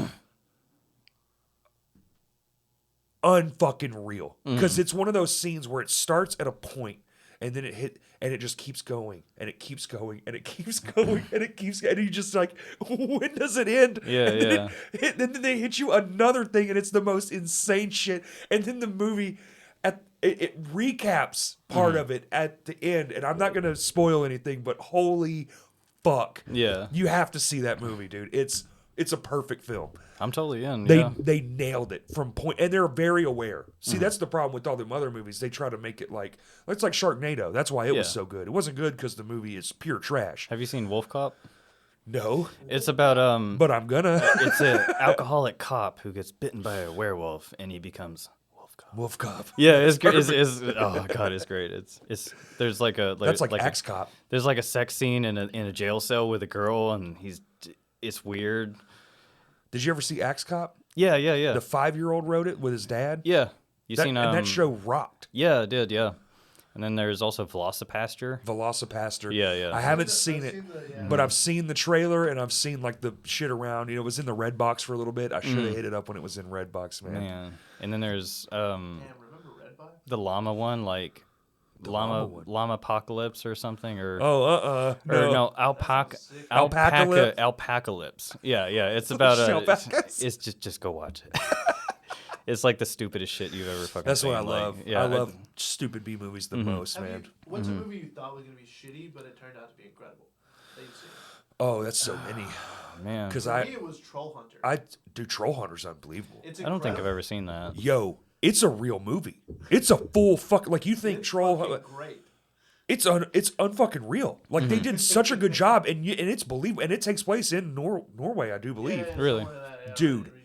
unfucking real because it's one of those scenes where it starts at a point and then it just keeps going and it keeps going and it keeps going and it keeps and you just like, when does it end? Yeah, and then they hit you another thing and it's the most insane shit, and then the movie it recaps part of it at the end, and I'm not gonna spoil anything, but holy fuck, Yeah. you have to see that movie, dude. It's a perfect film. I'm totally in. They nailed it from point, and they're very aware. See, that's the problem with all them other movies. They try to make it like it's like Sharknado. That's why it was so good. It wasn't good because the movie is pure trash. Have you seen Wolf Cop? No, It's about but I'm gonna. it's an alcoholic cop who gets bitten by a werewolf and he becomes Wolf Cop. Wolf Cop. Yeah, it's great. Oh god, it's great. It's there's like a That's like a- Axe Cop. There's like a sex scene in a jail cell with a girl, and it's weird. Did you ever see Axe Cop? Yeah. The 5-year-old wrote it with his dad. Yeah. You That, seen and that show rocked. Yeah, it did, yeah. And then there's also Velocipaster. Velocipaster. Yeah. I haven't seen it, but I've seen the trailer and I've seen like the shit around. You know, it was in the Red Box for a little bit. I should have hit it up when it was in Red Box, man. Man. And then there's Damn, remember Redbox? the llama one, like llama one. llama apocalypse or something, or Oh, no, alpacalypse. Yeah. It's about Alpacas? it's just go watch it. It's like the stupidest shit you've ever fucking That's seen. what I like, love. Yeah, I love stupid B movies the most, Have man. you, what's a movie you thought was gonna be shitty, but it turned out to be incredible? That you've seen? Oh, that's so many. man. Because For me, it was Troll Hunter. I do Troll Hunter's unbelievable. It's I don't think I've incredible. ever seen that. Yo, it's a real movie. It's a full fuck. Like you think It's Troll? fucking great. It's unfucking real. Like they did such a good job, and it's believable, and it takes place in Norway, I do believe. Yeah, Really? somewhere like that, yeah, Dude. in the region.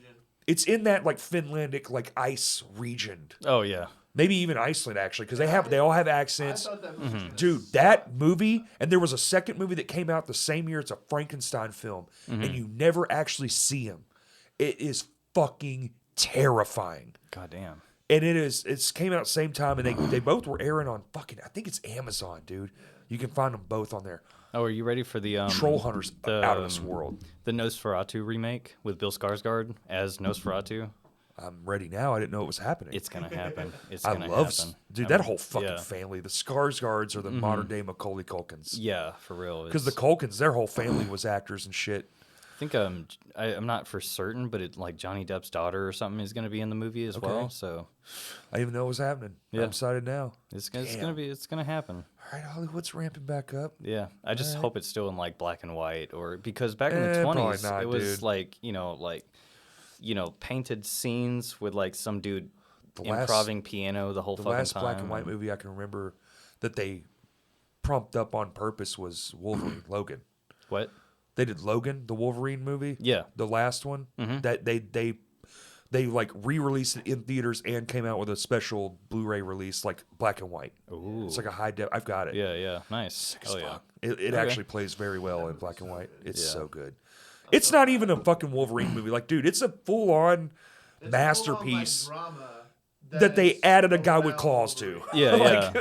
It's in that like Finlandic like ice region, Oh yeah. maybe even Iceland actually, because they all have I accents. thought that movie was gonna Dude, suck. that movie, and there was a second movie that came out the same year. It's a Frankenstein film, and you never actually see him. It is fucking terrifying. God damn. And it's came out at the same time, and they both were airing on fucking, I think it's Amazon, dude. You can find them both on there. Oh, are you ready for the Troll Hunters the, out of this world. The Nosferatu remake with Bill Skarsgård as Nosferatu? I'm ready now. I didn't know it was happening. It's gonna happen. It's I gonna love, happen. dude, I that mean, whole fucking yeah. family. The Skarsgårds are the modern day Macaulay Culkins. Yeah, for real. Because the It's- Culkins, their whole family was actors and shit. I think I'm not for certain, but it like Johnny Depp's daughter or something is gonna be in the movie as well. So I didn't even know it was happening. Yeah. I'm excited now. it's Damn. gonna happen. All right, Hollywood's ramping back up. Yeah, I just Alright. hope it's still in like black and white, or because back in the Probably 20s not, it was dude. like painted scenes with like some dude The last- improving piano the whole The fucking last time. black and white movie I can remember that they prompted up on purpose was Wolverine, Logan. What? They did Logan, the Wolverine movie. Yeah. The last one. That they like re-released it in theaters and came out with a special Blu-ray release, like black and white. Ooh. It's like a high def. I've got it. Yeah, nice. Sick as Oh yeah. fuck. It actually plays very well in black and white. It's Yeah. so good. It's not even a fucking Wolverine movie. Like, dude, it's a full-on It's a masterpiece full-on, like, drama that they is added a guy with around claws to. Wolverine. Yeah, Like,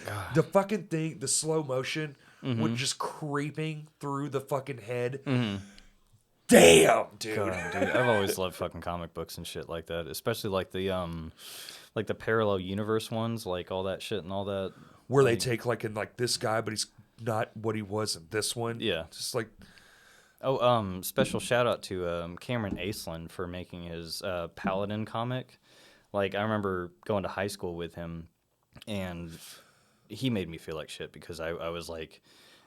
yeah. the fucking thing, the slow motion, with just creeping through the fucking head. Damn, dude. God, dude, I've always loved fucking comic books and shit like that, especially like the parallel universe ones, like all that shit and all that. Where they take like in like this guy, but he's not what he was in this one. Yeah. Just like Oh, special shout out to Cameron Aislinn for making his Paladin comic. Like I remember going to high school with him, and he made me feel like shit because I was like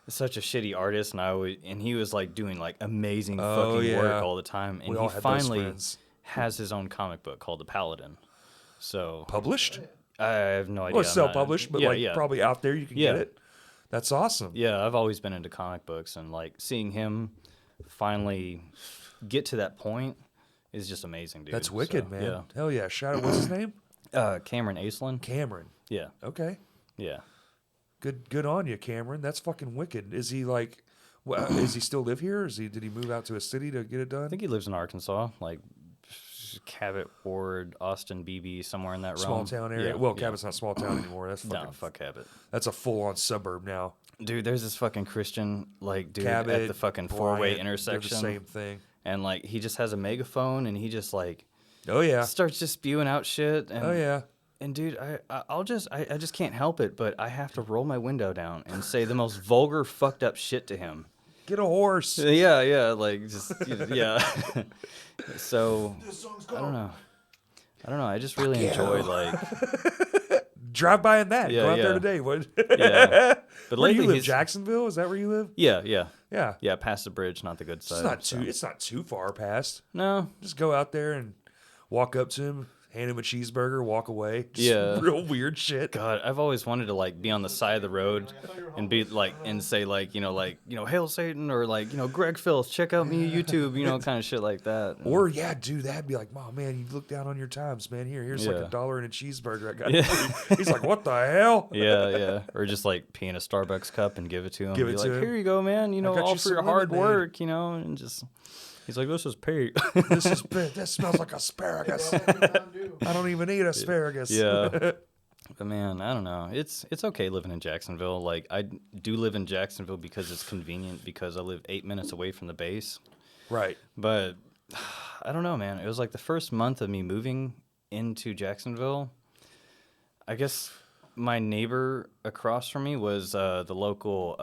such a shitty artist, and he was like doing like amazing fucking yeah. work all the time, and We all he had those finally friends. has his own comic book called The Paladin. So published. I have no idea. Well, I'm self-published, but yeah, like yeah. probably out there you can Yeah. get it. That's awesome. Yeah, I've always been into comic books, and like seeing him finally get to that point is just amazing, dude. That's wicked, So, man. Hell yeah. Shout out. What's his name? Yeah. Cameron Aislinn. Cameron. Yeah. Okay. Yeah. Good on you, Cameron. That's fucking wicked. Is he like? Is he still live here? Did he move out to a city to get it done? I think he lives in Arkansas. Like, Cabot, Ward, Austin, BB, somewhere in that Small realm. town area. Yeah, Well, yeah. Cabot's not small town anymore. That's fucking. No, fuck Cabot. That's a full-on suburb now. Dude, there's this fucking Christian, like, dude, Cabot, at the fucking four-way Bryant, intersection. they're the same thing. And, like, he just has a megaphone, and he just, like, Oh yeah. starts just spewing out shit. And, Oh yeah. And, dude, I just can't help it, but I have to roll my window down and say the most vulgar, fucked up shit to him. Get a horse. Yeah, like, just, yeah. So, I don't know. I just really enjoy, like... Drive by in that. Yeah, Go out there yeah. today. What? Yeah. But Where do lately you live? he's... Jacksonville? Is that where you live? Yeah. Yeah. Yeah, past the bridge, not the good side. It's not too far past. No. Just go out there and walk up to him, hand him a cheeseburger, walk away. Just Yeah. real weird shit. God, I've always wanted to, like, be on the side of the road and be, like, and say, like, Hail Satan, or, like, GregFilth, check out me YouTube, kind of shit like that. Or do that. Be like, oh man, you look down on your times, man. Here's like Yeah. $1 and a cheeseburger. I got. Yeah. He's like, what the hell? Yeah. Or just, like, pee in a Starbucks cup and give it to him. Give be it like, to him. here you go, man. got All you for your some hard lemonade. work, and just... He's like, this is pee. This smells like asparagus. I don't even eat asparagus. Yeah. But man, I don't know. It's okay living in Jacksonville. Like, I do live in Jacksonville because it's convenient, because I live 8 minutes away from the base. Right. But I don't know, man. It was like the first month of me moving into Jacksonville. I guess my neighbor across from me was the local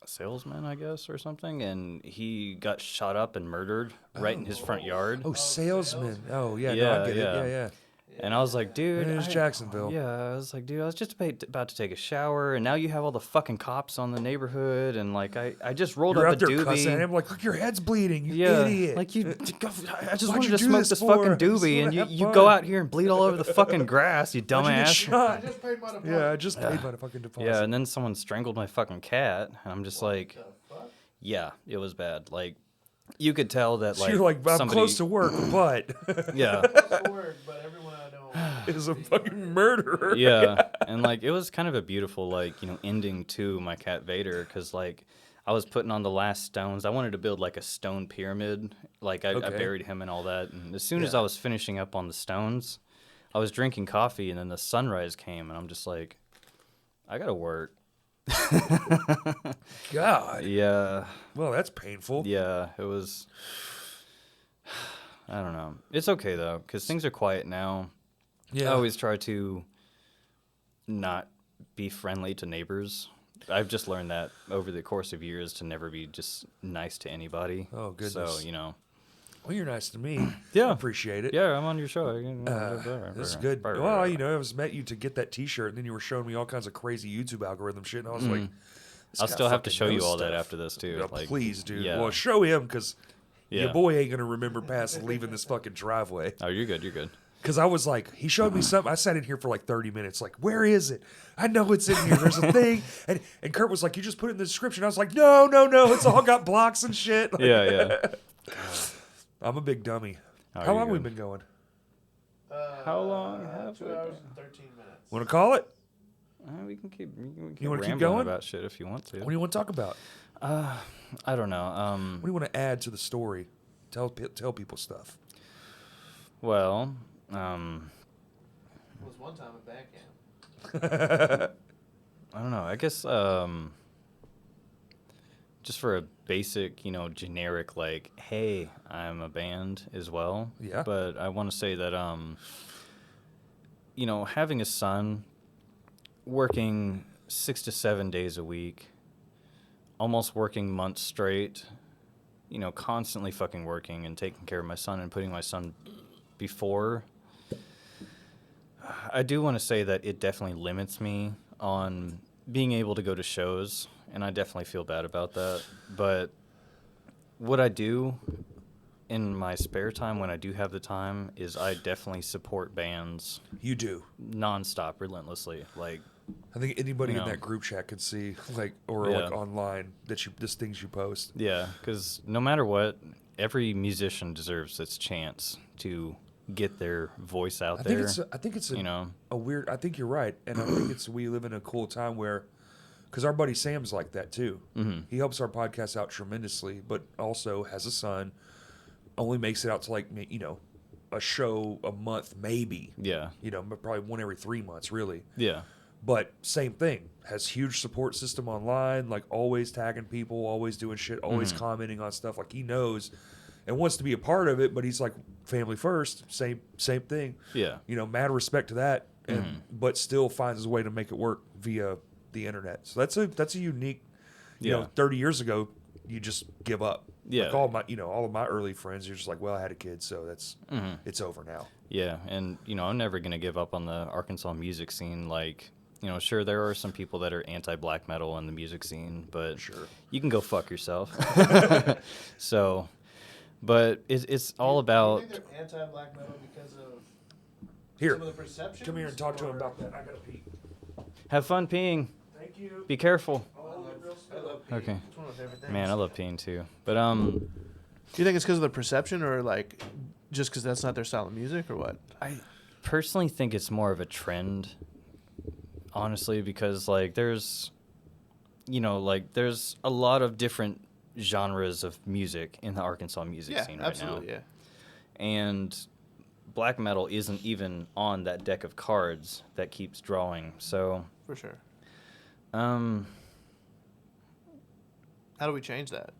salesman, I guess, or something, and he got shot up and murdered right in his front yard. Oh, salesman. Oh yeah. No, Yeah, I get yeah. it. Yeah. And I was like, dude, It is Jacksonville. Yeah, I was like, dude, I was just about to take a shower, and now you have all the fucking cops on the neighborhood, and like, I just rolled You're up out a there cussing at doobie. him like, look, your head's bleeding. You Yeah, idiot. like I just Why'd wanted you to do smoke this this for? fucking I just doobie, wanna and have you fun. go out here and bleed all over the fucking grass, you Why'd you get dumbass. shot? I just paid my deposit. Yeah, I just paid my fucking deposit. Yeah, and then someone strangled my fucking cat, and I'm just like, The fuck? yeah, it was bad. Like, you could tell that, So like, you're like, I'm somebody, close to work, but yeah. Close to work, but everyone I know is a fucking murderer. Yeah, and like, it was kind of a beautiful, like, ending to my cat Vader, because like, I was putting on the last stones. I wanted to build like a stone pyramid. Like, I Okay. buried him and all that, and as soon as Yeah. I was finishing up on the stones, I was drinking coffee, and then the sunrise came, and I'm just like, I gotta work. God. Yeah, Well, that's painful. yeah, it was. I don't know. It's okay though, because things are quiet now. Yeah. I always try to not be friendly to neighbors. I've just learned that over the course of years to never be just nice to anybody. Oh, goodness. So, Well, you're nice to me. Yeah. I appreciate it. yeah, I'm on your show. This is good. Well, I was met you to get that T-shirt, and then you were showing me all kinds of crazy YouTube algorithm shit, and I was like, this I'll guy still have to fucking show you knows all that stuff. after this, too. Yeah, Like, please, dude. yeah. Well, show him, because your Yeah. boy ain't gonna remember past leaving this fucking driveway. Oh, you're good. You're good. Because I was like, he showed me something. I sat in here for like 30 minutes. Like, where is it? I know it's in here. There's a thing. And Kurt was like, you just put it in the description. I was like, no. It's all got blocks and shit. Like, Yeah. I'm a big dummy. Oh, How you're long we good. been going? How long have 2 we hours and 13 minutes. Want to call it? We can keep. You wanna keep rambling going? about shit if you want to. What do you want to talk about? I don't know. What do you want to add to the story? Tell people stuff. Well, It was one time at band camp. I don't know. I guess just for a basic, generic, like, hey, I'm a band as well. Yeah. But I want to say that, having a son, working 6 to 7 days a week, almost working months straight, constantly fucking working and taking care of my son and putting my son before. I do want to say that it definitely limits me on being able to go to shows, and I definitely feel bad about that. But what I do in my spare time when I do have the time is I definitely support bands You do. nonstop, relentlessly. Like, I think anybody You in know. that group chat could see, like online that just things you post. yeah, because no matter what, every musician deserves its chance to get their voice out there. I think it's you know. a weird. I think you're right, and I think we live in a cool time where, because our buddy Sam's like that too. Mm-hmm. He helps our podcast out tremendously, but also has a son. Only makes it out to a show a month, maybe. Yeah. You know, probably one every 3 months, really. Yeah. But same thing, has huge support system online, like always tagging people, always doing shit, always commenting on stuff. Like he knows and wants to be a part of it, but he's like family first, same thing. Yeah. You know, mad respect to that, and but still finds his way to make it work via the internet. So that's a unique. You know, 30 years ago, you just give up. Yeah. Like all of my early friends, you're just like, well, I had a kid, so that's it's over now. Yeah, and I'm never gonna give up on the Arkansas music scene. Like, sure, there are some people that are anti-black metal in the music scene, but you can go fuck yourself. So, but it's all about. Do you think they're anti-black metal because of Here, some of the perceptions? come here and talk to him about that. I gotta pee. Have fun peeing. Thank you. Be careful. I love Okay. It's one of my favorite things. Man, I love peeing too. But Do you think it's because of the perception, or like just because that's not their style of music, or what? I personally think it's more of a trend, honestly, because like there's a lot of different genres of music in the Arkansas music scene right now. Yeah. And black metal isn't even on that deck of cards that keeps drawing. So For sure. How do we change that?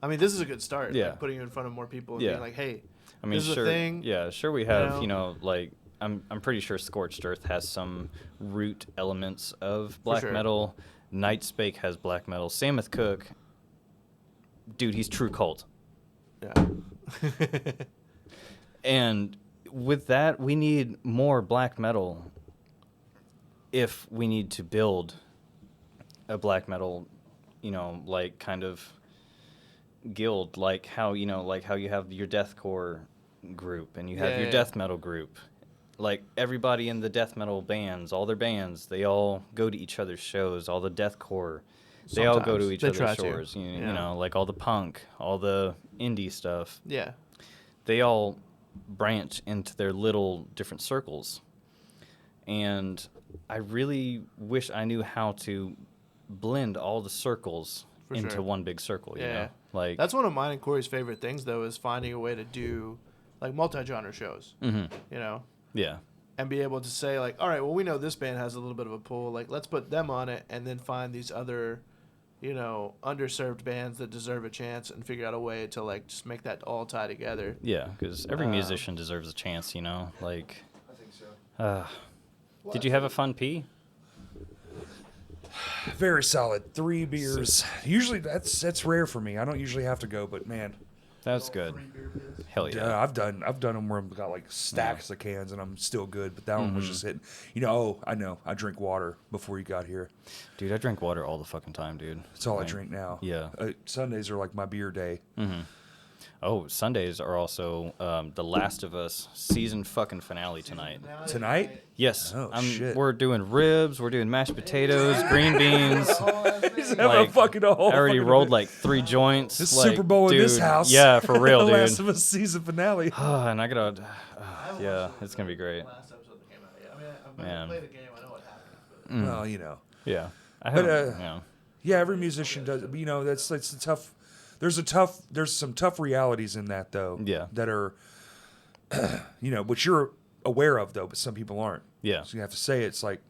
I mean, this is a good start. Yeah. Like putting you in front of more people and Yeah. being like, hey, I mean, this is sure, a thing. yeah, sure we have, like I'm pretty sure Scorched Earth has some root elements of black sure. metal. Nightspake has black metal. Samuth Cook, dude, he's true cult. Yeah. And with that, we need more black metal if we need to build a black metal, like kind of guild, like how you have your deathcore group and you have your death metal group. Like everybody in the death metal bands, all their bands, they all go to each other's shows. All the deathcore, they all go to each other's shows. You know, like all the punk, all the indie stuff. Yeah. They all branch into their little different circles. And I really wish I knew how to blend all the circles into one big circle, you know? Like that's one of mine and Corey's favorite things, though, is finding a way to do like multi-genre shows, you know? Yeah. And be able to say like, all right, well, we know this band has a little bit of a pull. Like, let's put them on it and then find these other, underserved bands that deserve a chance and figure out a way to like just make that all tie together. Yeah, because every musician deserves a chance, Like, I think so. Did you have a fun pee? Very solid. 3 beers. Usually that's rare for me. I don't usually have to go, but man, That's good. 3 beer pits. Hell yeah. yeah, I've done them where I've got like stacks of cans and I'm still good. But that one was just hitting. I know. I drink water before you got here. Dude, I drink water all the fucking time, dude. That's all I Like, drink now. Yeah. Sundays are like my beer day. Oh, Sundays are also The Last of Us season fucking finale tonight. Tonight? Yes. Oh, shit. We're doing ribs, we're doing mashed potatoes, green beans. He's having a whole I already fucking rolled event. like 3 joints. This like, Super Bowl in this dude, house. Yeah, for real, The dude. Last of Us season finale. And I gotta, yeah, it's gonna be great. Last episode that came out. Yeah, I mean, I've Man. played the game. I know what happens. But Well, Yeah. I But, haven't, yeah, every musician does. But, that's a tough. There's some tough realities in that though. Yeah. That are, which you're aware of though, but some people aren't. Yeah. So you have to say it's like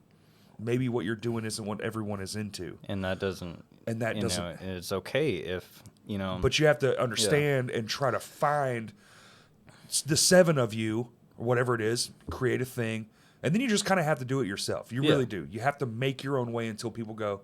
maybe what you're doing isn't what everyone is into. And that doesn't. And that you doesn't. know, it's okay if But you have to understand and try to find the 7 of you or whatever it is, create a thing, and then you just kind of have to do it yourself. You really do. You have to make your own way until people go,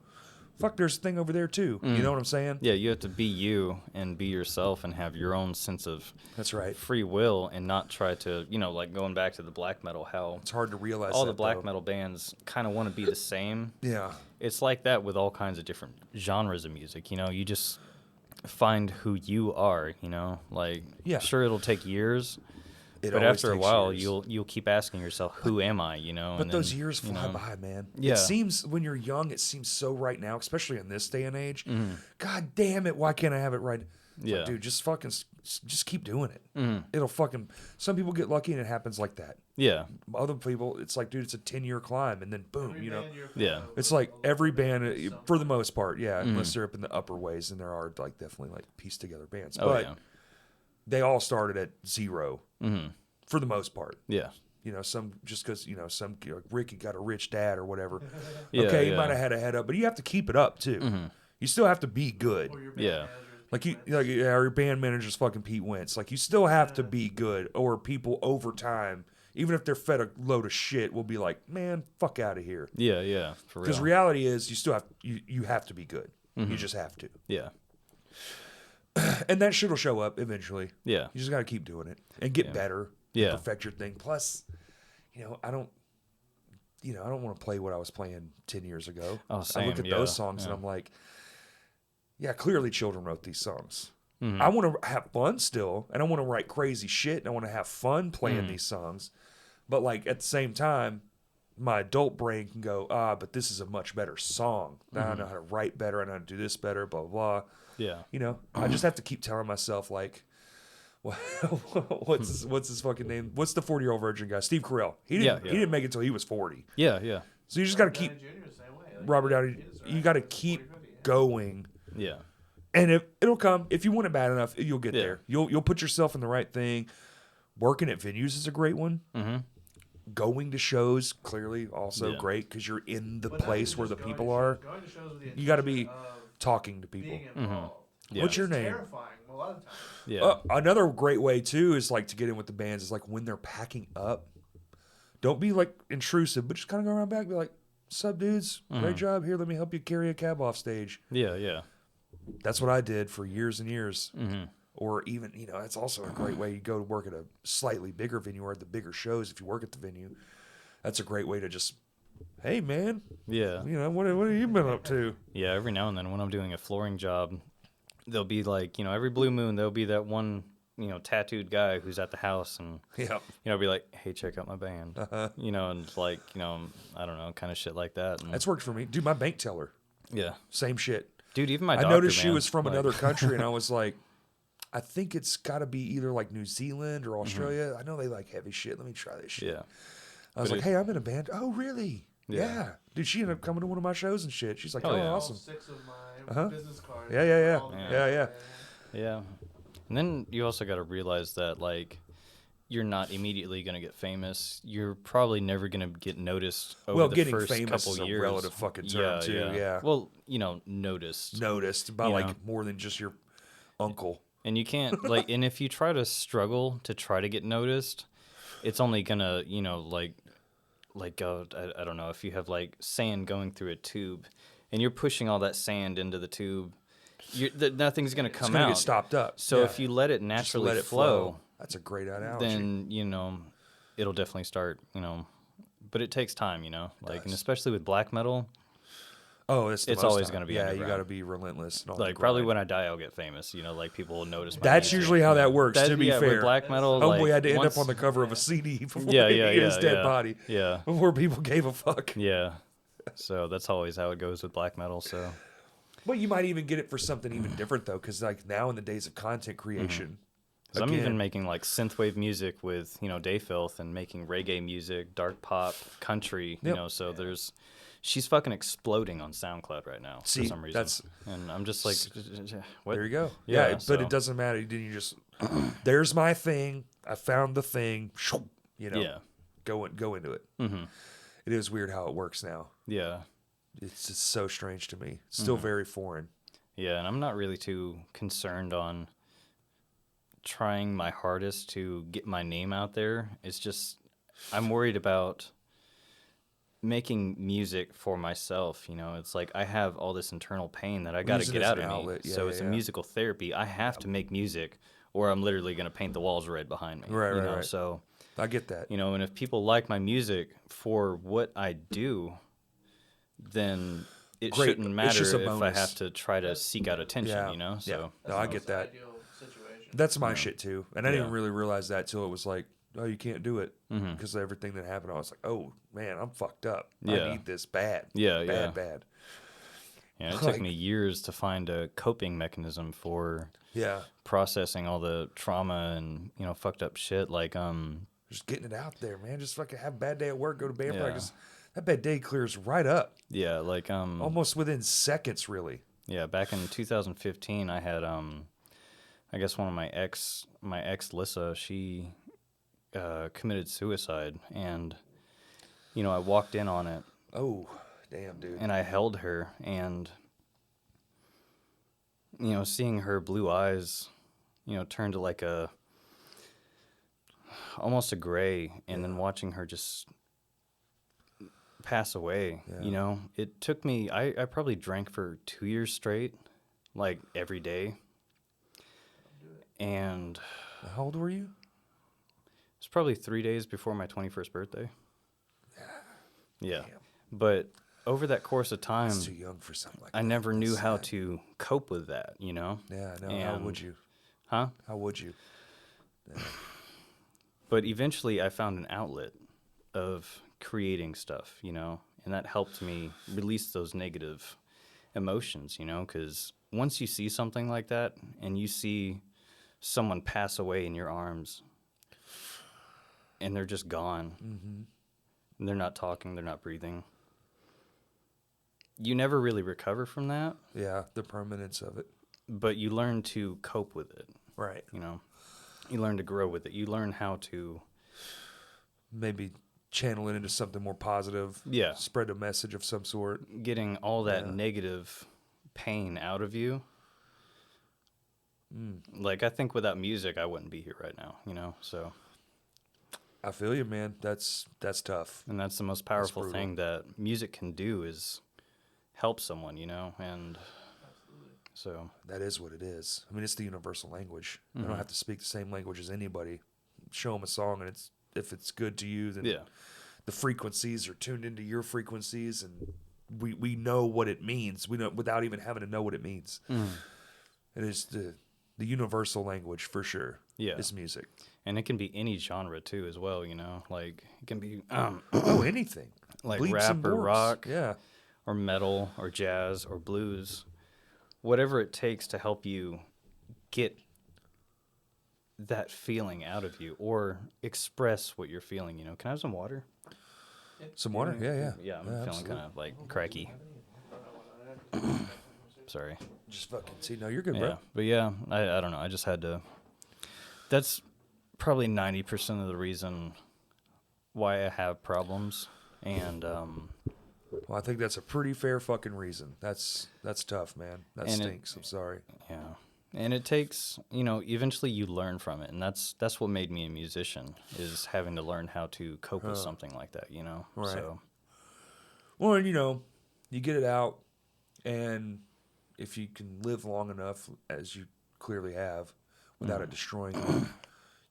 fuck, there's a thing over there too. You know what I'm saying? Yeah, you have to be you and be yourself and have your own sense of That's right. free will and not try to, like going back to the black metal, how It's hard to realize all that, the black though. metal bands kind of want to be the same. Yeah. It's like that with all kinds of different genres of music. You just find who you are, like sure it'll take years. It But always after a takes while, years. you'll keep asking yourself, "Who am I?" But and those then, years fly by, man. Yeah. It seems when you're young, it seems so right now, especially in this day and age. Mm-hmm. God damn it, why can't I have it right? It's like, Yeah. dude, just keep doing it. Mm-hmm. It'll fucking. Some people get lucky and it happens like that. Yeah, Other people, it's like, dude, it's a 10-year climb, and then boom, every band you're Yeah. It's like every band, for the most part, Mm-hmm. unless they're up in the upper ways, and there are like definitely like pieced together bands. Oh, but yeah. they all started at 0 for the most part. Yeah. You know, some just because, you know, some like Ricky got a rich dad or whatever. Yeah, okay, he yeah. might have had a head up, but you have to keep it up too. You still have to be good. Or your Yeah. Your band manager's fucking Pete Wentz. Like, you still have to be good, or people over time, even if they're fed a load of shit, will be like, man, fuck out of here. Yeah, yeah, for real. Because reality is, you still have you have to be good. You just have to, Yeah. and that shit will show up eventually. Yeah. You just got to keep doing it and get better. Yeah. Perfect your thing. Plus, you know, I don't want to play what I was playing 10 years ago. Oh, I same, look at yeah, those songs and yeah. I'm like, yeah, clearly children wrote these songs. Mm-hmm. I want to have fun still, and I want to write crazy shit, and I want to have fun playing Mm-hmm. these songs. But, like, at the same time, my adult brain can go, but this is a much better song. Now I know how to write better, I know how to do this better, blah, blah, blah. Yeah. You know, I just have to keep telling myself, like, what's his fucking name? What's the 40-year-old virgin guy? Steve Carell. He didn't make it until he was 40. Yeah, yeah. So you just got to keep Robert Downey. You got to keep going, Yeah. and it'll come if you want it bad enough. You'll get Yeah. there. You'll put yourself in the right thing. Working at venues is a great one. Mm-hmm. Going to shows clearly also Yeah. great because you're in the But not place even where the just going people to are. shows, going to shows with the You got to be intention of talking to people. being involved. Yeah. What's your It's name? terrifying a lot of times. Yeah. Another great way too is like to get in with the bands is like when they're packing up. Don't be like intrusive, but just kind of go around back and be like, "Sup, dudes? Great job. Here, let me help you carry a cab off stage." Yeah, yeah. That's what I did for years and years. Mm-hmm. Or even, you know, that's also a great way. You go to work at a slightly bigger venue or at the bigger shows. If you work at the venue, that's a great way to just, hey man, Yeah. you know, what have you been up to? Yeah, every now and then when I'm doing a flooring job, there'll be like, you know, every blue moon there'll be that one, you know, tattooed guy who's at the house and, Yeah. you know, be like, hey, check out my band. You know, and like, you know, I don't know, kind of shit like that. And That's worked for me. Dude, my bank teller, yeah. same shit. Dude, even my I doctor, noticed she man, was from like- another country, and I was like, I think it's got to be either like New Zealand or Australia. I know they like heavy shit. Let me try this shit. Yeah. I was But like, hey, I'm in a band. Oh, really? Yeah. Yeah. Dude, she ended up coming to one of my shows and shit. She's like, Oh, oh, yeah. All awesome. 6 of my business cards. Yeah, yeah, yeah. all the Yeah. Yeah, bands. Yeah. And then you also got to realize that, like, you're not immediately going to get famous. You're probably never going to get noticed over Well, the getting first famous couple is a years. relative fucking term, too, yeah. Well, you know, noticed. Noticed by You like know. more than just your uncle. And you can't, like, and if you try to struggle to try to get noticed, it's only going to, you know, like I don't know, if you have, like, sand going through a tube and you're pushing all that sand into the tube, nothing's going to It's come gonna out. get stopped up. So Yeah. if you let it Just naturally let it flow, That's a great analogy. then, you know, it'll definitely start, you know, but it takes time, you know, like, and especially with black metal, it's it's always gonna be Yeah, you underground. got to be relentless. And on the like, probably grind. when I die, I'll get famous, you know, like, people will notice my That's music. usually how that works. To be yeah, fair, with black metal, Homeboy like, had to end once- up on the cover of a CD before Yeah, he yeah, hit his yeah, dead yeah. body. Yeah, Before people gave a fuck. yeah. So that's always how it goes with black metal, so. Well, you might even get it for something even different though, because like now in the days of content creation, 'Cause I'm even again, making, like, synthwave music with, you know, GregFilth and making reggae music, dark pop, country, you Yep. know, so she's fucking exploding on SoundCloud right now See, for some reason. that's- and I'm just like, what? there you go. Yeah, Yeah, but so- it doesn't matter. Then you just, there's my thing. I found the thing. You know, Yeah. go into it. Mm-hmm. It is weird how it works now. Yeah. It's just so strange to me. It's still very foreign. Yeah, and I'm not really too concerned on trying my hardest to get my name out there. It's just I'm worried about making music for myself, you know. It's like I have all this internal pain that I got to Use it get as out an of me. outlet. Yeah, So yeah, it's a yeah. musical therapy. I have to make music or I'm literally going to paint the walls red behind me, Right, you right, know. right. So, I get that. you know, and if people like my music for what I do, then it Great. shouldn't It's matter just a if I bonus. have to try to seek out attention, Yeah. you know. Yeah. So No, I get that. Ideal situation. That's my shit too. And I didn't Yeah. really realize that till it was like, oh, you can't do it because of everything that happened. I was like, oh man, I'm fucked up. Yeah. I need this bad. Yeah, bad, yeah. bad. yeah, it Like- took me years to find a coping mechanism for Yeah, processing all the trauma and, you know, fucked up shit. Like, just getting it out there, man. Just fucking have a bad day at work, go to band Yeah. practice. That bad day clears right up, yeah, like, almost within seconds, really. yeah, back in 2015, I had I guess one of my ex Lissa, she committed suicide, and I walked in on it. Oh, damn, dude. And I held her, and seeing her blue eyes, turn to like almost a gray, and then watching her just pass away. It took me. I probably drank for 2 years straight, like every day. And how old were you? It's probably 3 days before my 21st birthday. Yeah. Damn. But over that course of time, That's too young for something like that. I never knew how to cope with that, Yeah, no. And, how would you? Huh? How would you? Yeah. But eventually I found an outlet of creating stuff, and that helped me release those negative emotions, because once you see something like that and you see someone pass away in your arms and they're just gone, and they're not talking, they're not breathing, you never really recover from that. Yeah, the permanence of it. But you learn to cope with it. Right. You learn to grow with it. You learn how to maybe channel it into something more positive. Yeah. Spread a message of some sort. Getting all that negative pain out of you. Like, I think without music, I wouldn't be here right now, so. I feel you, man. That's tough. And that's the most powerful thing that music can do is help someone, and so. That is what it is. I mean, it's the universal language. You don't have to speak the same language as anybody. Show them a song, and if it's good to you, then the frequencies are tuned into your frequencies, and we know what it means. We know without even having to know what it means. It is the universal language for sure. Yeah, is music, and it can be any genre too, as well. Like it can be anything, like Bleeps rap and or borks. rock, yeah, or metal or jazz or blues, whatever it takes to help you get that feeling out of you or express what you're feeling. Can I have some water? Some water? Yeah. Yeah, I'm feeling kind of like cracky. Sorry. Just fucking see. No, you're good, Yeah, bro. but yeah, I don't know. I just had to. That's probably 90% of the reason why I have problems, and Well, I think that's a pretty fair fucking reason. That's tough, man. That stinks. I'm sorry. Yeah. And it takes, eventually you learn from it, and that's what made me a musician, is having to learn how to cope with something like that, Right. So. Well, and you get it out, and if you can live long enough, as you clearly have, without it destroying you,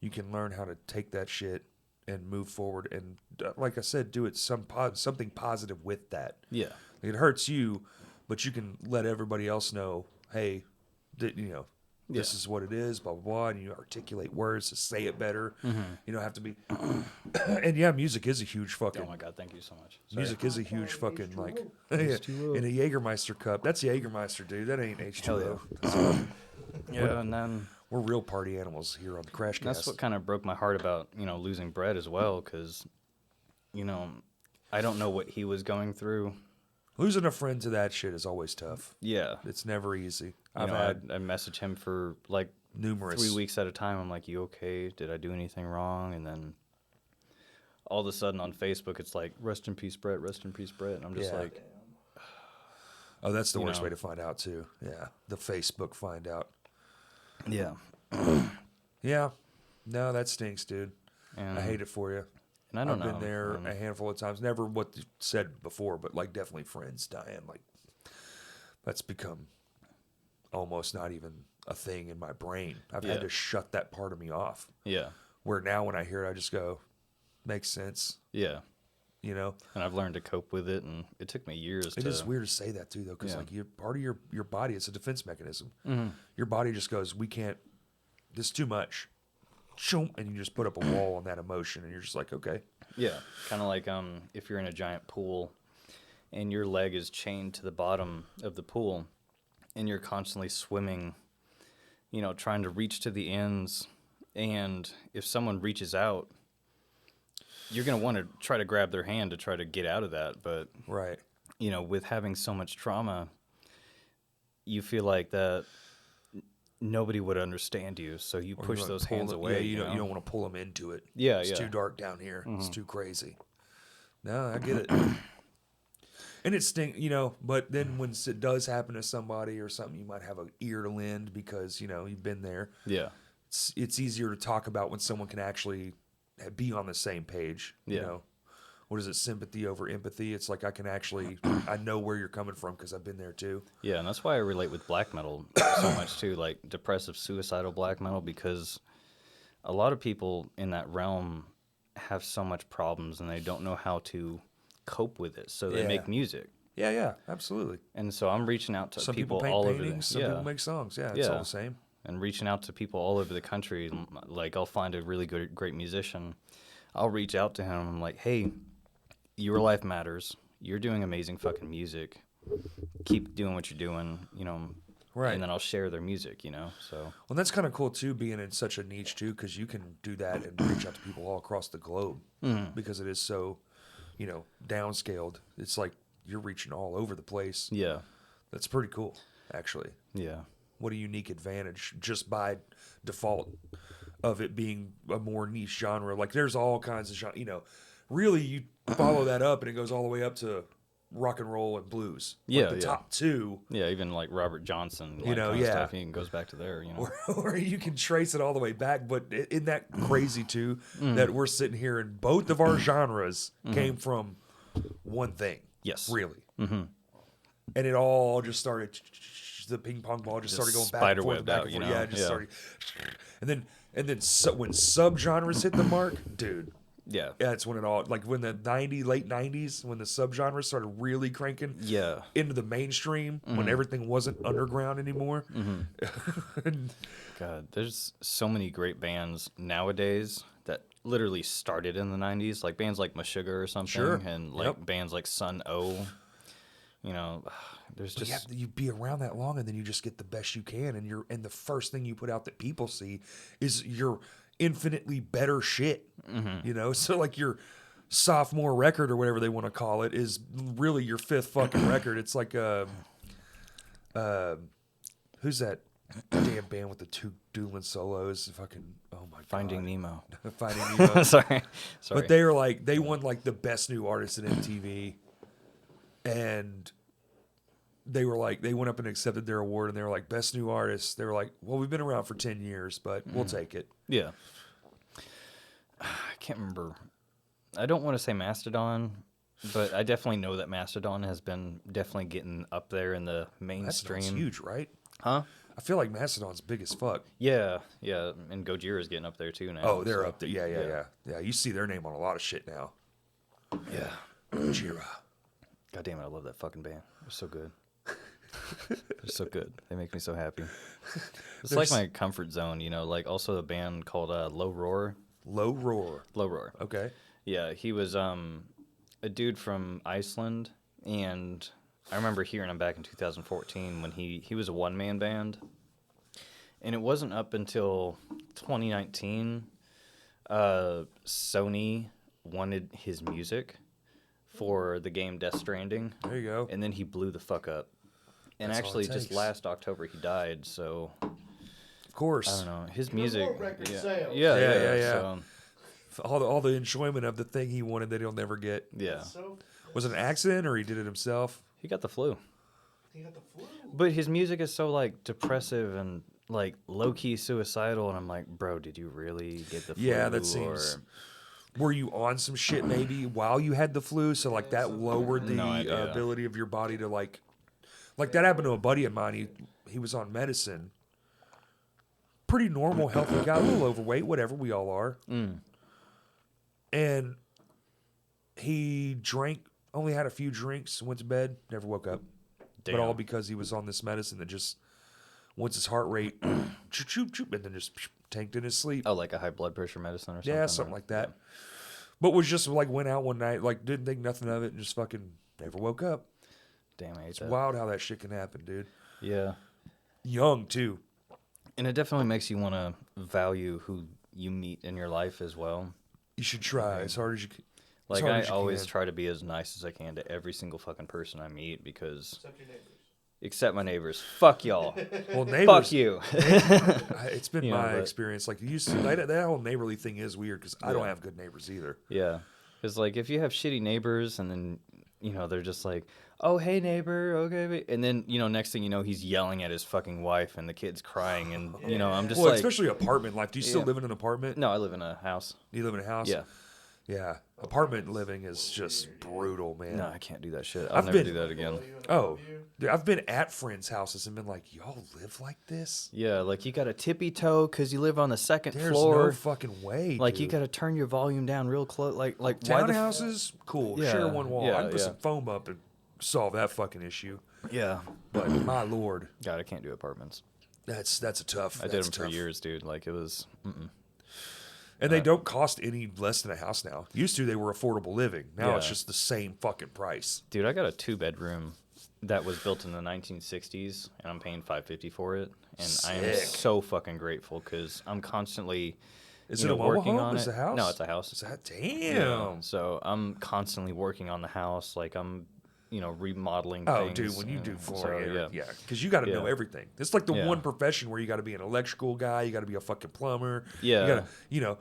you can learn how to take that shit and move forward, and like I said, do it something positive with that. Yeah. It hurts you, but you can let everybody else know, hey, this is what it is, blah, blah, blah, and you articulate words to say it better. You don't have to be... And yeah, music is a huge fucking... Oh my God, thank you so much. Sorry. Music is a huge fucking, like... in a Jägermeister cup. That's Jägermeister, dude. That ain't H2O. Yeah, and then... We're real party animals here on the Crash Cast. That's what kind of broke my heart about, losing Brett as well, because, I don't know what he was going through. Losing a friend to that shit is always tough. Yeah. It's never easy. I message him for, like, numerous 3 weeks at a time. I'm like, you okay? Did I do anything wrong? And then all of a sudden on Facebook, it's like, rest in peace, Brett, rest in peace, Brett. And I'm just like... Oh, that's the worst way to find out, too. Yeah, the Facebook find out. Yeah. Yeah. No, that stinks, dude. And I hate it for you. And I don't know. I've been there a handful of times. Never what you said before, but like definitely friends dying. Like that's become almost not even a thing in my brain. I've had to shut that part of me off. Yeah. Where now when I hear it, I just go, makes sense. Yeah. And I've learned to cope with it, and it took me years. It is weird to say that too, though, because like you're part of your body. It's a defense mechanism. Your body just goes, we can't. This is too much. And you just put up a wall on that emotion, and you're just like, okay. Yeah, kind of like if you're in a giant pool, and your leg is chained to the bottom of the pool, and you're constantly swimming, trying to reach to the ends, and if someone reaches out, you're going to want to try to grab their hand to try to get out of that, but right, with having so much trauma, you feel like that nobody would understand you, so you Or push like those pull hands them- away. Yeah, know? you don't want to pull them into it. Yeah, it's yeah. too dark down here. It's too crazy. No, I get it. And it stinks, but then when it does happen to somebody or something, you might have an ear to lend because, you've been there. Yeah. It's easier to talk about when someone can actually be on the same page. Yeah. What is it? Sympathy over empathy. It's like I know where you're coming from because I've been there too. Yeah, and that's why I relate with black metal so much too, like depressive, suicidal black metal, because a lot of people in that realm have so much problems and they don't know how to cope with it, so they make music. Yeah, absolutely. And so I'm reaching out to Some people paint all paintings, over the some people make songs. Yeah, it's all the same. And reaching out to people all over the country, like I'll find a really great musician, I'll reach out to him. I'm like, hey, your life matters. You're doing amazing fucking music. Keep doing what you're doing, Right. And then I'll share their music, So Well, that's kind of cool too, being in such a niche too, because you can do that and reach out to people all across the globe because it is so, downscaled. It's like you're reaching all over the place. yeah, That's pretty cool, actually. yeah, What a unique advantage just by default of it being a more niche genre. Like there's all kinds of genre, really you follow that up and it goes all the way up to rock and roll and blues. Yeah, Like the top two. yeah. Even like Robert Johnson, You know, kind of yeah. stuff. He goes back to there, Or you can trace it all the way back, but isn't that crazy too that we're sitting here and both of our genres came from one thing. Yes. Really. Mm-hmm. And it all just started, the ping pong ball just started going back and forth, spiderwebbed out, Yeah, it just Yeah. started. And then when subgenres hit the mark, dude, Yeah. that's when it all, like when the late 90s, when the subgenres started really cranking Yeah. into the mainstream, when everything wasn't underground anymore. God, there's so many great bands nowadays that literally started in the 90s, like bands like Meshuggah or something, Sure. and like bands like Sun O. There's But just you be around that long, and then you just get the best you can, and the first thing you put out that people see is your infinitely better shit. So like your sophomore record or whatever they want to call it is really your fifth fucking record. It's like who's that damn band with the two dueling solos? Fucking oh my god, Finding Nemo. Finding Nemo. Sorry. But they won like the best new artist at MTV, and they went up and accepted their award, and they were like best new artist. They were like, well, we've been around for 10 years, but we'll take it. Yeah. I can't remember. I don't want to say Mastodon, but I definitely know that Mastodon has been definitely getting up there in the mainstream. Mastodon's huge, right? Huh? I feel like Mastodon's big as fuck. Yeah, yeah. And Gojira's getting up there too now. Oh, they're so, up there. Yeah. You see their name on a lot of shit now. Yeah. Gojira. God damn it, I love that fucking band. They're so good. They're so good. They make me so happy. It's like my comfort zone, like also a band called Low Roar. Low Roar. Low Roar. Okay. Yeah, he was a dude from Iceland, and I remember hearing him back in 2014 when he was a one-man band. And it wasn't up until 2019 Sony wanted his music for the game Death Stranding. There you go. And then he blew the fuck up. And That's all it actually, just takes. last October, he died, so Of course. I don't know. His Even music... more record sales. Yeah. So, All the enjoyment of the thing he wanted that he'll never get. yeah. So Was it an accident or he did it himself? He got the flu. he got the flu. But his music is so, like, depressive and, like, low-key suicidal, and I'm like, bro, did you really get the flu? Yeah, that seems. Were you on some shit maybe while you had the flu? So like that lowered the No idea. ability of your body to like that happened to a buddy of mine. He was on medicine. Pretty normal, healthy guy, a little overweight, whatever we all are. And he only had a few drinks, went to bed, never woke up. Damn. But all because he was on this medicine that just once his heart rate choop, choop, choop, and then just tanked in his sleep. Oh, like a high blood pressure medicine or something? Yeah, something like that. But was just like went out one night, like didn't think nothing of it, and just fucking never woke up. Damn, I hate It's that. wild how that shit can happen, dude. Yeah. Young too. And it definitely makes you want to value who you meet in your life as well. You should try as hard as you can. Like, I always try to be as nice as I can to every single fucking person I meet because, Except your neighbors. except my neighbors. Fuck y'all. Well, neighbors. Fuck you. It's been You know, my but- experience. Like, that whole neighborly thing is weird because I don't have good neighbors either. Yeah. Because, like, if you have shitty neighbors and then, you know, they're just like, oh, hey, neighbor, okay. And then, you know, next thing you know, he's yelling at his fucking wife and the kid's crying. And, you know, I'm just Well, like. especially apartment life. Do you still live in an apartment? No, I live in a house. Do you live in a house? Yeah. Yeah. Apartment living is just brutal, man. No, I can't do that shit. I've I'll never been- do that again. Oh, dude, I've been at friends' houses and been like, y'all live like this? Yeah, like you got to tippy toe because you live on the second There's floor. no fucking way, Like dude. you got to turn your volume down real close. Like why the Townhouses, cool. Yeah, Share one wall. yeah, I can put yeah. some foam up and solve that fucking issue. Yeah. But my lord, God, I can't do apartments. that's a tough. I did that's them for tough. years, dude. Like it was. And they don't cost any less than a house now. Used to, they were affordable living. Now it's Yeah. just the same fucking price. Dude, I got a 2-bedroom that was built in the 1960s, and I'm paying $550 for it. And I am Sick. so fucking grateful because I'm constantly. Is you it know, a mobile working home? on Is it. it a house? No, it's a house. Is that Yeah. damn? So I'm constantly working on the house. Like I'm, you know, remodeling Oh, things. dude, when you do and flooring, so, yeah, because you got to know Yeah. everything. It's like the Yeah. one profession where you got to be an electrical guy, you got to be a fucking plumber, Yeah. you got to,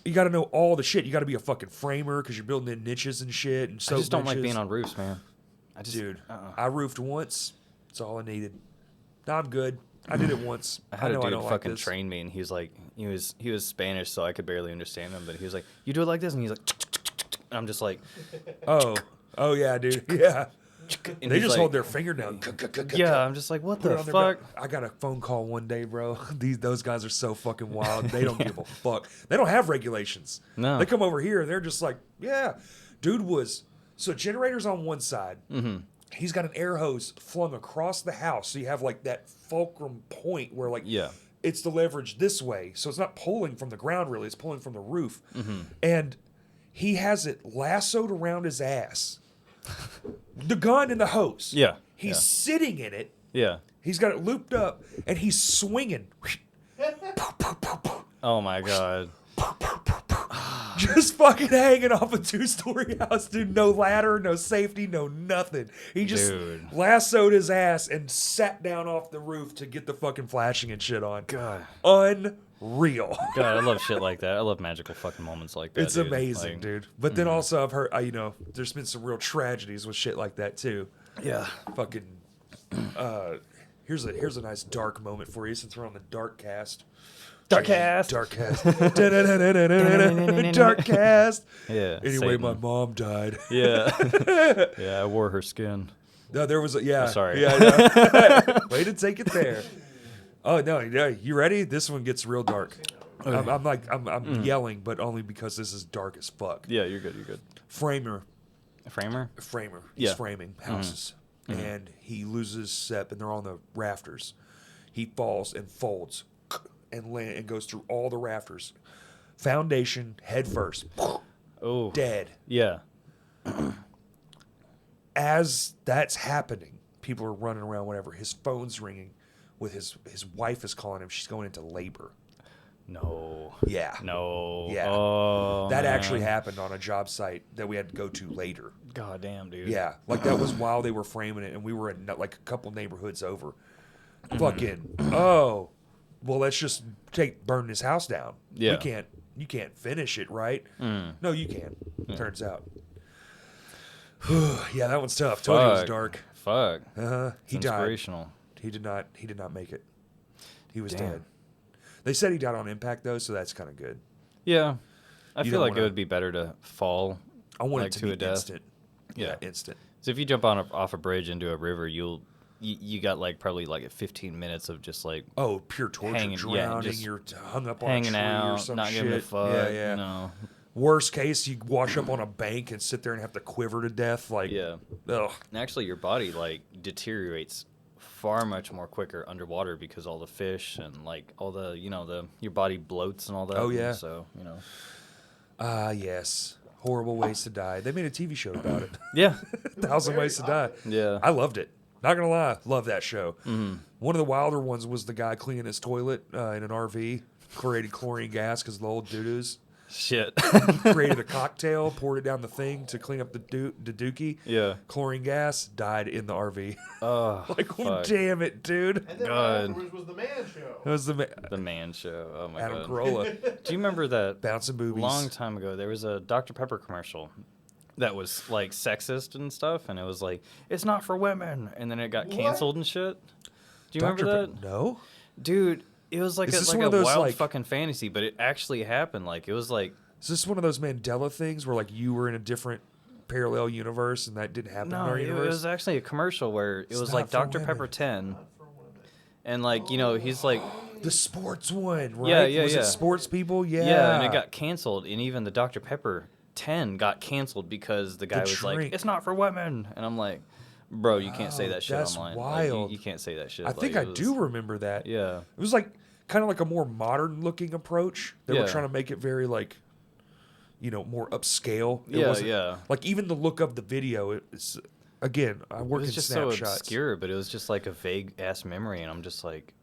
you got to know all the shit. You got to be a fucking framer because you're building in niches and shit and I soap just don't like niches. being on roofs, man. I just, Dude, uh-uh. I roofed once. That's all I needed. Now I'm good. I did it once. I had a know I dude don't like fucking this. train me, and he was like, he was Spanish, so I could barely understand him. But he was like, "You do it like this," and he's like, and I'm just like, Oh yeah, dude. Yeah. and They he's just like, hold their finger down. Yeah, I'm just like, what Put it the on their fuck? back. I got a phone call one day, bro. Those guys are so fucking wild. They don't give a fuck. They don't have regulations. No. They come over here and they're just like, yeah. Dude was so generator's on one side. Mm-hmm. He's got an air hose flung across the house, so you have like that fulcrum point where like Yeah. it's the leverage this way, so it's not pulling from the ground really. It's pulling from the roof, and he has it lassoed around his ass. The gun and the hose. Yeah, He's yeah. sitting in it. Yeah. He's got it looped up, and he's swinging. Oh my god. Just fucking hanging off a 2-story house, dude. No ladder, no safety, no nothing. He just Dude. lassoed his ass and sat down off the roof to get the fucking flashing and shit on. God. Unreal. God, I love shit like that. I love magical fucking moments like that. It's dude. amazing, Like, dude. But then also I've heard, there's been some real tragedies with shit like that too. Yeah. Fucking, here's a nice dark moment for you since we're on the dark cast. Dark cast. Dark cast. Dark cast. Yeah. Anyway, Satan. my mom died. Yeah. Yeah, I wore her skin. No, there was yeah. sorry. Yeah. Way to take it there. Oh no, yeah. You ready? This one gets real dark. I'm yelling, but only because this is dark as fuck. Yeah, you're good. You're good. Framer. Framer? He's Yeah. framing houses, and he loses step, and they're on the rafters. He falls and folds, and goes through all the rafters, foundation head first, Oh. dead. Yeah. As that's happening, people are running around. Whatever. His phone's ringing, with his wife is calling him. She's going into labor. No. Yeah. No. Yeah. Oh, That man. actually happened on a job site that we had to go to later. God damn, dude. Yeah, like that was while they were framing it, and we were in like a couple neighborhoods over. Fucking well, let's just burn this house down. Yeah. You can't finish it, right? No, you can. Turns out. Yeah, that one's tough. Told you it was Fuck. dark. Fuck. He It's died. inspirational. He did not make it. He was Damn. dead. They said he died on impact though, so that's kind of good. Yeah. I You feel don't like it wanna- would be better to fall. I want Like it to to be a death. instant. Yeah. Instant. So if you jump off a bridge into a river, you got like probably like 15 minutes of just like Oh, pure torture, Hanging- drowning. yeah, just You're hung up on hanging a tree or out, some not shit. giving a fuck. Yeah, yeah. You know. Worst case, you wash up on a bank and sit there and have to quiver to death. Like, Yeah. ugh. And actually, your body like deteriorates far much more quicker underwater because all the fish and like all the your body bloats and all that. Oh, yeah. So Yes. Horrible ways to die. They made a TV show about it. Yeah. 1,000 Ways to Die. Yeah. I loved it. Not gonna lie, love that show. Mm-hmm. One of the wilder ones was the guy cleaning his toilet in an RV, creating chlorine gas because of the old doo-doos. Shit. Created a cocktail, poured it down the thing to clean up the dookie. Yeah. Chlorine gas, died in the RV. Oh, Like, fuck. damn it, dude. And then God. afterwards was the man show. That was The Man Show. Oh my Adam god. Carolla. Do you remember that Bouncing boobies. long time ago? There was a Dr. Pepper commercial that was like sexist and stuff, and it was like, "It's not for women," and then it got What? canceled and shit. Do you remember that, No. dude? It was like Is this like one a of those, wild like- fucking fantasy, but it actually happened. Like it was like, Is this one of those Mandela things where like you were in a different parallel universe and that didn't happen in no, our it universe? was actually a commercial where it It's was not like for Dr. women. Pepper 10, and like he's like. The sports one, right? Yeah, yeah, was yeah. it sports people? Yeah. Yeah, and it got canceled, and even the Dr. Pepper 10 got canceled because the guy was like, drink. "It's not for women," and I'm like, "Bro, you can't say Oh, that shit that's online. Like, wild. you can't say that shit." I think I Like, it was- do remember that. Yeah, It was like kind of like a more modern looking approach. They were Yeah. trying to make it very like, more upscale. It yeah, wasn't- yeah. Like even the look of the video, it's again, I It work was in just so snapshots. obscure, but it was just like a vague ass memory, and I'm just like,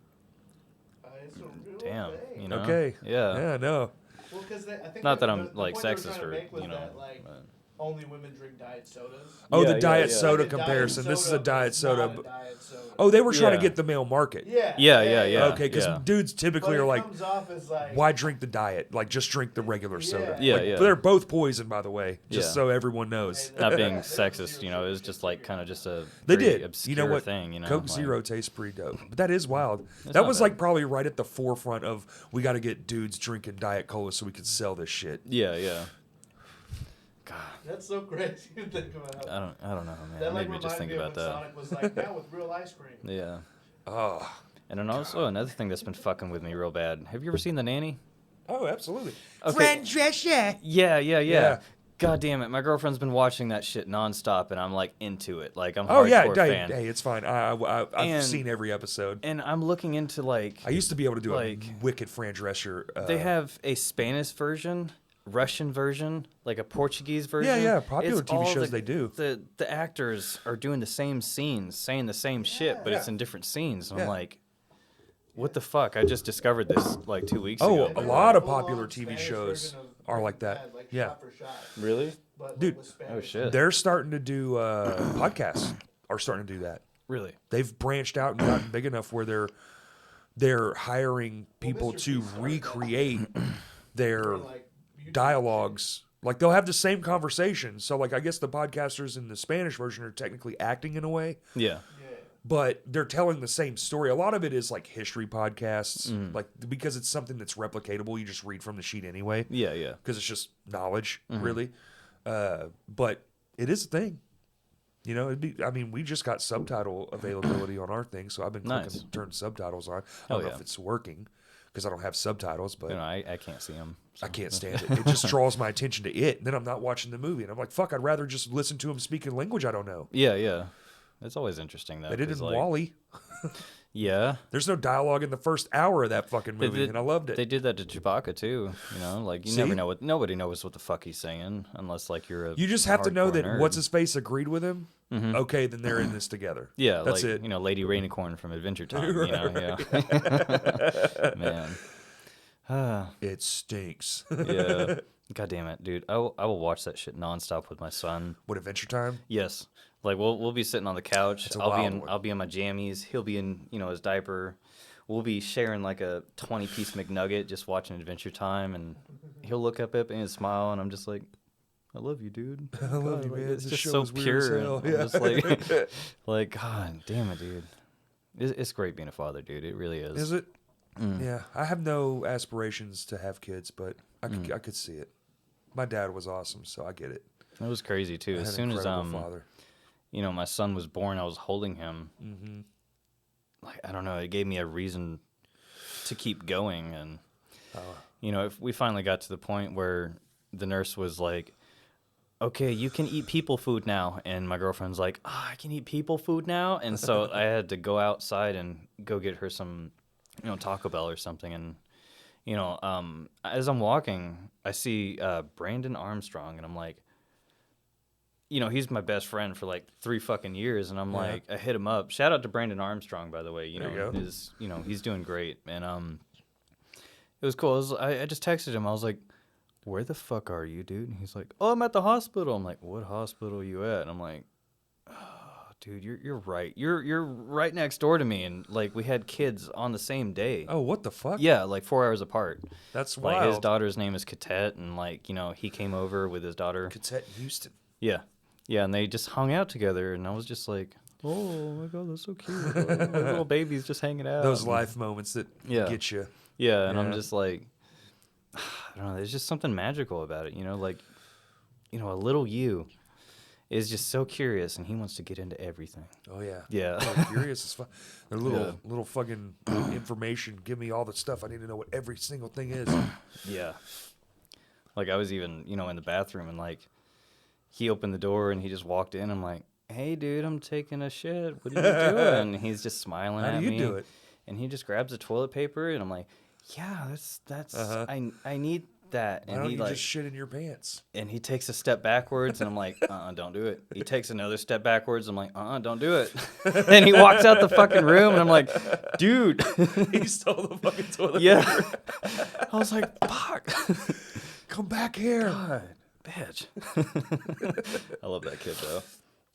It's a real damn, thing. you know? Okay. Yeah. Yeah, no. Well, because I think Not that the I'm like point they were sexist trying to or make was you know. that, like, but- only women drink diet sodas. Oh, Yeah, the yeah, diet yeah. soda Like a diet comparison. This is a but diet it's soda. not a but- diet soda. Oh, they were trying to Yeah. get the male market. Yeah. Yeah. Okay, because yeah. dudes typically But are it like, comes off as like, why drink the diet? Like, just drink the regular soda. Yeah, Like, yeah. They're both poison, by the way, just Yeah. so everyone knows. Not being sexist, it was just like kind of just a They very did. obscure You know what? thing, Coke like- Zero tastes pretty dope. But that is wild. That not was bad. like probably right at the forefront of we got to get dudes drinking Diet Cola so we can sell this shit. Yeah. God, That's so crazy to think about. I don't know, man. That It like made me just reminded think me of about when that. Sonic was like, now with real ice cream. Yeah. Oh. And then also another thing that's been fucking with me real bad. Have you ever seen The Nanny? Oh, absolutely. Okay. Drescher. Yeah. Yeah. God damn it. My girlfriend's been watching that shit nonstop, and I'm like into it. Like, I'm a Oh, yeah. hardcore Hey, fan. hey, it's fine. I've And- seen every episode. And I'm looking into, like, I used to be able to do like, a wicked Fran Drescher. they have a Spanish version, Russian version, like a Portuguese version. Yeah, popular It's TV all shows they do. The actors are doing the same scenes, saying the same shit, but it's Yeah. in different scenes. And Yeah. I'm like, what the fuck? I just discovered this like 2 weeks Oh, ago. a lot of Full-on popular TV Spanish shows version of are like Breaking that. Bad, like Yeah. shot for shot, Really? but Dude. with Spanish. Oh shit. They're starting to do podcasts. Are starting to do that. Really? They've branched out and gotten big enough where they're hiring people Mr. to Beast started that. recreate their Like, YouTube dialogues. Like they'll have the same conversation. So like I guess the podcasters in the Spanish version are technically acting in a way, Yeah. shit. Yeah. but they're telling the same story. A lot of it is like history podcasts, Mm. like because it's something that's replicatable. You just read from the sheet anyway, Yeah. because it's just knowledge, Mm-hmm. really. But it is a thing. You know, we just got subtitle availability on our thing, so I've been clicking Nice. turn subtitles on. I Oh, don't know yeah. if it's working because I don't have subtitles, but You know, I can't see them. I can't stand it. It just draws my attention to it. And then I'm not watching the movie, and I'm like, fuck, I'd rather just listen to him speak a language I don't know. Yeah. It's always interesting though. They did 'cause, in like, Wall-E. Yeah. There's no dialogue in the first hour of that fucking They movie, did- and I loved it. They did that to Chewbacca too. You know, like you See? never know what nobody knows what the fuck he's saying unless like you're a. You just have to know hardcore that nerd. what's his face agreed with him. Okay, then they're in this together. Yeah, that's like, it. You know, Lady Rainicorn from Adventure Time. You know, yeah. Man. It stinks. Yeah. God damn it, dude. I will watch that shit nonstop with my son. What, Adventure Time? Yes. Like we'll be sitting on the couch. It's a wild one. I'll be in my jammies. He'll be in, his diaper. We'll be sharing like a 20-piece McNugget just watching Adventure Time, and he'll look up at me and smile, and I'm just like, I love you, dude. I love God, you, like, man. It's This just show so is weird as pure. hell. and I'm Yeah. just like, God damn it, dude. It's great being a father, dude. It really is. Is it? Mm. Yeah, I have no aspirations to have kids, but I could see it. My dad was awesome, so I get it. It was crazy too. I As had soon an as incredible father. my son was born, I was holding him. Mm-hmm. Like I don't know, it gave me a reason to keep going, and Oh. if we finally got to the point where the nurse was like, okay, you can eat people food now, and my girlfriend's like, I can eat people food now, and so I had to go outside and go get her some Taco Bell or something, and as I'm walking, I see Brandon Armstrong, and I'm like, he's my best friend for like 3 fucking years, and I'm Yeah. like, I hit him up. Shout out to Brandon Armstrong, by the way. There you go. He's doing great, and it was cool. I just texted him. I was like, where the fuck are you, dude? And he's like, oh, I'm at the hospital. I'm like, what hospital are you at? And I'm like, oh, dude, you're right. You're right next door to me. And, like, we had kids on the same day. Oh, what the fuck? Yeah, like 4 hours apart. That's like wild. his daughter's name is Catet, and, like, you know, he came over with his daughter. Cadet Houston. Yeah. Yeah, and they just hung out together, and I was just like, oh, my God, that's so cute. Like little babies just hanging out. Those life moments that get you. Yeah, and I'm just like, I don't know, there's just something magical about it, you know, like, you know, a little you is just so curious, and he wants to get into everything. Oh, yeah. Yeah. Oh, curious as fuck. Their little fucking information. Give me all the stuff. I need to know what every single thing is. Yeah. Like, I was even, you know, in the bathroom, and, like, he opened the door, and he just walked in. I'm like, hey, dude, I'm taking a shit. What are you doing? And he's just smiling at me. How do you do it? And he just grabs the toilet paper, and I'm like, yeah, that's I need that. And Why don't he you like, just shit in your pants? and he takes a step backwards, and I'm like, don't do it. He takes another step backwards, I'm like, don't do it. And he walks out the fucking room, and I'm like, dude. He stole the fucking toilet Yeah. I was like, fuck. Come back here. God, bitch. I love that kid, though.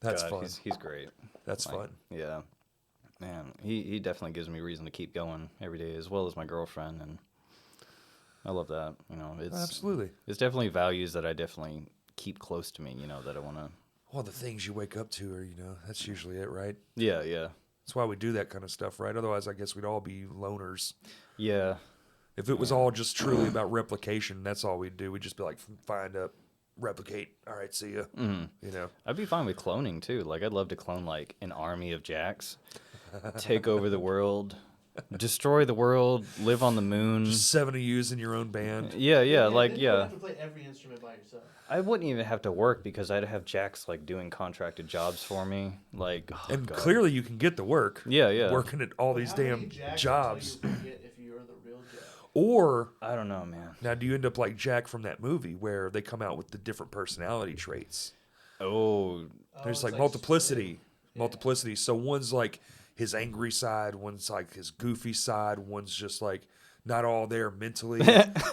That's God, fun. He's great. That's Like, fun. Yeah. Man, he definitely gives me reason to keep going every day, as well as my girlfriend, and I love that. You know, it's Absolutely. It's definitely values that I definitely keep close to me. You know, that I want to. Well, the things you wake up to are, you know, that's usually it, right? Yeah, yeah, That's why we do that kind of stuff, right? Otherwise, I guess we'd all be loners. yeah. If it was all just truly about replication, that's all we'd do. We'd just be like, find up, replicate. All right, see ya. Mm-hmm. You know? I'd be fine with cloning too. Like, I'd love to clone like an army of Jacks, take over the world, destroy the world, live on the moon. Just 7 of yous in your own band. Yeah, yeah, like then you don't yeah. have to play every instrument by yourself. I wouldn't even have to work because I'd have Jacks like doing contracted jobs for me. Like, oh, And God. clearly you can get the work. Yeah, yeah. Working at all these How many damn Jacks jobs. until you forget if you're the real Jack? Or, I don't know, man. now do you end up like Jack from that movie where they come out with the different personality traits? Oh, There's it's like multiplicity. Multiplicity. So one's like his angry side, one's like his goofy side, one's just like not all there mentally.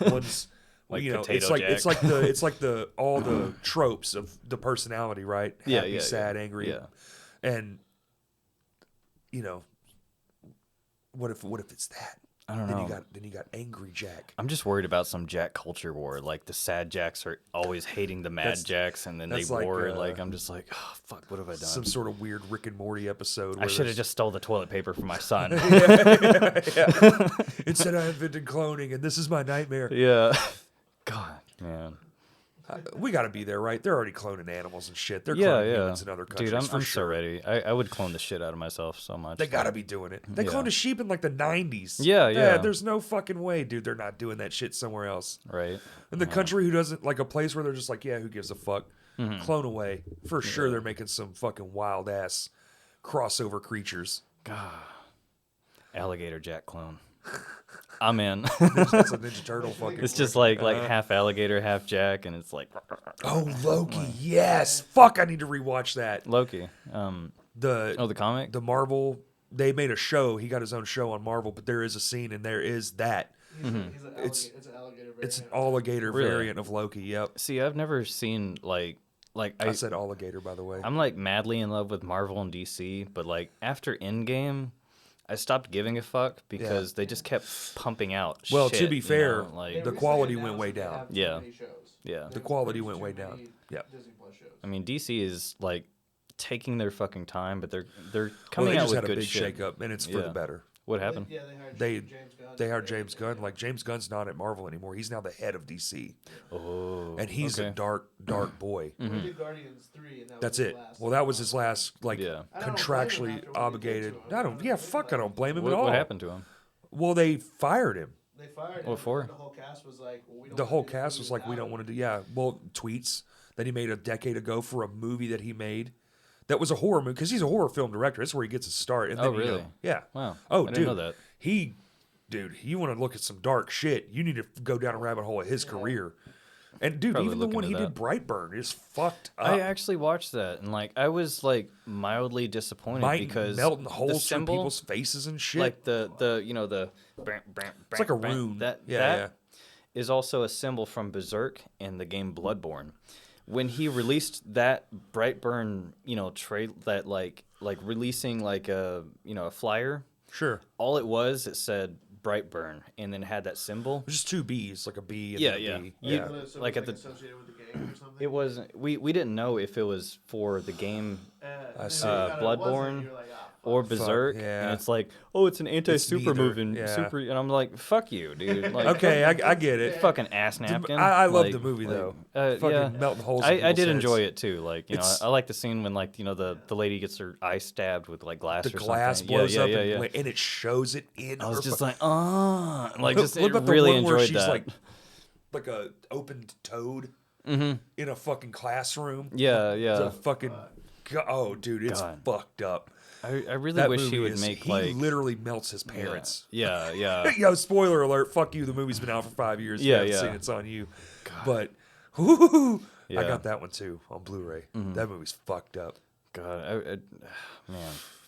One's Like you know, Potato Jack. it's like the all the tropes of the personality, right? Yeah, Happy, yeah, sad, yeah. angry. Yeah. And you know, what if it's that? I don't Then know. you got angry Jack. I'm just worried about some Jack culture war. Like the sad Jacks are always hating the mad Jacks, and then they that's like, war. Like I'm just like, oh fuck, what have I done? Some sort of weird Rick and Morty episode. I where should have there's- just stole the toilet paper from my son. yeah. Instead, I invented cloning, and this is my nightmare. Yeah. God, man. We got to be there, right? They're already cloning animals and shit. They're Yeah, cloning yeah. humans in other countries. Dude, I'm for so sure. ready. I would clone the shit out of myself so much. They got to be doing it. They Yeah. cloned a sheep in like the 90s. Yeah, yeah. There's no fucking way, dude. They're not doing that shit somewhere else. Right. In the country who doesn't, like a place where they're just like, yeah, who gives a fuck? Mm-hmm. Clone away. For sure, they're making some fucking wild ass crossover creatures. God. Alligator Jack clone. I'm in. That's a Ninja Turtle fucking. It's just like half alligator, half Jack, and it's like Oh, Loki. Yes. Fuck, I need to rewatch that. Loki. The comic. the Marvel, they made a show. He got his own show on Marvel, but there is a scene and there is that. He's It's- it's an alligator variant. It's an alligator Really? variant of Loki. Yep. See, I've never seen like I said alligator, by the way. I'm like madly in love with Marvel and DC, but like after Endgame, I stopped giving a fuck because they just kept pumping out. Well, shit, to be you fair, know, like They the recently quality went announced way that they down. have too Yeah. many shows. yeah. The There's quality too went way many down. Yep. Disney Plus shows. I mean, DC is like taking their fucking time, but they're Well, coming they out just with had a good big shit. shakeup, and it's for the Yeah. better. What happened? Yeah, they hired They James Gunn. they hired James Gunn. Like James Gunn's not at Marvel anymore. He's now the head of DC, Oh, and he's a okay. dark boy. He did Guardians 3, and that That's was his it. last. Well, that was his last like Yeah. I don't blame him contractually after what he did obligated. to him. I don't. Yeah, fuck. I don't blame him What, at all. what happened to him? Well, they fired him. They fired him. What for? and The whole cast was like, well, we don't The wanna whole do this cast movie was like, we without don't him. want to do. Yeah, well, tweets that he made a decade ago for a movie that he made. That was a horror movie because he's a horror film director. That's where he gets his start. And Oh, then, you know, really? yeah. Wow. Oh, I dude. didn't know that. Dude, you want to look at some dark shit? You need to go down a rabbit hole of his career. And dude, Probably even the look one he into did, that. Brightburn, is fucked up. I actually watched that, and like I was like mildly disappointed Might because melting the holes through symbol, people's faces and shit. like the you know the it's like a rune. that yeah, that yeah. is also a symbol from Berserk in the game Bloodborne. When he released that Brightburn, that like releasing like a a flyer. Sure. All it said Brightburn, and then had that symbol. Just two B's, like a B and Yeah, a yeah. B. Yeah. So Like it at was, the- associated with the game or something. It wasn't. We didn't know if it was for the game I see. Bloodborne or Berserk, yeah. and it's like, oh, it's an anti-super neither, move and yeah. super, and I'm like, fuck you, dude. Like, Okay, I get it. fucking ass napkin. I love Like- the movie, like, though. yeah, Fucking melting holes in I people's did heads. enjoy it too. Like, It's- I like the scene when like the lady gets her eye stabbed with like glass The or glass something. blows yeah, up yeah, yeah. and it shows it in I was her just fu- like, like just What it about really the one where enjoyed she's that. like a opened toad in a fucking classroom? Yeah, It's yeah. a fucking oh, dude, it's God. fucked up. I really That wish he movie would is- make he like literally melts his parents. Yeah, yeah. Yo, spoiler alert! Fuck you. The movie's been out for 5 years. If you Yeah, haven't yeah. seen it, it's on you. But whoo, I Yeah. got that one too on Blu-ray. That movie's fucked up. God, man.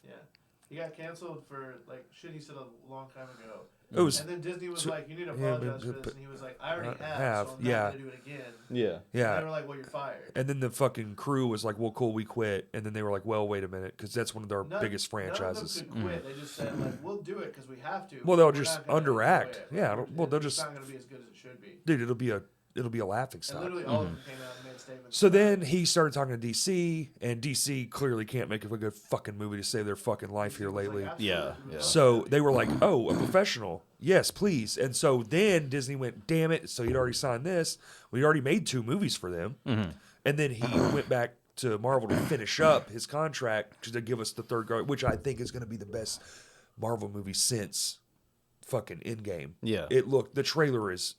Yeah. He got canceled for like shit he said a long time ago. It was And then Disney was so- like, "You need to yeah, apologize but- for this," but- and he was like, "I already I have, have, so I'm yeah. not gonna do it again." Yeah. And they yeah. were like, "Well, you're fired." And then the fucking crew was like, "Well, cool, we quit." And then they were like, "Well, wait a minute, because that's one of their biggest franchises." None of them could quit. They just said like, "We'll do it because we have to." Well, they'll We're just not gonna underact. quit. Yeah, Like, well, they'll it's just- not gonna be as good as it should be. Dude, it'll be a laughing And stock. literally all of them came out and made statements. So then he started talking to DC, and DC clearly can't make a good fucking movie to save their fucking life here lately. Yeah, yeah. So they were like, "Oh, a professional, yes, please." And so then Disney went, "Damn it!" So he'd already signed this. We'd already made 2 movies for them, and then he went back to Marvel to finish up his contract to give us the third guard, which I think is going to be the best Marvel movie since fucking Endgame. Yeah. The trailer is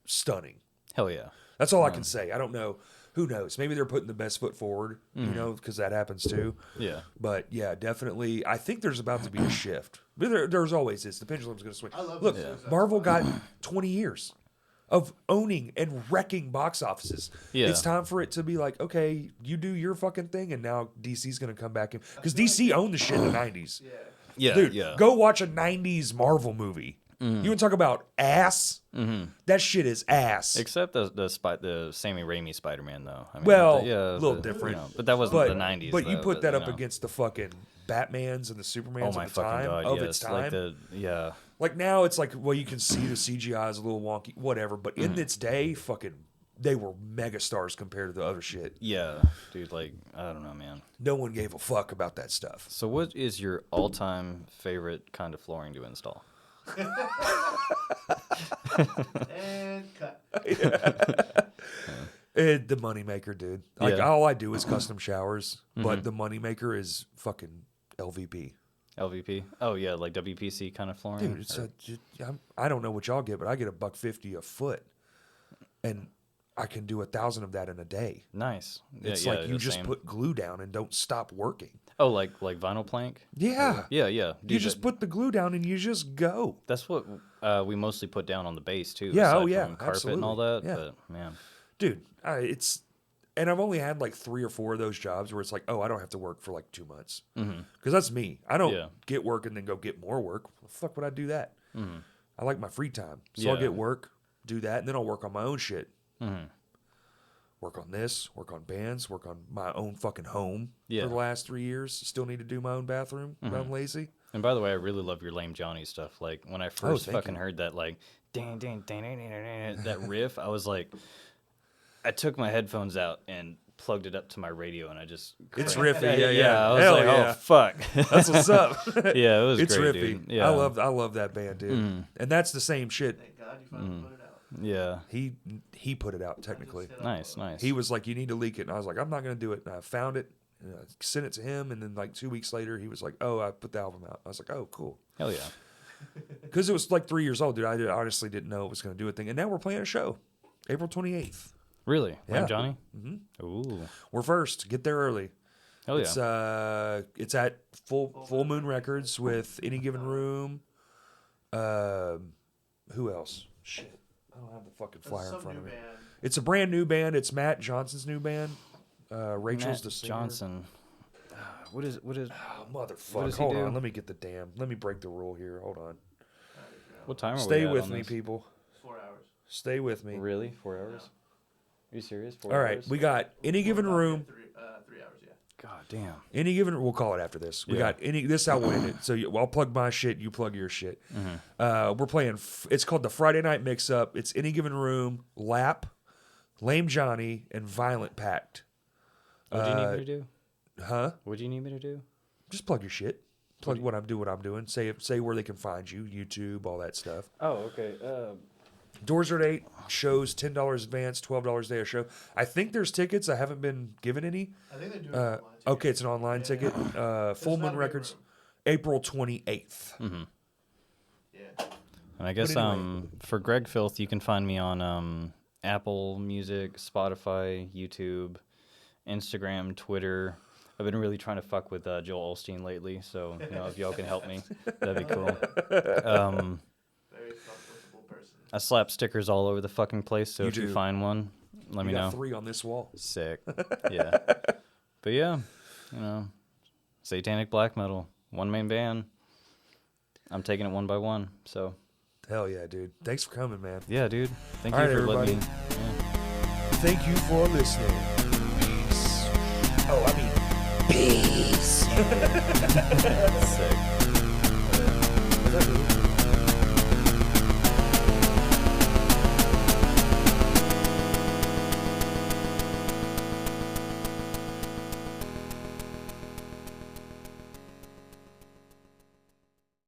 stunning. Hell yeah. That's all I can say. I don't know. Who knows? Maybe they're putting the best foot forward, because that happens too. Yeah. But yeah, definitely. I think there's about to be a shift. But there's always this. The pendulum's going to swing. I love Look, this. Marvel got 20 years of owning and wrecking box offices. Yeah. It's time for it to be like, okay, you do your fucking thing, and now DC's going to come back in. Because DC owned the shit in the 90s. Yeah. Yeah. Dude, yeah. go watch a 90s Marvel movie. You want to talk about ass? That shit is ass. Except the Sammy Raimi Spider-Man though. I mean, Well, yeah, a little different. but that wasn't the '90s. But you though, put that up you know. against the fucking Batmans and the Supermans Oh my of the fucking time. god! Of yes. its time. Like yeah. Like now it's like, well, you can see the CGI is a little wonky, whatever. But in its day, fucking, they were mega stars compared to the other shit. Yeah, dude. Like I don't know, man. No one gave a fuck about that stuff. So, what is your all-time favorite kind of flooring to install? And cut. The moneymaker, dude. Like, Yeah. all I do is custom showers, but the moneymaker is fucking LVP. LVP? Oh yeah, like WPC kind of flooring. Dude, it's I don't know what y'all get, but I get $150 a foot, and I can do 1,000 of that in a day. Nice. It's yeah, like you the just same. put glue down and don't stop working. Oh, like vinyl plank. Yeah, Yeah, yeah. you Dude, just put the glue down and you just go. That's what we mostly put down on the base too. Yeah, aside oh, yeah, from carpet and all that. absolutely, yeah. But man, Dude, and I've only had like 3 or 4 of those jobs where it's like, oh, I don't have to work for like 2 months. Because that's me. I don't Yeah. get work and then go get more work. The fuck would I do that? I like my free time. So I'll Yeah. get work, do that, and then I'll work on my own shit. Work on this, work on bands, work on my own fucking home Yeah. for the last 3 years. Still need to do my own bathroom. But I'm lazy. and by the way, I really love your Lame Johnny stuff. Like when I first thank fucking you. heard that like ding ding ding ding ding ding, that riff, I was like, I took my headphones out and plugged it up to my radio, and I just It's cranked riffy, that. yeah. I was Hell like, yeah. oh fuck. That's what's up. Yeah, it was It's great, riffy. dude. Yeah, I love that band, dude. And that's the same shit. Thank God you finally put it out. Yeah, He put it out technically. nice, nice. He was like, "You need to leak it," and I was like, "I'm not gonna do it." And I found it, and I sent it to him, and then like 2 weeks later, he was like, "Oh, I put the album out." I was like, "Oh, cool," Hell yeah. because it was like 3 years old, dude. I honestly didn't know it was gonna do a thing, and now we're playing a show, April 28th. Really, Yeah. Lame Johnny. Mm-hmm. Ooh, We're first. Get there early. hell yeah. It's at Full Moon Records with Any Given Room. Who else? Shit, I don't have the fucking flyer in Some front new of me. band. It's a brand new band. It's Matt Johnson's new band. Rachel's Matt the singer. Johnson. What is? Oh, What motherfucker. does he Hold do? on. Let me break the rule here. Hold on. What time are we Stay at with on me, this? people. 4 hours. Stay with me. Really? 4 hours? Are you serious? 4 All right, hours? we got any given room. 3 hours, yeah. God damn. Any given, we'll call it after this. We got any. This is how we'll end it. So I'll plug my shit. You plug your shit. We're playing. It's called the Friday Night Mix Up. It's any given room, Lap, Lame Johnny, and Violent Pact. What do you need me to do? Huh? What do you need me to do? Just plug your shit. Plug what I'm doing. Say where they can find you. YouTube, all that stuff. Oh, okay. Doors are at 8. Shows $10 advance, $12 a day a show. I think there's tickets. I haven't been given any. I think they're doing it online. Okay, it's an online ticket. Full not Moon a big Records, room. April 28th. Yeah. And I guess anyway. for GregFilth, you can find me on Apple Music, Spotify, YouTube, Instagram, Twitter. I've been really trying to fuck with Joel Osteen lately, so if y'all can help me, that'd be cool. Very comfortable person. I slap stickers all over the fucking place, so if you do. find one, let me We know. got 3 on this wall. Sick. Yeah. But yeah, satanic black metal, one main band. I'm taking it one by one. So Hell yeah, dude. Thanks for coming, man. yeah, dude. Thank All you right, for letting me. everybody. Thank you for listening. Peace. Oh, I mean, peace. Yeah. Sick. Was that really?